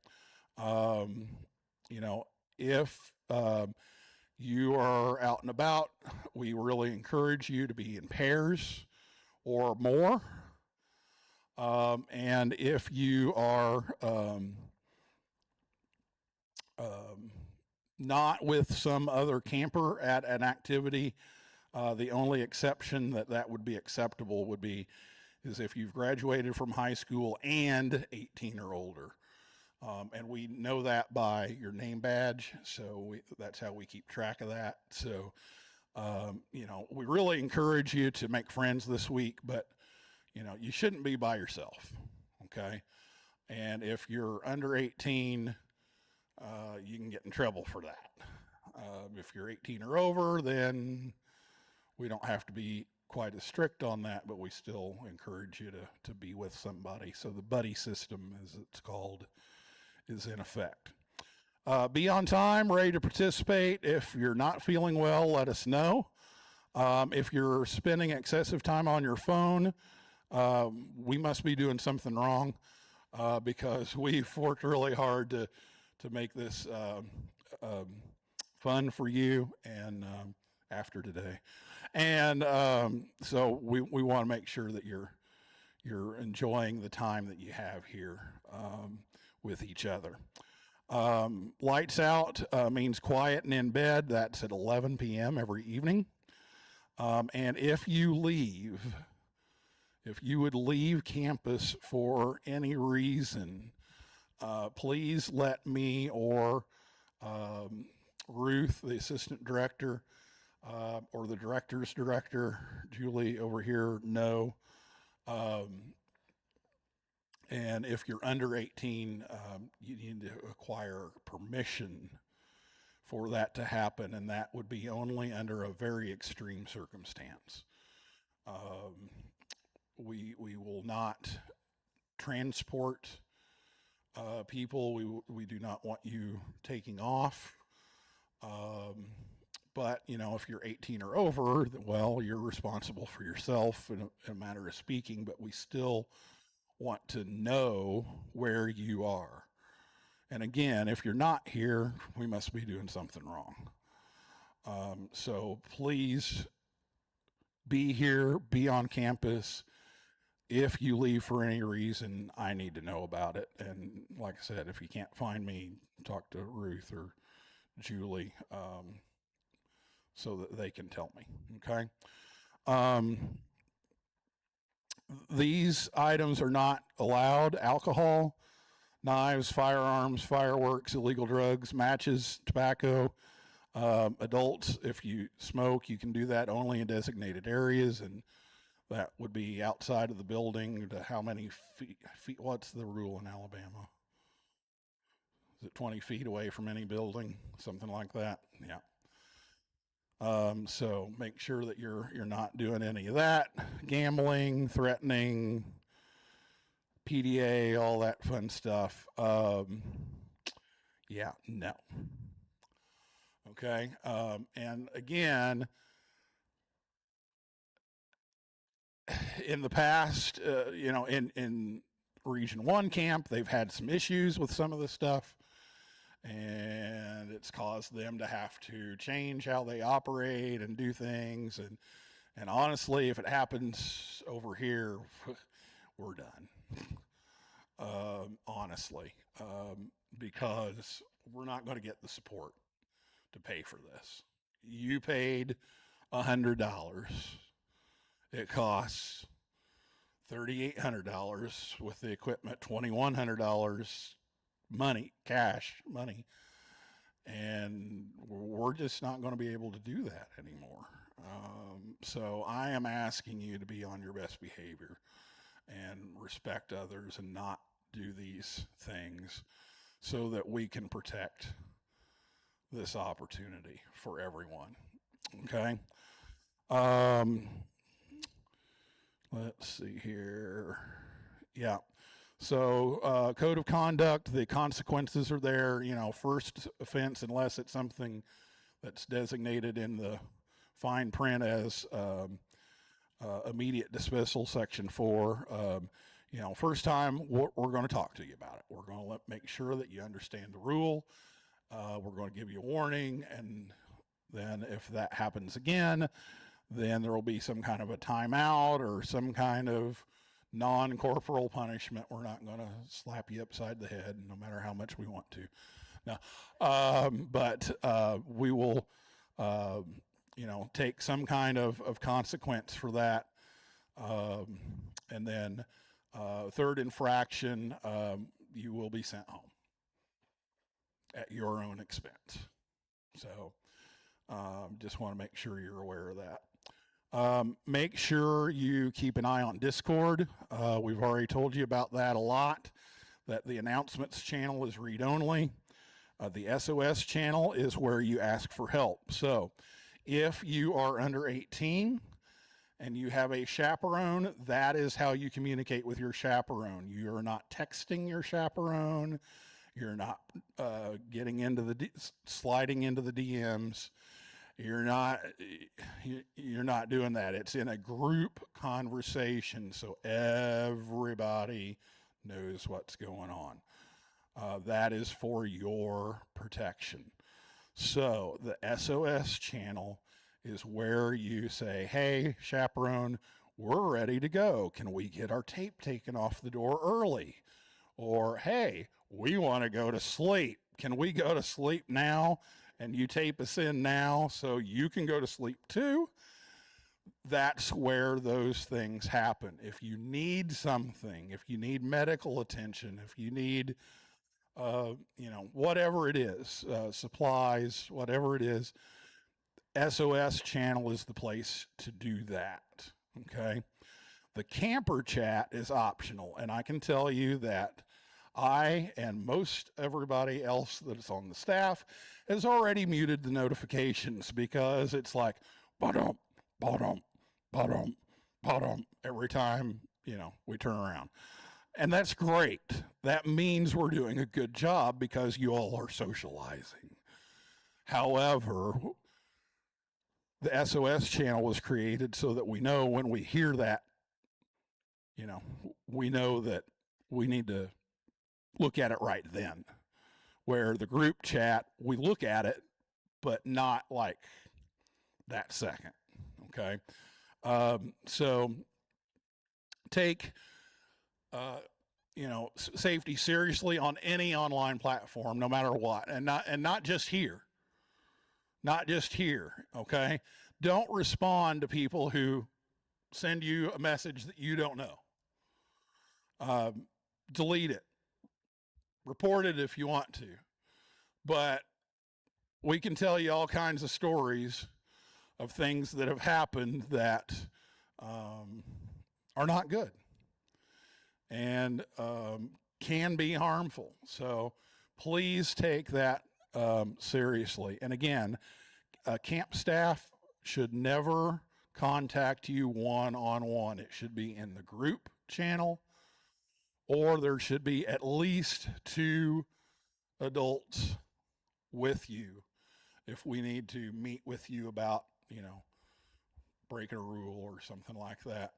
If you are out and about, we really encourage you to be in pairs or more. And if you are not with some other camper at an activity, the only exception that would be acceptable would be is if you've graduated from high school and 18 or older. And we know that by your name badge, so that's how we keep track of that. So, we really encourage you to make friends this week, but you shouldn't be by yourself, okay? And if you're under 18, you can get in trouble for that. If you're 18 or over, then we don't have to be quite as strict on that, but we still encourage you to be with somebody. So the buddy system, as it's called, is in effect. Be on time, ready to participate. If you're not feeling well, let us know. If you're spending excessive time on your phone, we must be doing something wrong, because we've worked really hard to make this fun for you and after today. And so we want to make sure that you're enjoying the time that you have here with each other. Lights out means quiet and in bed. That's at 11 p.m. every evening. And if you would leave campus for any reason, please let me or Ruth, the assistant director, or the director's director, Julie over here, know. And if you're under 18, you need to acquire permission for that to happen, and that would be only under a very extreme circumstance. We will not transport people. We do not want you taking off. But, if you're 18 or over, well, you're responsible for yourself in a matter of speaking, but we still want to know where you are. And again, if you're not here, we must be doing something wrong. So please be here, be on campus. If you leave for any reason, I need to know about it. And like I said, if you can't find me, talk to Ruth or Julie, so that they can tell me, okay? These items are not allowed: alcohol, knives, firearms, fireworks, illegal drugs, matches, tobacco. Adults, if you smoke, you can do that only in designated areas, and that would be outside of the building. To how many feet? What's the rule in Alabama? Is it 20 feet away from any building? Something like that. Yeah. So make sure that you're not doing any of that. Gambling, threatening, PDA, all that fun stuff. Yeah, no. Okay. And again, in the past, in Region 1 camp, they've had some issues with some of the stuff, and it's caused them to have to change how they operate and do things. And honestly, if it happens over here, we're done. Honestly, because we're not going to get the support to pay for this. You paid $100. It costs $3,800 with the equipment, $2,100 money, cash money. And we're just not going to be able to do that anymore. So I am asking you to be on your best behavior and respect others and not do these things so that we can protect this opportunity for everyone. Okay. Let's see here. Yeah. So code of conduct, the consequences are there. You know, first offense, unless it's something that's designated in the fine print as immediate dismissal, section 4. You know, first time we're going to talk to you about it. We're going to make sure that you understand the rule. We're going to give you a warning, and then if that happens again, then there will be some kind of a timeout or some kind of non-corporal punishment. We're not going to slap you upside the head, no matter how much we want to. No, but we will, you know, take some kind of consequence for that. And then third infraction, you will be sent home at your own expense. So just want to make sure you're aware of that. Make sure you keep an eye on Discord. We've already told you about that a lot, that the announcements channel is read only. The SOS channel is where you ask for help. So if you are under 18 and you have a chaperone, that is how you communicate with your chaperone. You're not texting your chaperone. You're not getting into the sliding into the DMs. You're not doing that. It's in a group conversation, so everybody knows what's going on. That is for your protection. So the SOS channel is where you say, hey, chaperone, we're ready to go. Can we get our tape taken off the door early? Or, hey, we want to go to sleep. Can we go to sleep now? And you tape us in now so you can go to sleep too. That's where those things happen. If you need something, if you need medical attention, if you need, you know, whatever it is, supplies, whatever it is, SOS channel is the place to do that. Okay. The camper chat is optional. And I can tell you that I and most everybody else that's on the staff has already muted the notifications because it's like ba-dum, ba-dum, ba-dum, ba-dum every time, you know, we turn around. And that's great. That means we're doing a good job because you all are socializing. However, the SOS channel was created so that we know when we hear that, you know, we know that we need to look at it right then. Where the group chat, we look at it, but not like that second. Okay. So take, you know, safety seriously on any online platform, no matter what, and not just here. Not just here. Okay. Don't respond to people who send you a message that you don't know. Delete it. Report it if you want to. But we can tell you all kinds of stories of things that have happened that are not good and can be harmful. So please take that seriously. And again, camp staff should never contact you one-on-one. It should be in the group channel, or there should be at least 2 adults with you if we need to meet with you about, you know, breaking a rule or something like that,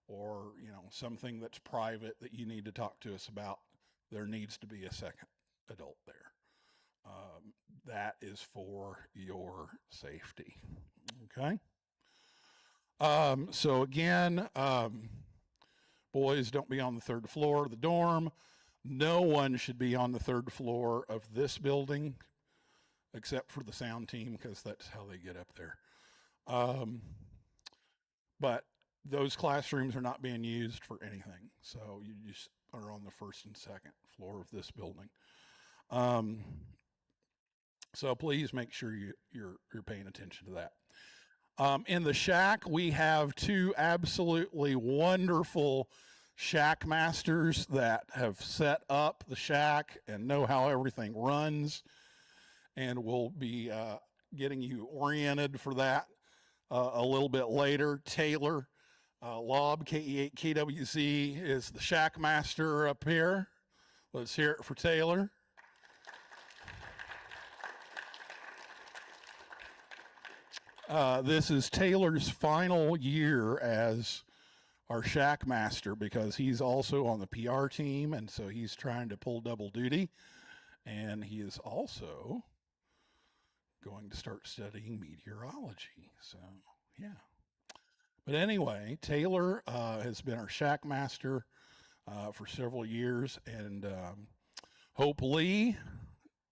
or, you know, something that's private that you need to talk to us about. There needs to be a second adult there. That is for your safety. Okay. So again, boys, don't be on the third floor of the dorm. No one should be on the third floor of this building, except for the sound team, because that's how they get up there. But those classrooms are not being used for anything. So you just are on the first and second floor of this building. So please make sure you're paying attention to that. In the shack, we have two absolutely wonderful shack masters that have set up the shack and know how everything runs, and will be getting you oriented for that a little bit later. Taylor Lobb, KE8KWZ, is the shack master up here. Let's hear it for Taylor. This is Taylor's final year as our shack master, because he's also on the PR team, and so he's trying to pull double duty. And he is also going to start studying meteorology. So, yeah. But anyway, Taylor has been our shack master for several years, and Hope Lee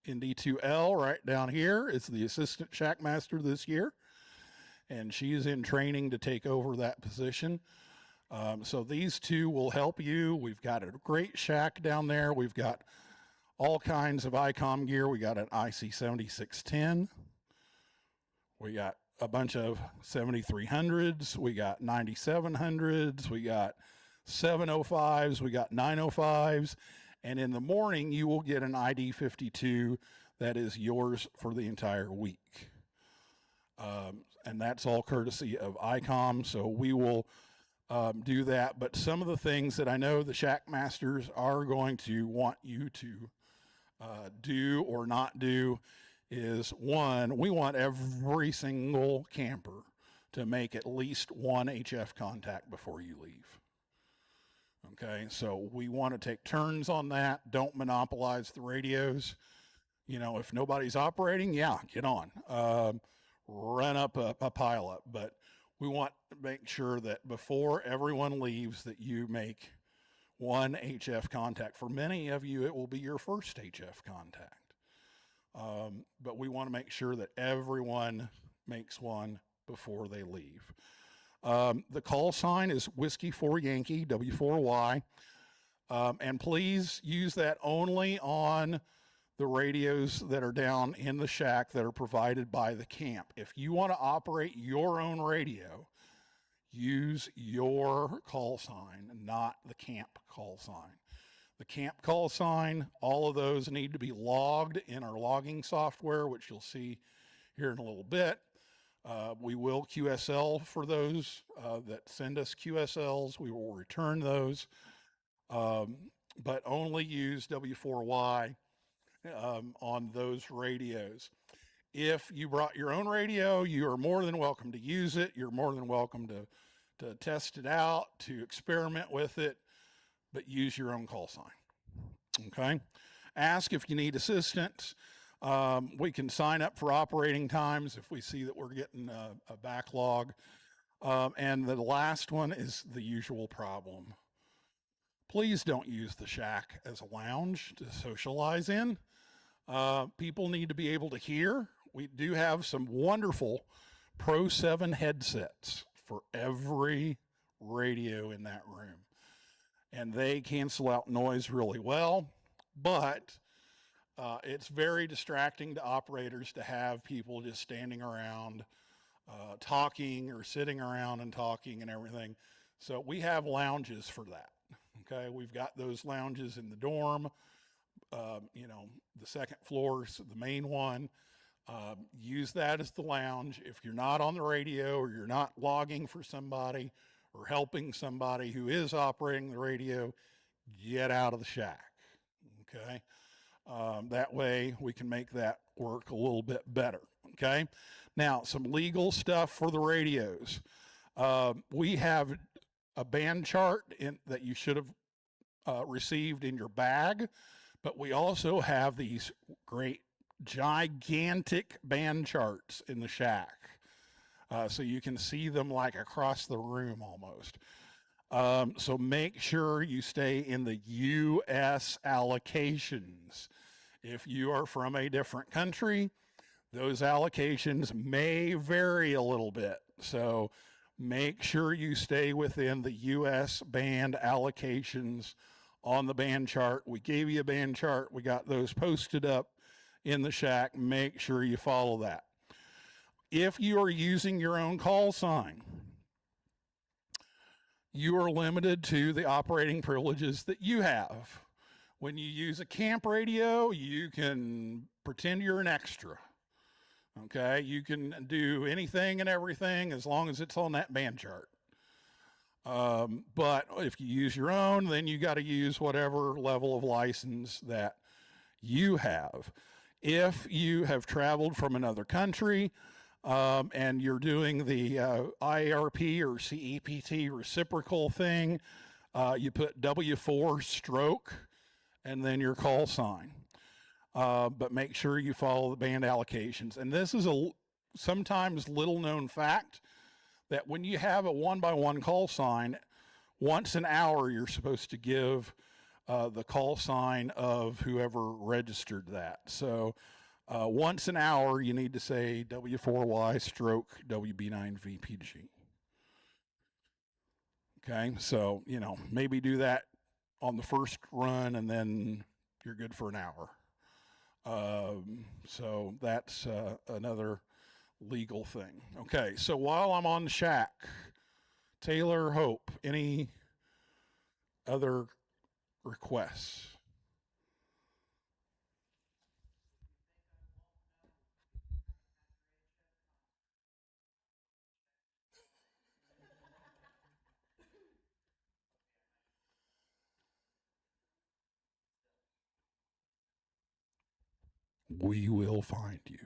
in D2L right down here is the assistant shack master this year, and she is in training to take over that position. So these two will help you. We've got a great shack down there. We've got all kinds of ICOM gear. We got an IC7610. We got a bunch of 7300s. We got 9700s. We got 705s. We got 905s. And in the morning, you will get an ID52 that is yours for the entire week. And that's all courtesy of ICOM. So we will do that. But some of the things that I know the shack masters are going to want you to do or not do is, one, we want every single camper to make at least one HF contact before you leave. Okay, so we want to take turns on that. Don't monopolize the radios. You know, if nobody's operating, yeah, get on. Run up a pileup. But we want to make sure that before everyone leaves that you make one HF contact. For many of you, it will be your first HF contact. But we want to make sure that everyone makes one before they leave. The call sign is Whiskey 4 Yankee, W4Y. And please use that only on the radios that are down in the shack that are provided by the camp. If you want to operate your own radio, use your call sign, not the camp call sign. The camp call sign, all of those need to be logged in our logging software, which you'll see here in a little bit. We will QSL for those that send us QSLs. We will return those, but only use W4Y on those radios. If you brought your own radio, you are more than welcome to use it. You're more than welcome to test it out, to experiment with it, but use your own call sign. Okay? Ask if you need assistance. We can sign up for operating times if we see that we're getting a backlog. And the last one is the usual problem. Please don't use the shack as a lounge to socialize in. People need to be able to hear. We do have some wonderful Pro 7 headsets for every radio in that room. And they cancel out noise really well, but it's very distracting to operators to have people just standing around talking, or sitting around and talking and everything. So we have lounges for that. Okay, we've got those lounges in the dorm. You know, the second floor is the main one. Use that as the lounge. If you're not on the radio, or you're not logging for somebody or helping somebody who is operating the radio, get out of the shack. Okay, that way we can make that work a little bit better. Okay, now some legal stuff for the radios. We have a band chart that you should have received in your bag, but we also have these great gigantic band charts in the shack. so you can see them like across the room almost. So make sure you stay in the U.S. allocations. If you are from a different country, those allocations may vary a little bit. So make sure you stay within the U.S. band allocations on the band chart. We gave you a band chart. We got those posted up in the shack. Make sure you follow that. If you are using your own call sign, you are limited to the operating privileges that you have. When you use a camp radio, you can pretend you're an extra. Okay, you can do anything and everything as long as it's on that band chart. But if you use your own, then you got to use whatever level of license that you have. If you have traveled from another country and you're doing the IRP or CEPT reciprocal thing, you put W4 stroke and then your call sign. But make sure you follow the band allocations. And this is a sometimes little known fact that when you have a 1x1 call sign, once an hour you're supposed to give the call sign of whoever registered that. So once an hour you need to say W4Y stroke WB9VPG. Okay, so maybe do that on the first run and then you're good for an hour. So that's another legal thing. Okay, so while I'm on the shack, Taylor, Hope, any other requests? We will find you.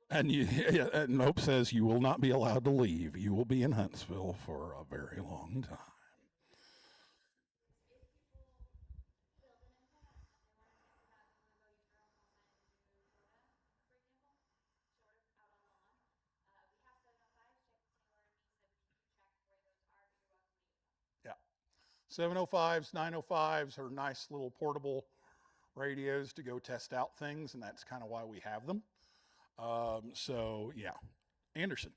And and Hope says you will not be allowed to leave. You will be in Huntsville for a very long time. Yeah. 705s, 905s are nice little portable radios to go test out things, and that's kind of why we have them. So, yeah. Anderson.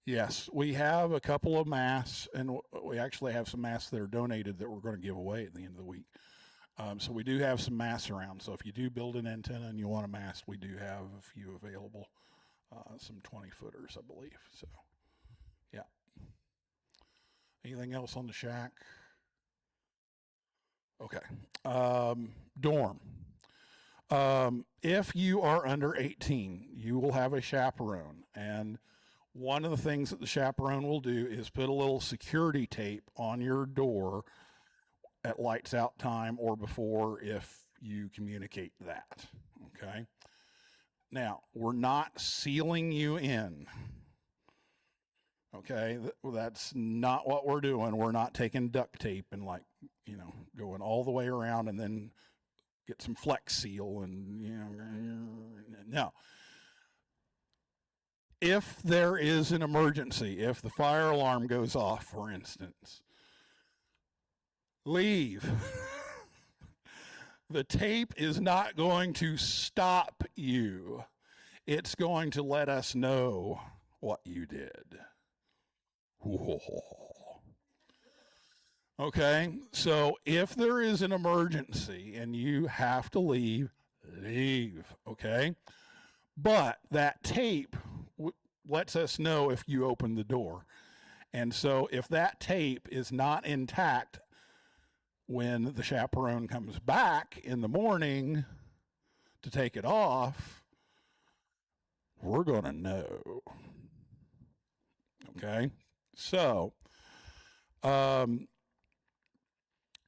Yes, we have a couple of masks, and we actually have some masks that are donated that we're going to give away at the end of the week. So we do have some masks around. So if you do build an antenna and you want a mask, we do have a few available, some 20-footers, I believe. So, yeah. Anything else on the shack? Okay. Dorm. If you are under 18, you will have a chaperone. And one of the things that the chaperone will do is put a little security tape on your door at lights out time or before if you communicate that. Okay. Now, we're not sealing you in. Okay. That's not what we're doing. We're not taking duct tape and going all the way around and then get some Flex Seal and no. If there is an emergency, if the fire alarm goes off, for instance, leave. The tape is not going to stop you. It's going to let us know what you did. Okay, so if there is an emergency and you have to leave, leave, okay? But that tape lets us know if you open the door. And so if that tape is not intact when the chaperone comes back in the morning to take it off, we're going to know. Okay? So,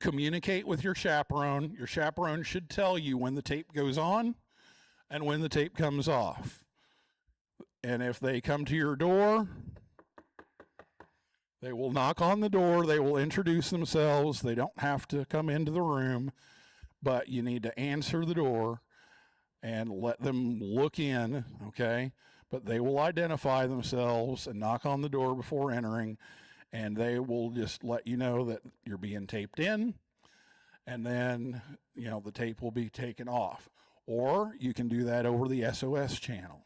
communicate with your chaperone. Your chaperone should tell you when the tape goes on and when the tape comes off. And if they come to your door They will knock on the door. They will introduce themselves. They don't have to come into the room, but you need to answer the door and let them look in, okay? But they will identify themselves and knock on the door before entering, and they will just let you know that you're being taped in, and then, you know, the tape will be taken off. Or you can do that over the SOS channel.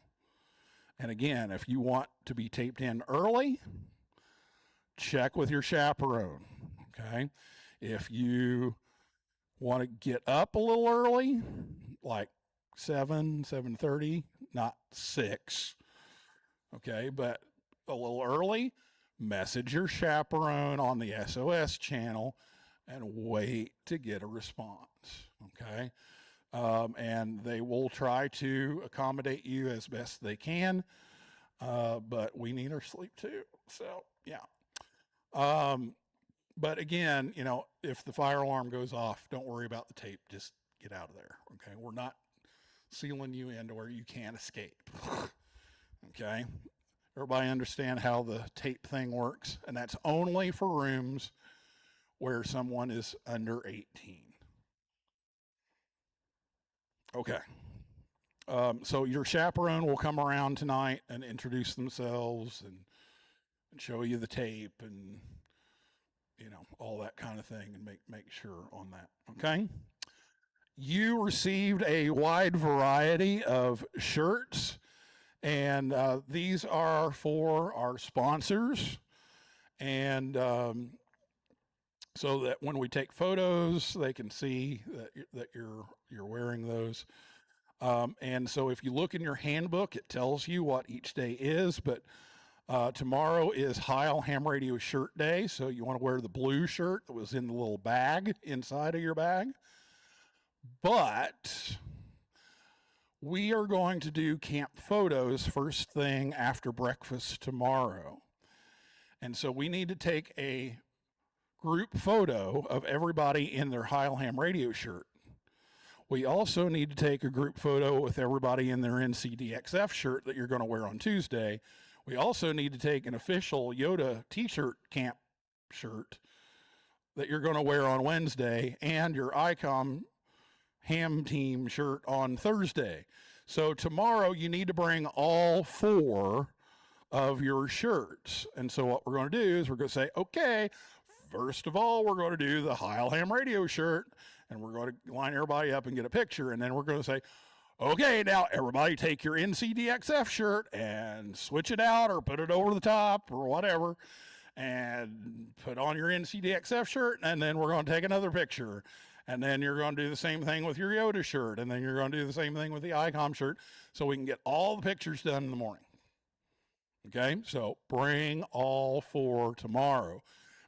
And again, if you want to be taped in early, check with your chaperone, okay? If you want to get up a little early, like 7:30, not 6, okay? But a little early, message your chaperone on the SOS channel and wait to get a response, okay? And they will try to accommodate you as best they can, but we need our sleep too, so yeah. But again, you know, if the fire alarm goes off, don't worry about the tape. Just get out of there. Okay. We're not sealing you in to where you can't escape. Okay. Everybody understand how the tape thing works? And that's only for rooms where someone is under 18. Okay. So your chaperone will come around tonight and introduce themselves and show you the tape and, you know, all that kind of thing, and make sure on that. Okay. You received a wide variety of shirts, and these are for our sponsors, and so that when we take photos, they can see that you're wearing those. And so if you look in your handbook, it tells you what each day is, but tomorrow is Heil Ham Radio Shirt Day, so you want to wear the blue shirt that was in the little bag inside of your bag. But we are going to do camp photos first thing after breakfast tomorrow. And so we need to take a group photo of everybody in their Heil Ham Radio shirt. We also need to take a group photo with everybody in their NCDXF shirt that you're going to wear on Tuesday. We also need to take an official Yoda t-shirt camp shirt that you're going to wear on Wednesday, and your ICOM ham team shirt on Thursday. So tomorrow you need to bring all 4 of your shirts. And so what we're going to do is we're going to say, okay, first of all, we're going to do the Heil Ham Radio shirt, and we're going to line everybody up and get a picture. And then we're going to say, okay, now everybody take your NCDXF shirt and switch it out or put it over the top or whatever and put on your NCDXF shirt, and then we're going to take another picture. And then you're going to do the same thing with your Yoda shirt, and then you're going to do the same thing with the ICOM shirt, so we can get all the pictures done in the morning. Okay, so bring all 4 tomorrow.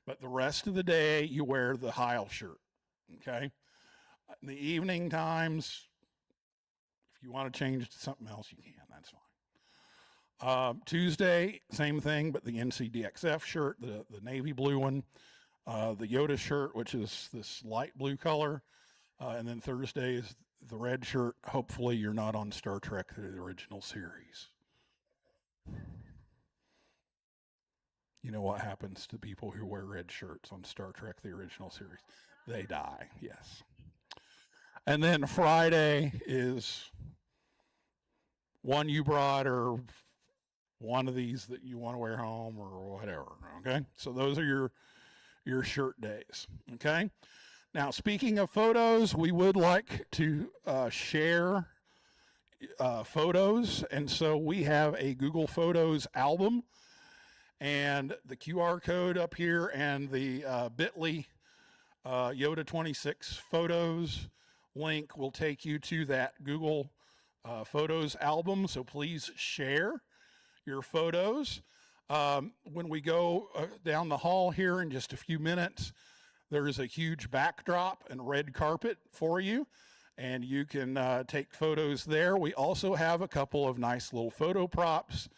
But the rest of the day, you wear the Heil shirt. Okay? In the evening times, if you want to change to something else, you can. That's fine. Tuesday, same thing, but the NCDXF shirt, the navy blue one. The Yoda shirt, which is this light blue color. And then Thursday is the red shirt. Hopefully you're not on Star Trek, the original series. You know what happens to people who wear red shirts on Star Trek, the original series? They die, yes. And then Friday is one you brought or one of these that you want to wear home or whatever, okay? So those are your shirt days, okay? Now, speaking of photos, we would like to share photos, and so we have a Google Photos album, and the QR code up here and the bit.ly Yoda 26 photos link will take you to that Google Photos album, so please share your photos. When we go down the hall here in just a few minutes, there is a huge backdrop and red carpet for you, and you can take photos there. We also have a couple of nice little photo props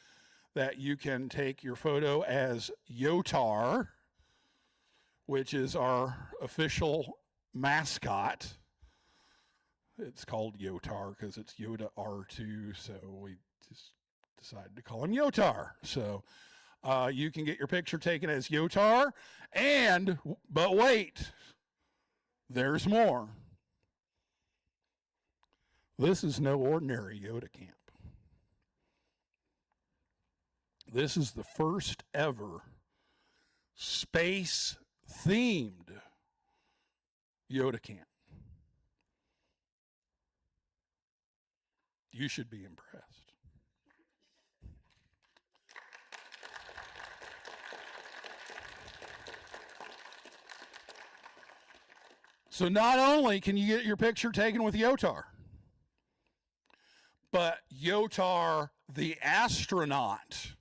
that you can take your photo as Yotar, which is our official mascot. It's called Yotar because it's Yoda R2, so we just decided to call him Yotar. So You can get your picture taken as Yotar, but wait, there's more. This is no ordinary Yoda camp. This is the first ever space-themed Yoda camp. You should be impressed. So not only can you get your picture taken with Yotar, but Yotar the astronaut.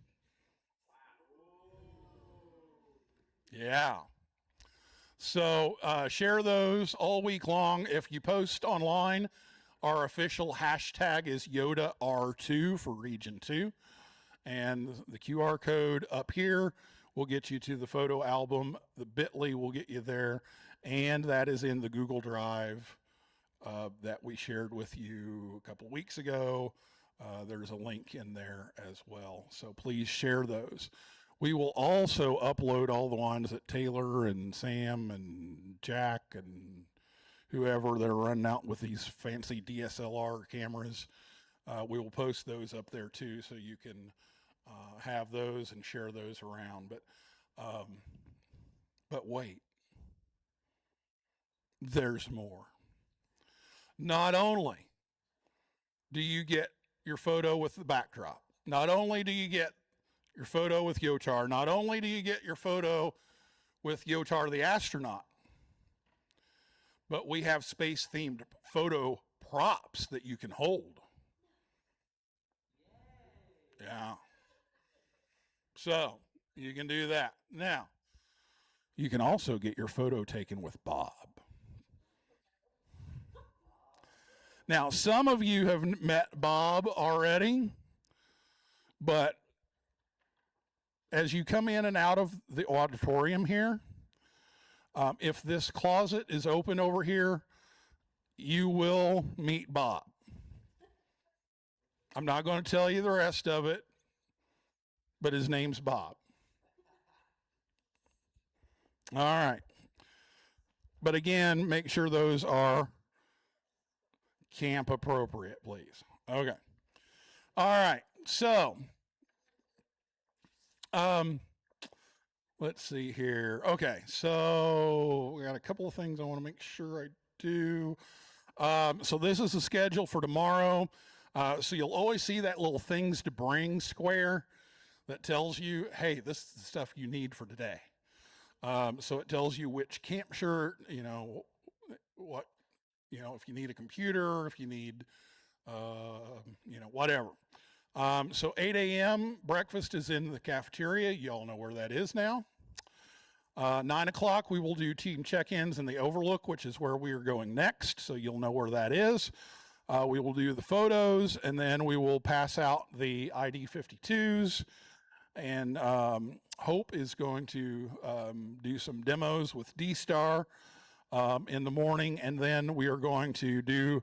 Yeah. So share those all week long. If you post online, our official hashtag is YodaR2 for Region 2. And the QR code up here will get you to the photo album. The bit.ly will get you there. And that is in the Google Drive that we shared with you a couple weeks ago. There's a link in there as well. So please share those. We will also upload all the ones that Taylor and Sam and Jack and whoever that are running out with these fancy DSLR cameras. We will post those up there too, so you can have those and share those around. But wait, there's more. Not only do you get your photo with the backdrop, not only do you get your photo with Yotar, not only do you get your photo with Yotar the astronaut, but we have space-themed photo props that you can hold. Yeah. So you can do that. Now, you can also get your photo taken with Bob. Now, some of you have met Bob already, but as you come in and out of the auditorium here, if this closet is open over here, you will meet Bob. I'm not going to tell you the rest of it, but his name's Bob. All right. But again, make sure those are camp appropriate, please. Okay. All right. So, let's see here. Okay. So we got a couple of things I want to make sure I do. So this is the schedule for tomorrow. So you'll always see that little things to bring square that tells you, hey, this is the stuff you need for today. So it tells you which camp shirt, what, if you need a computer, if you need, whatever. So 8 a.m. breakfast is in the cafeteria. You all know where that is now. 9 o'clock, we will do team check-ins in the Overlook, which is where we are going next. So you'll know where that is. We will do the photos, and then we will pass out the ID 52s. And Hope is going to do some demos with D-Star in the morning. And then we are going to do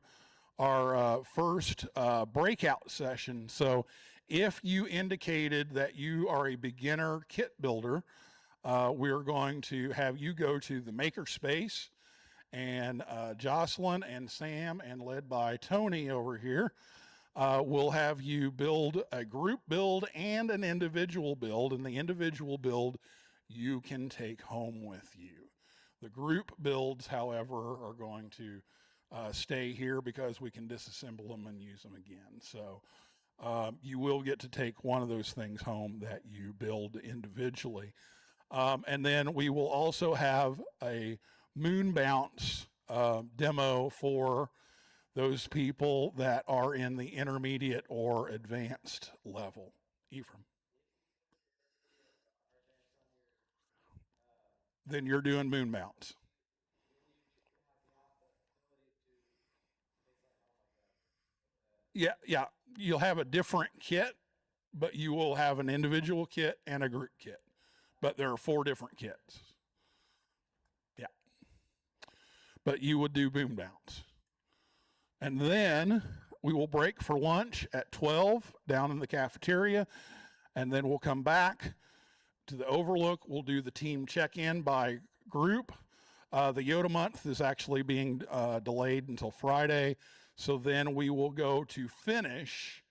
our first breakout session. So if you indicated that you are a beginner kit builder, we're going to have you go to the makerspace, and Jocelyn and Sam, and led by Tony over here, we'll have you build a group build and an individual build. And the individual build you can take home with you. The group builds, however, are going to stay here because we can disassemble them and use them again. So you will get to take one of those things home that you build individually. And then we will also have a moon bounce demo for those people that are in the intermediate or advanced level. Ephraim. Then you're doing moon bounce. Yeah. You'll have a different kit, but you will have an individual kit and a group kit. But there are 4 different kits. Yeah. But you would do moon bounce. And then we will break for lunch at 12 down in the cafeteria. And then we'll come back to the Overlook. We'll do the team check-in by group. The Yoda month is actually being delayed until Friday. So then we will go to finish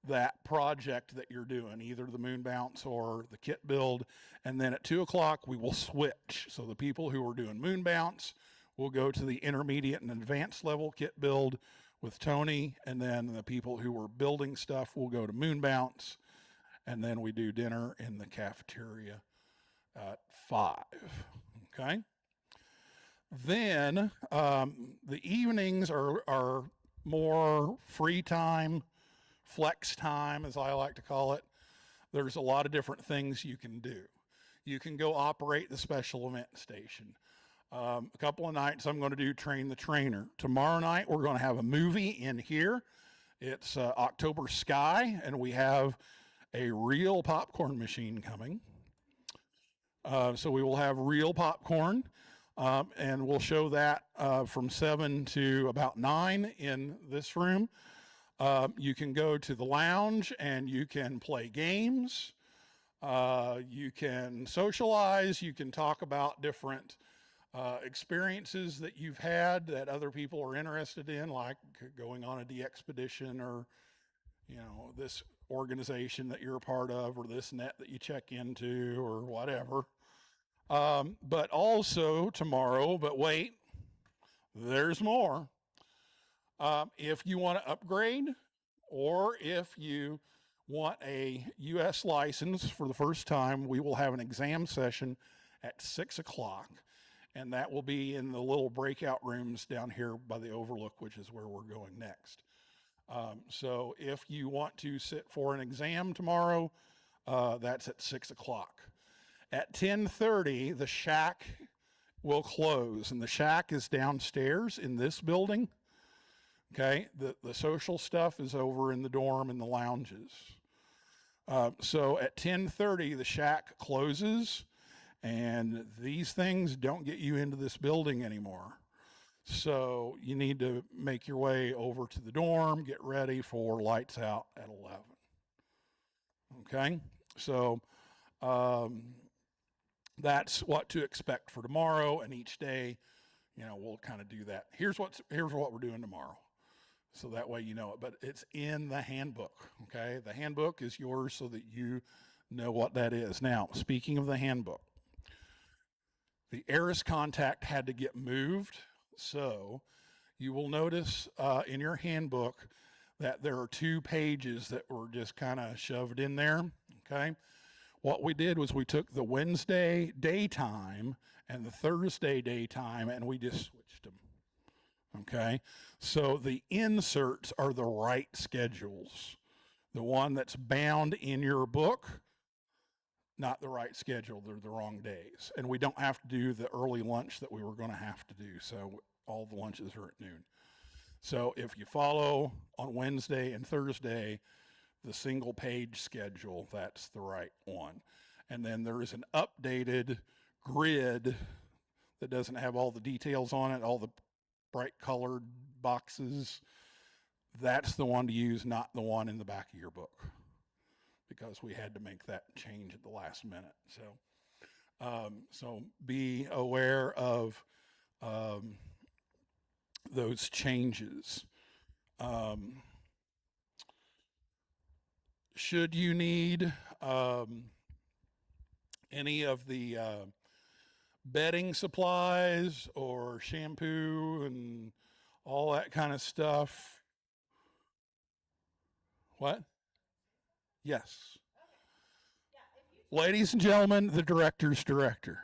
that project that you're doing, either the moon bounce or the kit build. And then at 2 o'clock, we will switch. So the people who are doing moon bounce will go to the intermediate and advanced level kit build with Tony. And then the people who were building stuff will go to moon bounce. And then we do dinner in the cafeteria at 5. Okay. Then the evenings are more free time, flex time, as I like to call it. There's a lot of different things you can do. You can go operate the special event station. A couple of nights I'm going to do Train the Trainer. Tomorrow night we're going to have a movie in here. It's October Sky, and we have a real popcorn machine coming. So we will have real popcorn, and we'll show that from 7 to about 9 in this room. You can go to the lounge and you can play games. You can socialize. You can talk about different experiences that you've had that other people are interested in, like going on a de-expedition, or this organization that you're a part of, or this net that you check into, or whatever. But also tomorrow, but wait, there's more. If you want to upgrade, or if you want a U.S. license for the first time, we will have an exam session at 6 o'clock. And that will be in the little breakout rooms down here by the Overlook, which is where we're going next. So if you want to sit for an exam tomorrow, that's at 6 o'clock. At 10:30, the shack will close, and the shack is downstairs in this building. Okay, the social stuff is over in the dorm and the lounges. So at 10:30, the shack closes, and these things don't get you into this building anymore. So you need to make your way over to the dorm, get ready for lights out at 11. Okay, so that's what to expect for tomorrow, and each day, we'll kind of do that. Here's what we're doing tomorrow. So that way you know it, but it's in the handbook, okay? The handbook is yours so that you know what that is. Now, speaking of the handbook, the Eris contact had to get moved, so you will notice in your handbook that there are 2 pages that were just kind of shoved in there, okay? What we did was we took the Wednesday daytime and the Thursday daytime, and we just switched them. Okay, so the inserts are the right schedules. The one that's bound in your book, not the right schedule. They're the wrong days. And we don't have to do the early lunch that we were going to have to do. So all the lunches are at noon. So if you follow on Wednesday and Thursday the single page schedule, that's the right one. And then there is an updated grid that doesn't have all the details on it, all the bright colored boxes. That's the one to use, not the one in the back of your book, because we had to make that change at the last minute. So be aware of those changes. Should you need any of the bedding supplies or shampoo and all that kind of stuff? What? Yes. Ladies and gentlemen, the director's director.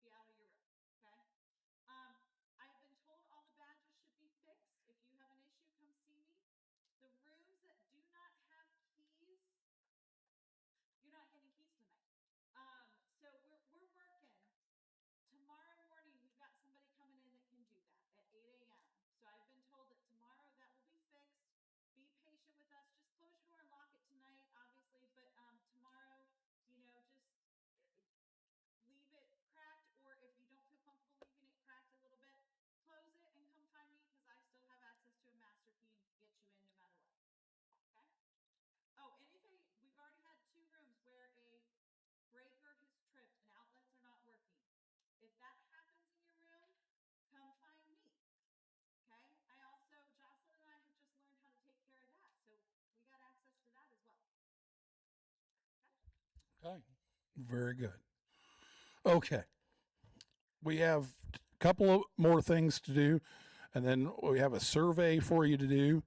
be out of your room. Okay. I've been told all the badges should be fixed. If you have an issue, come see me. The rooms that do not have keys, you're not getting keys tonight. So we're working. Tomorrow morning, we've got somebody coming in that can do that at 8 a.m. So I've been told that tomorrow that will be fixed. Be patient with us. Just close your door and lock it tonight, obviously. But tomorrow, just leave it cracked, or if you don't feel comfortable leaving it cracked a little bit, close it and come find me because I still have access to a master key and can get you in no matter what. Okay? Oh, anything, we've already had 2 rooms where a breaker has tripped and outlets are not working. If that happens in your room, come find me. Okay? Jocelyn and I have just learned how to take care of that. So we got access to that as well. Okay. Very good. Okay. We have a couple of more things to do, and then we have a survey for you to do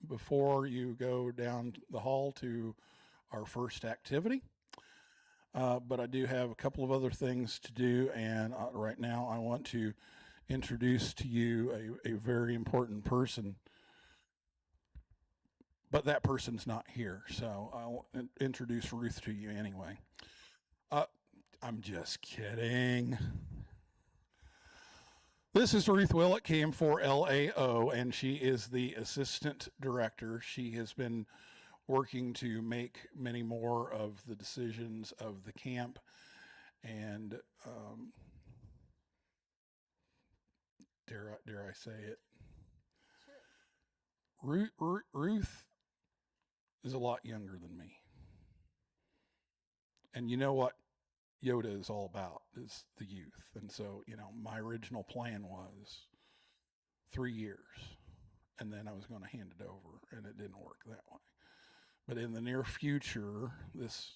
before you go down the hall to our first activity. But I do have a couple of other things to do, and right now I want to introduce to you a very important person. But that person's not here, so I'll introduce Ruth to you anyway. I'm just kidding. This is Ruth Willett, KM4LAO, and she is the assistant director. She has been working to make many more of the decisions of the camp, and dare I say it? Sure. Ruth is a lot younger than me, and you know what Yoda is all about is the youth. And so, my original plan was 3 years, and then I was going to hand it over, and it didn't work that way. But in the near future, this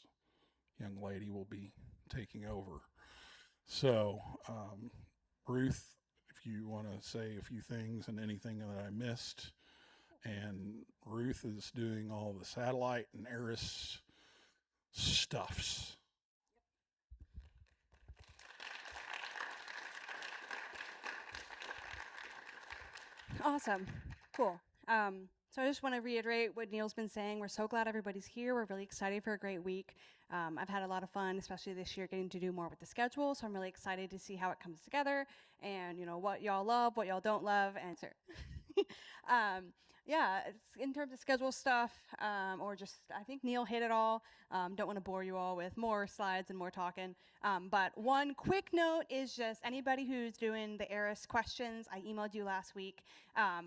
young lady will be taking over. So, Ruth, if you want to say a few things and anything that I missed, and Ruth is doing all the satellite and Eris stuffs. Awesome. Cool. So I just want to reiterate what Neil's been saying. We're so glad everybody's here. We're really excited for a great week. I've had a lot of fun, especially this year, getting to do more with the schedule. So I'm really excited to see how it comes together and, what y'all love, what y'all don't love, and yeah, in terms of schedule stuff, or just, I think Neil hit it all. Don't want to bore you all with more slides and more talking. But one quick note is just anybody who's doing the Eris questions, I emailed you last week.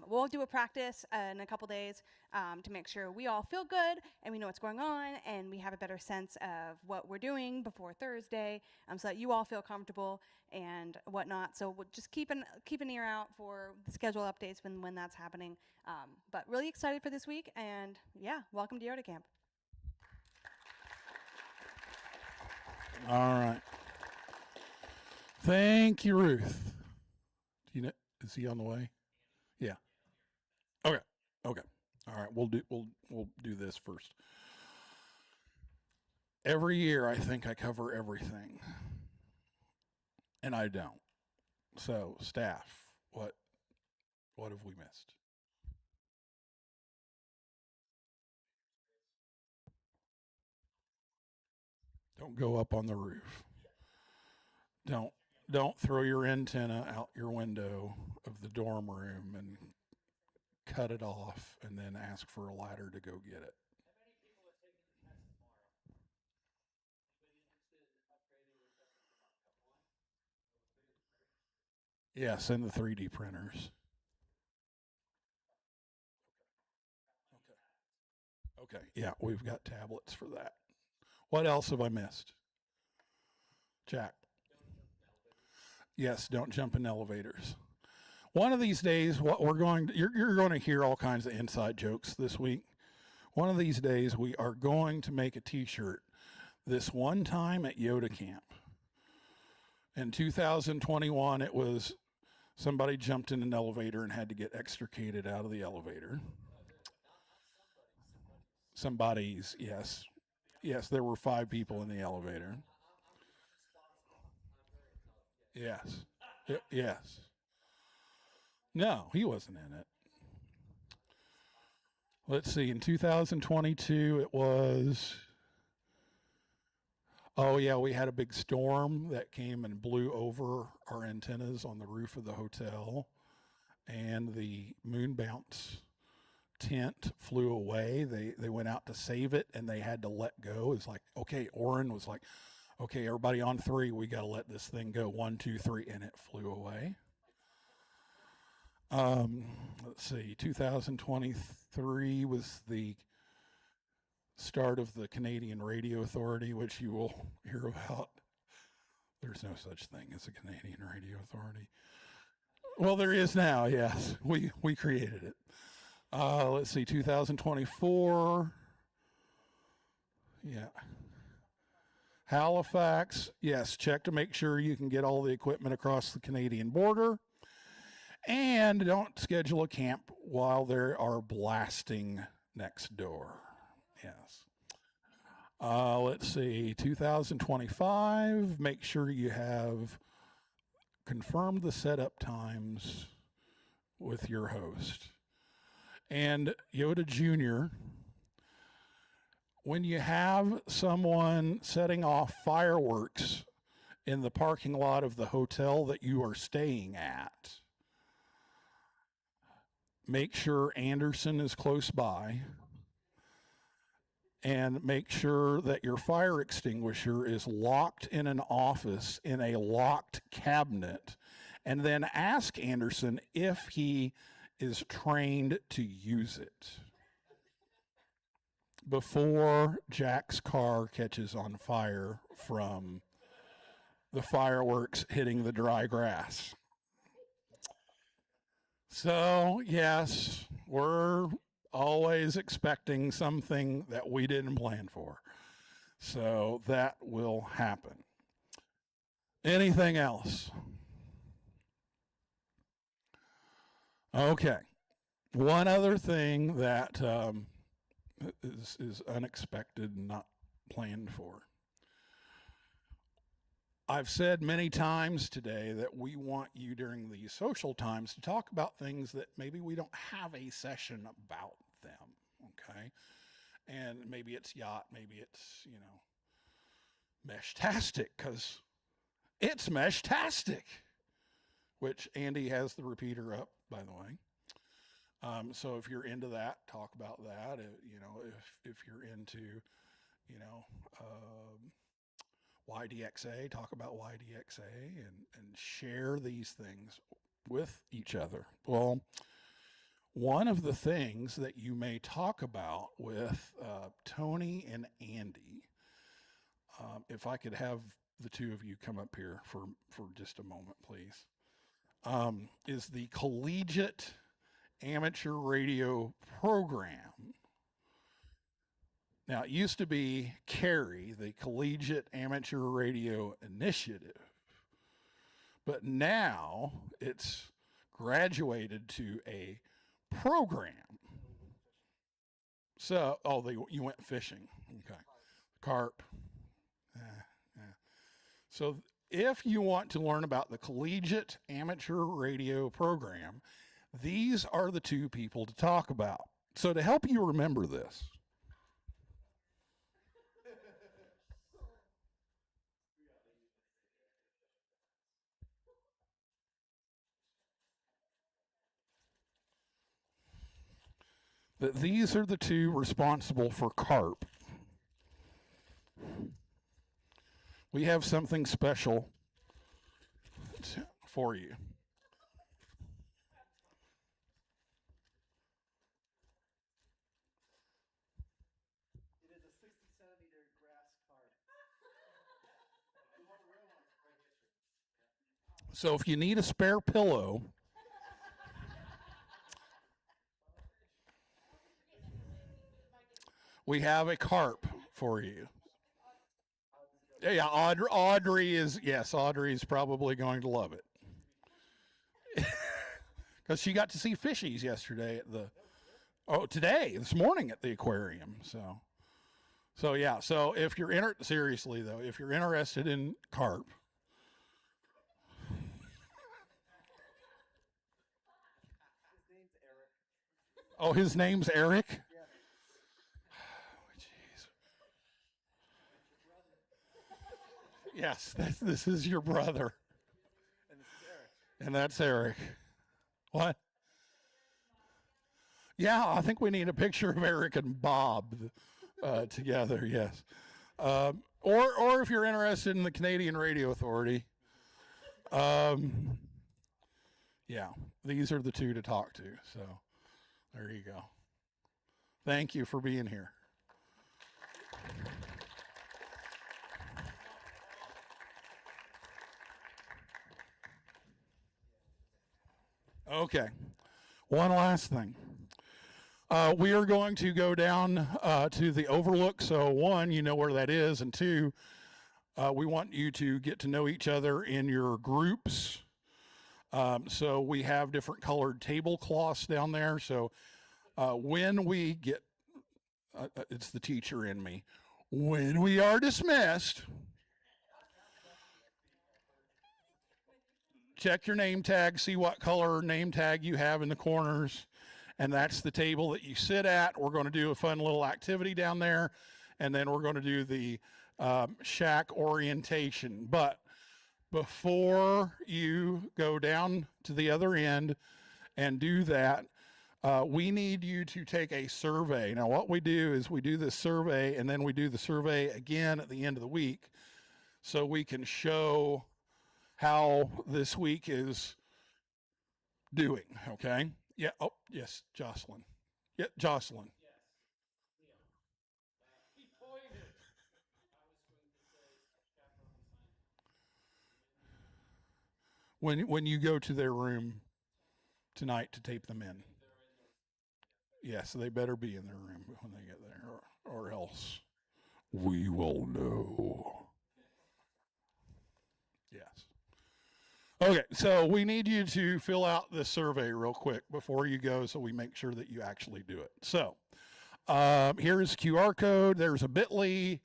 We'll do a practice in a couple days to make sure we all feel good and we know what's going on and we have a better sense of what we're doing before Thursday, so that you all feel comfortable and whatnot. So we'll just keep an ear out for the schedule updates when that's happening. But really excited for this week, and yeah, welcome to Yoda Camp. All right. Thank you, Ruth. Is he on the way? Yeah. Okay. All right. We'll do this first. Every year I think I cover everything, and I don't. So, staff, what have we missed? Don't go up on the roof. Don't throw your antenna out your window of the dorm room and cut it off and then ask for a ladder to go get it. How many people are taking the test tomorrow? Anybody interested in upgrading their testing tomorrow? Got one? Yes, and the 3D printers. Okay. Yeah, we've got tablets for that. What else have I missed? Jack. Yes, don't jump in elevators. One of these days, you're going to hear all kinds of inside jokes this week. One of these days, we are going to make a T-shirt. This one time at Yoda Camp. In 2021, it was somebody jumped in an elevator and had to get extricated out of the elevator. Somebody's, yes. Yes, there were 5 people in the elevator. Yes. Yes. No, he wasn't in it. Let's see. In 2022, it was. Oh, yeah, we had a big storm that came and blew over our antennas on the roof of the hotel, and the moon bounce tent flew away. They went out to save it, and they had to let go. It's like, okay, Orrin was like, okay, everybody on three, we got to let this thing go. 1, 2, 3, and it flew away. Let's see, 2023 was the start of the Canadian Radio Authority, which you will hear about. There's no such thing as a Canadian Radio Authority. Well, there is now, yes. We created it. Let's see, 2024. Yeah. Halifax, yes, check to make sure you can get all the equipment across the Canadian border. And don't schedule a camp while they are blasting next door. Yes. Let's see, 2025, make sure you have confirmed the setup times with your host. And Yoda Jr., when you have someone setting off fireworks in the parking lot of the hotel that you are staying at, make sure Anderson is close by, and make sure that your fire extinguisher is locked in an office in a locked cabinet, and then ask Anderson if he is trained to use it before Jack's car catches on fire from the fireworks hitting the dry grass. So, yes, we're always expecting something that we didn't plan for. So that will happen. Anything else? Okay. One other thing that is unexpected and not planned for. I've said many times today that we want you during these social times to talk about things that maybe we don't have a session about them, okay? And maybe it's yacht, maybe it's, Mesh-tastic, because it's Mesh-tastic, which Andy has the repeater up, by the way. So if you're into that, talk about that. If you're into, YDXA, talk about YDXA and share these things with each other. Well, one of the things that you may talk about with Tony and Andy, if I could have the two of you come up here for just a moment, please, is the Collegiate Amateur Radio Program. Now, it used to be CARI, the Collegiate Amateur Radio Initiative, but now it's graduated to a program. So, you went fishing. Okay. Carp. So, if you want to learn about the Collegiate Amateur Radio Program, these are the two people to talk about. So, to help you remember this, that these are the two responsible for carp. We have something special for you. It is a 60-centimeter grass carp. So if you need a spare pillow, we have a carp for you. Yeah, Audrey is probably going to love it. Because she got to see fishies yesterday at this morning at the aquarium. So if you're seriously though, if you're interested in carp, Oh, his name's Eric? Jeez. Yes, this is your brother. And this is Eric. And that's Eric. What? Yeah, I think we need a picture of Eric and Bob together, yes. Or if you're interested in the Canadian Radio Authority, yeah, these are the two to talk to. So there you go. Thank you for being here. Okay, one last thing. We are going to go down to the overlook. So one, you know where that is, and two, we want you to get to know each other in your groups. So we have different colored tablecloths down there. So when we get, it's the teacher in me, when we are dismissed, check your name tag, see what color name tag you have in the corners, and that's the table that you sit at. We're going to do a fun little activity down there, and then we're going to do the shack orientation. But before you go down to the other end and do that, we need you to take a survey. Now, what we do is we do this survey, and then we do the survey again at the end of the week, so we can show how this week is doing, okay? Yeah, oh, yes, Jocelyn. Yeah, Jocelyn. When you go to their room tonight to tape them in. Yes, they better be in their room when they get there, or else we will know. Yes. Okay, so we need you to fill out this survey real quick before you go so we make sure that you actually do it. So here's QR code. There's a bit.ly,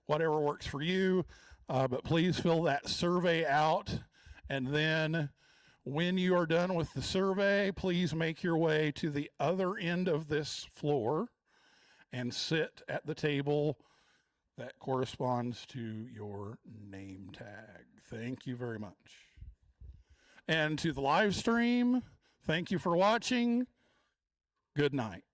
whatever works for you. But please fill that survey out. And then when you are done with the survey, please make your way to the other end of this floor and sit at the table that corresponds to your name tag. Thank you very much. And to the live stream, thank you for watching. Good night.